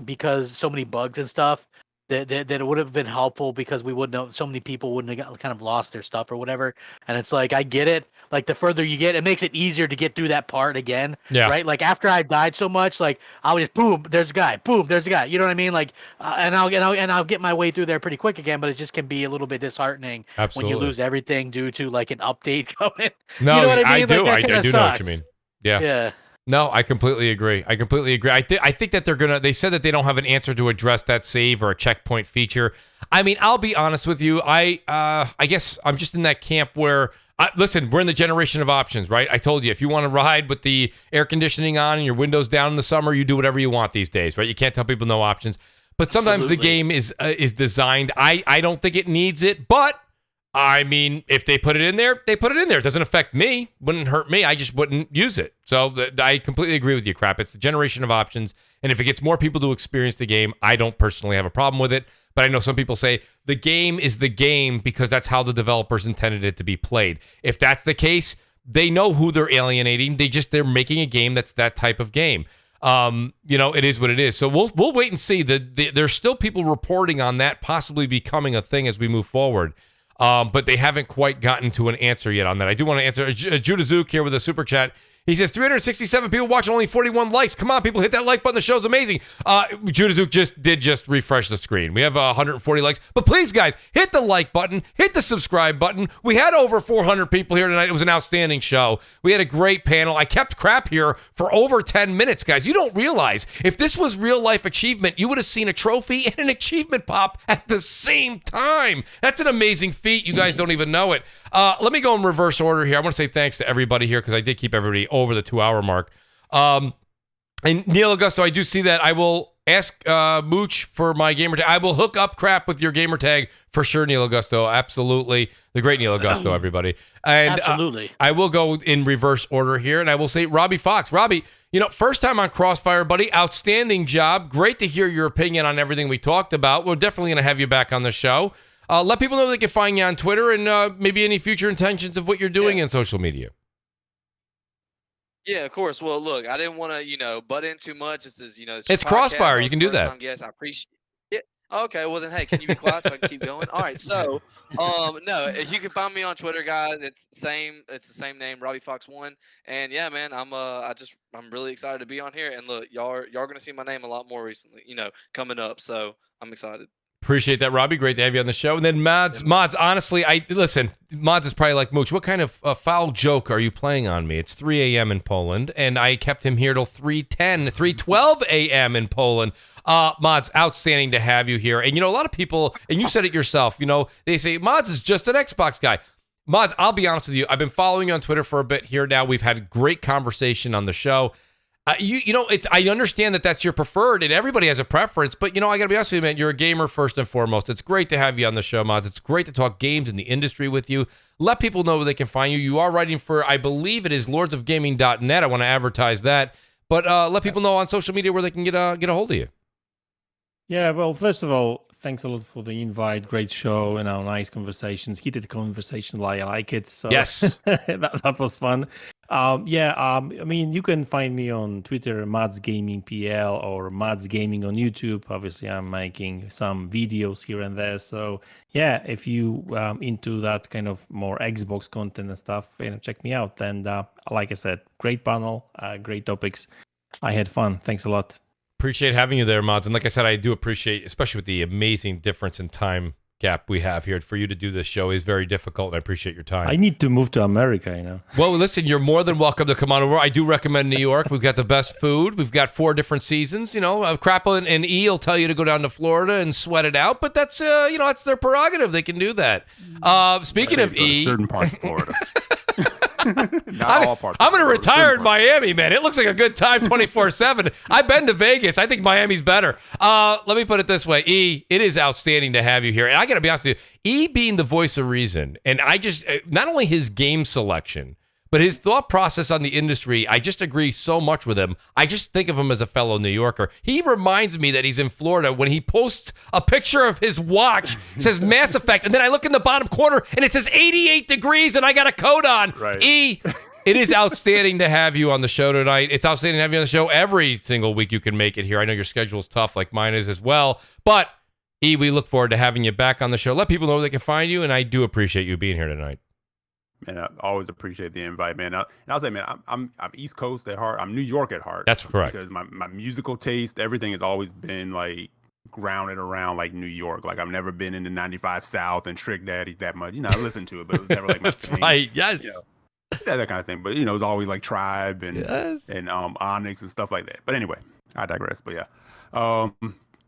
because so many bugs and stuff. That it would have been helpful because we wouldn't know, so many people wouldn't have kind of lost their stuff or whatever. And it's like, I get it. Like the further you get, it makes it easier to get through that part again. Yeah. Right. Like after I died so much, like I'll just boom, there's a guy. Boom, there's a guy. You know what I mean? Like, and I'll get my way through there pretty quick again. But it just can be a little bit disheartening when you lose everything due to like an update coming. No, you know what I mean? I do. Like, I do know what you mean. Yeah. Yeah. No, I completely agree. I think that they said that they don't have an answer to address that save or a checkpoint feature. I mean, I'll be honest with you. I guess I'm just in that camp where, listen, we're in the generation of options, right? I told you, if you want to ride with the air conditioning on and your windows down in the summer, you do whatever you want these days, right? You can't tell people no options. But sometimes the game is designed. I don't think it needs it, but I mean, if they put it in there, they put it in there. It doesn't affect me. Wouldn't hurt me. I just wouldn't use it. So I completely agree with you, Crap. It's the generation of options. And if it gets more people to experience the game, I don't personally have a problem with it. But I know some people say the game is the game because that's how the developers intended it to be played. If that's the case, they know who they're alienating. They're making a game that's that type of game. It is what it is. So we'll wait and see. There's still people reporting on that possibly becoming a thing as we move forward. But they haven't quite gotten to an answer yet on that. I do want to answer JudaZuk here with a super chat. He says 367 people watching, only 41 likes. Come on, people, hit that like button. The show's amazing. JudaZuk just refresh the screen. We have 140 likes. But please, guys, hit the like button. Hit the subscribe button. We had over 400 people here tonight. It was an outstanding show. We had a great panel. I kept Crap here for over 10 minutes, guys. You don't realize, if this was real-life achievement, you would have seen a trophy and an achievement pop at the same time. That's an amazing feat. You guys don't even know it. Let me go in reverse order here. I want to say thanks to everybody here because I did keep everybody over the 2-hour mark. And Neil Augusto, I do see that. I will ask Mooch for my gamer tag. I will hook up Crap with your gamer tag for sure, Neil Augusto. Absolutely. The great Neil Augusto, everybody. And Absolutely. I will go in reverse order here, and I will say Robbie Fox. Robbie, first time on CrossFire, buddy. Outstanding job. Great to hear your opinion on everything we talked about. We're definitely going to have you back on the show. Let people know they can find you on Twitter and maybe any future intentions of what you're doing in social media. Yeah, of course. Well, look, I didn't want to, butt in too much. This is, it's CrossFire. You can do that. Yes, I appreciate it. Okay, well then, hey, can you be quiet so I can keep going? All right, so, no, you can find me on Twitter, guys. It's the same name, Robbie Fox 1. And yeah, man, I'm really excited to be on here. And look, y'all are gonna see my name a lot more recently, coming up. So I'm excited. Appreciate that, Robbie. Great to have you on the show. And then Mods, honestly, Mods is probably like, Mooch, what kind of foul joke are you playing on me? It's 3 a.m. in Poland, and I kept him here till 3:12 a.m. in Poland. Mods, outstanding to have you here. And, a lot of people, and you said it yourself, they say, Mods is just an Xbox guy. Mods, I'll be honest with you. I've been following you on Twitter for a bit here now. We've had a great conversation on the show. I understand that that's your preferred, and everybody has a preference, but, I got to be honest with you, man, you're a gamer first and foremost. It's great to have you on the show, Mods. It's great to talk games in the industry with you. Let people know where they can find you. You are writing for, I believe it is lordsofgaming.net. I want to advertise that, but let people know on social media where they can get a hold of you. Yeah, well, first of all, thanks a lot for the invite. Great show, nice conversations, heated conversation. I like it. So yes, that was fun. You can find me on Twitter, Mads Gaming PL, or Mads Gaming on YouTube. Obviously, I'm making some videos here and there. So yeah, if you into that kind of more Xbox content and stuff, check me out. And like I said, great panel, great topics. I had fun. Thanks a lot. Appreciate having you there, Mods. And like I said, I do appreciate, especially with the amazing difference in time gap we have here, for you to do this show is very difficult, and I appreciate your time. I need to move to America, Well, listen, you're more than welcome to come on over. I do recommend New York. We've got the best food. We've got 4 different seasons. Crapple and E will tell you to go down to Florida and sweat it out, but that's, that's their prerogative. They can do that. Speaking of E, certain parts of Florida. Not all parts. I'm going to retire in Miami, man. It looks like a good time 24/7. I've been to Vegas. I think Miami's better. Let me put it this way. E, it is outstanding to have you here. And I got to be honest with you, E being the voice of reason, and I just, not only his game selection, but his thought process on the industry, I just agree so much with him. I just think of him as a fellow New Yorker. He reminds me that he's in Florida when he posts a picture of his watch, says Mass Effect, and then I look in the bottom corner and it says 88 degrees and I got a coat on. Right. E, it is outstanding to have you on the show tonight. It's outstanding to have you on the show every single week you can make it here. I know your schedule is tough like mine is as well, but E, we look forward to having you back on the show. Let people know where they can find you, and I do appreciate you being here tonight. Man, I always appreciate the invite, man. And I'll say, man, I'm East Coast at heart. I'm New York at heart. That's correct. Because my musical taste, everything has always been like grounded around like New York. Like I've never been into 95 South and Trick Daddy that much. I listened to it, but it was never like my thing. Right. Yes. That kind of thing. But it was always like Tribe and Onyx and stuff like that. But anyway, I digress. But yeah.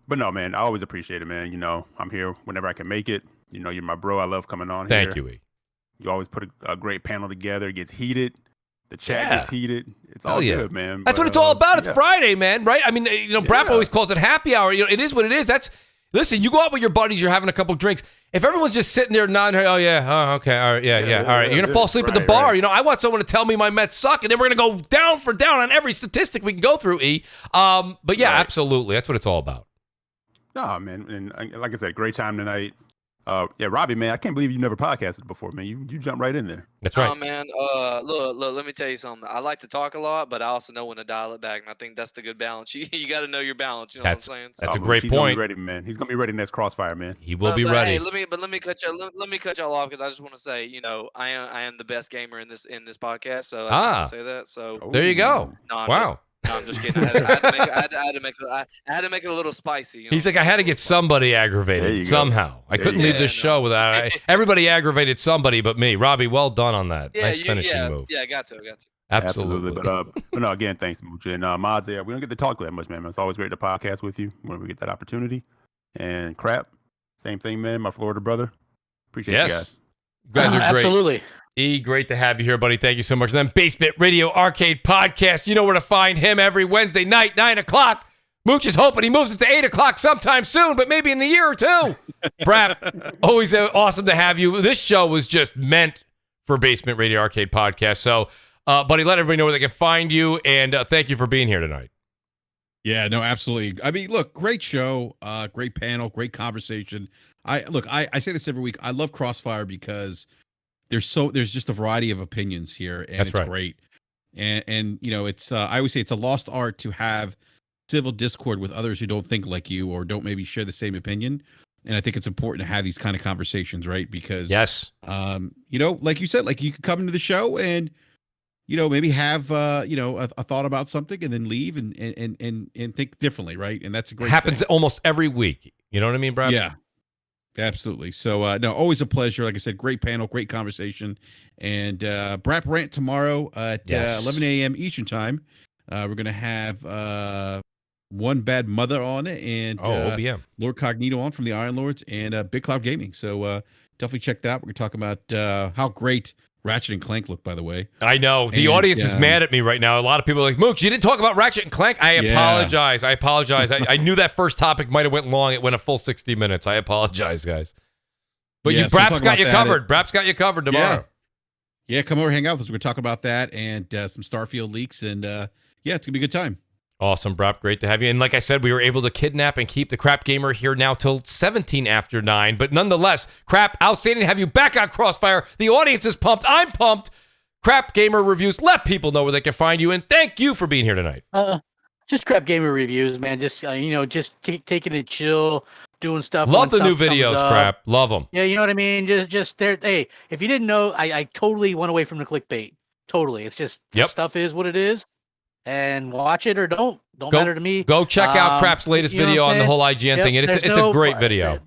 But no, man, I always appreciate it, man. I'm here whenever I can make it. You're my bro. I love coming on here. Thank you, E. You always put a great panel together. It gets heated. The chat gets heated. It's all good, man. That's what it's all about. It's Friday, man, right? I mean, Brap always calls it happy hour. It is what it is. Listen, you go out with your buddies, you're having a couple drinks. If everyone's just sitting there nodding, oh, yeah, okay, all right, yeah, all right. You're going to fall asleep at the bar. Right. I want someone to tell me my Mets suck, and then we're going to go down for down on every statistic we can go through, E. But yeah, absolutely. That's what it's all about. No, man. And like I said, great time tonight. Robbie, man, I can't believe you never podcasted before, man. You jumped right in there. That's right. Oh, man. Look, let me tell you something. I like to talk a lot, but I also know when to dial it back, and I think that's the good balance. You got to know your balance. You know what I'm saying? That's a great point. He's gonna be ready, man. He's gonna be ready next CrossFire, man. He will be ready. Hey, let me cut y'all off because I just want to say, I am the best gamer in this podcast. So I just want to say that. So there you go. No, I'm just kidding. I had to make it a little spicy. He's like, I had to get somebody aggravated somehow. I couldn't leave this show without everybody aggravated somebody but me. Robbie, well done on that. Nice finishing move. Yeah, got to. Absolutely. But no, again, thanks, Mooch. And Mods, we don't get to talk that much, man. It's always great to podcast with you when we get that opportunity. And Crap, same thing, man. My Florida brother. Appreciate you guys. You guys are great. Absolutely. E, great to have you here, buddy. Thank you so much. And then Basement Radio Arcade Podcast. You know where to find him every Wednesday night, 9 o'clock. Mooch is hoping he moves it to 8 o'clock sometime soon, but maybe in a year or two. Brap, always awesome to have you. This show was just meant for Basement Radio Arcade Podcast. So, buddy, let everybody know where they can find you, and thank you for being here tonight. Yeah, no, absolutely. I mean, look, great show, great panel, great conversation. I say this every week. I love Crossfire because there's just a variety of opinions here, and That's it's right. great. And you know, it's I always say it's a lost art to have civil discord with others who don't think like you or don't maybe share the same opinion. And I think it's important to have these kind of conversations, right? Because yes, you know, like you said, like you could come into the show and you know maybe have you know a thought about something and then leave and think differently, right? And that's a great happens thing. almost every week. You know what I mean, Brad? Yeah, absolutely. So no, always a pleasure. Like I said, great panel, great conversation, and Brap Rant tomorrow at 11 a.m. Eastern time. We're gonna have One Bad Mother on it, and OBM. Lord Cognito on from the Iron Lords, and Big Cloud Gaming. So definitely check that out. We're gonna talk about how great Ratchet and Clank look, by the way. I know the audience is mad at me right now. A lot of people are like, Mooch, you didn't talk about Ratchet and Clank. I apologize. I knew that first topic might have went long. It went a full 60 minutes. I apologize, guys. But Brap's got you covered. Brap's got you covered tomorrow. Yeah, come over, hang out with us. We're gonna talk about that and some Starfield leaks, and yeah, it's gonna be a good time. Awesome, Brap. Great to have you. And like I said, we were able to kidnap and keep the Crap Gamer here now till 17 after 9. But nonetheless, Crap, outstanding to have you back on Crossfire. The audience is pumped. I'm pumped. Crap Gamer Reviews. Let people know where they can find you. And thank you for being here tonight. Just Crap Gamer Reviews, man. Just, you know, just taking it chill, doing stuff. Love the new videos, Crap. Love them. Yeah, you know what I mean? Just there. Hey, if you didn't know, I totally went away from the clickbait. Totally. It's just stuff is what it is. And watch it or don't matter to me. Go check out Crap's latest video on the whole IGN thing. It's a great video.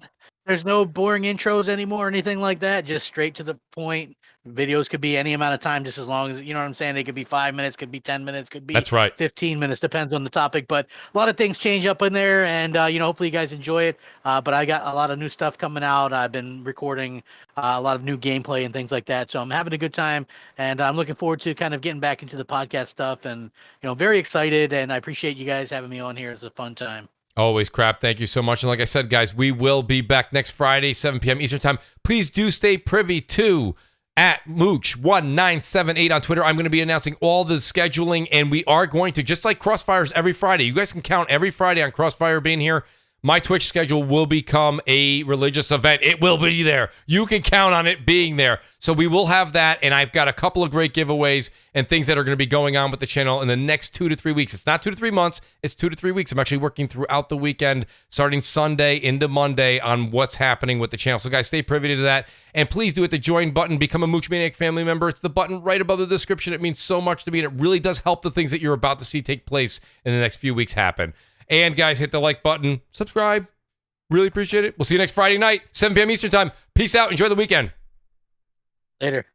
There's no boring intros anymore or anything like that. Just straight to the point. Videos could be any amount of time, just as long as, you know what I'm saying? They could be 5 minutes, could be 10 minutes, could be 15 minutes, depends on the topic. But a lot of things change up in there, and, you know, hopefully you guys enjoy it. But I got a lot of new stuff coming out. I've been recording a lot of new gameplay and things like that. So I'm having a good time, and I'm looking forward to kind of getting back into the podcast stuff, and, you know, very excited, and I appreciate you guys having me on here. It's a fun time. Always, Crap. Thank you so much. And like I said, guys, we will be back next Friday, 7 p.m. Eastern time. Please do stay privy to at Mooch1978 on Twitter. I'm going to be announcing all the scheduling, and we are going to, just like Crossfire's every Friday, you guys can count every Friday on Crossfire being here. My Twitch schedule will become a religious event. It will be there. You can count on it being there. So we will have that, and I've got a couple of great giveaways and things that are going to be going on with the channel in the next 2 to 3 weeks. It's not 2 to 3 months. It's 2 to 3 weeks. I'm actually working throughout the weekend, starting Sunday into Monday, on what's happening with the channel. So guys, stay privy to that. And please do hit the join button. Become a Mooch Maniac family member. It's the button right above the description. It means so much to me, and it really does help the things that you're about to see take place in the next few weeks happen. And guys, hit the like button, subscribe. Really appreciate it. We'll see you next Friday night, 7 p.m. Eastern time. Peace out. Enjoy the weekend. Later.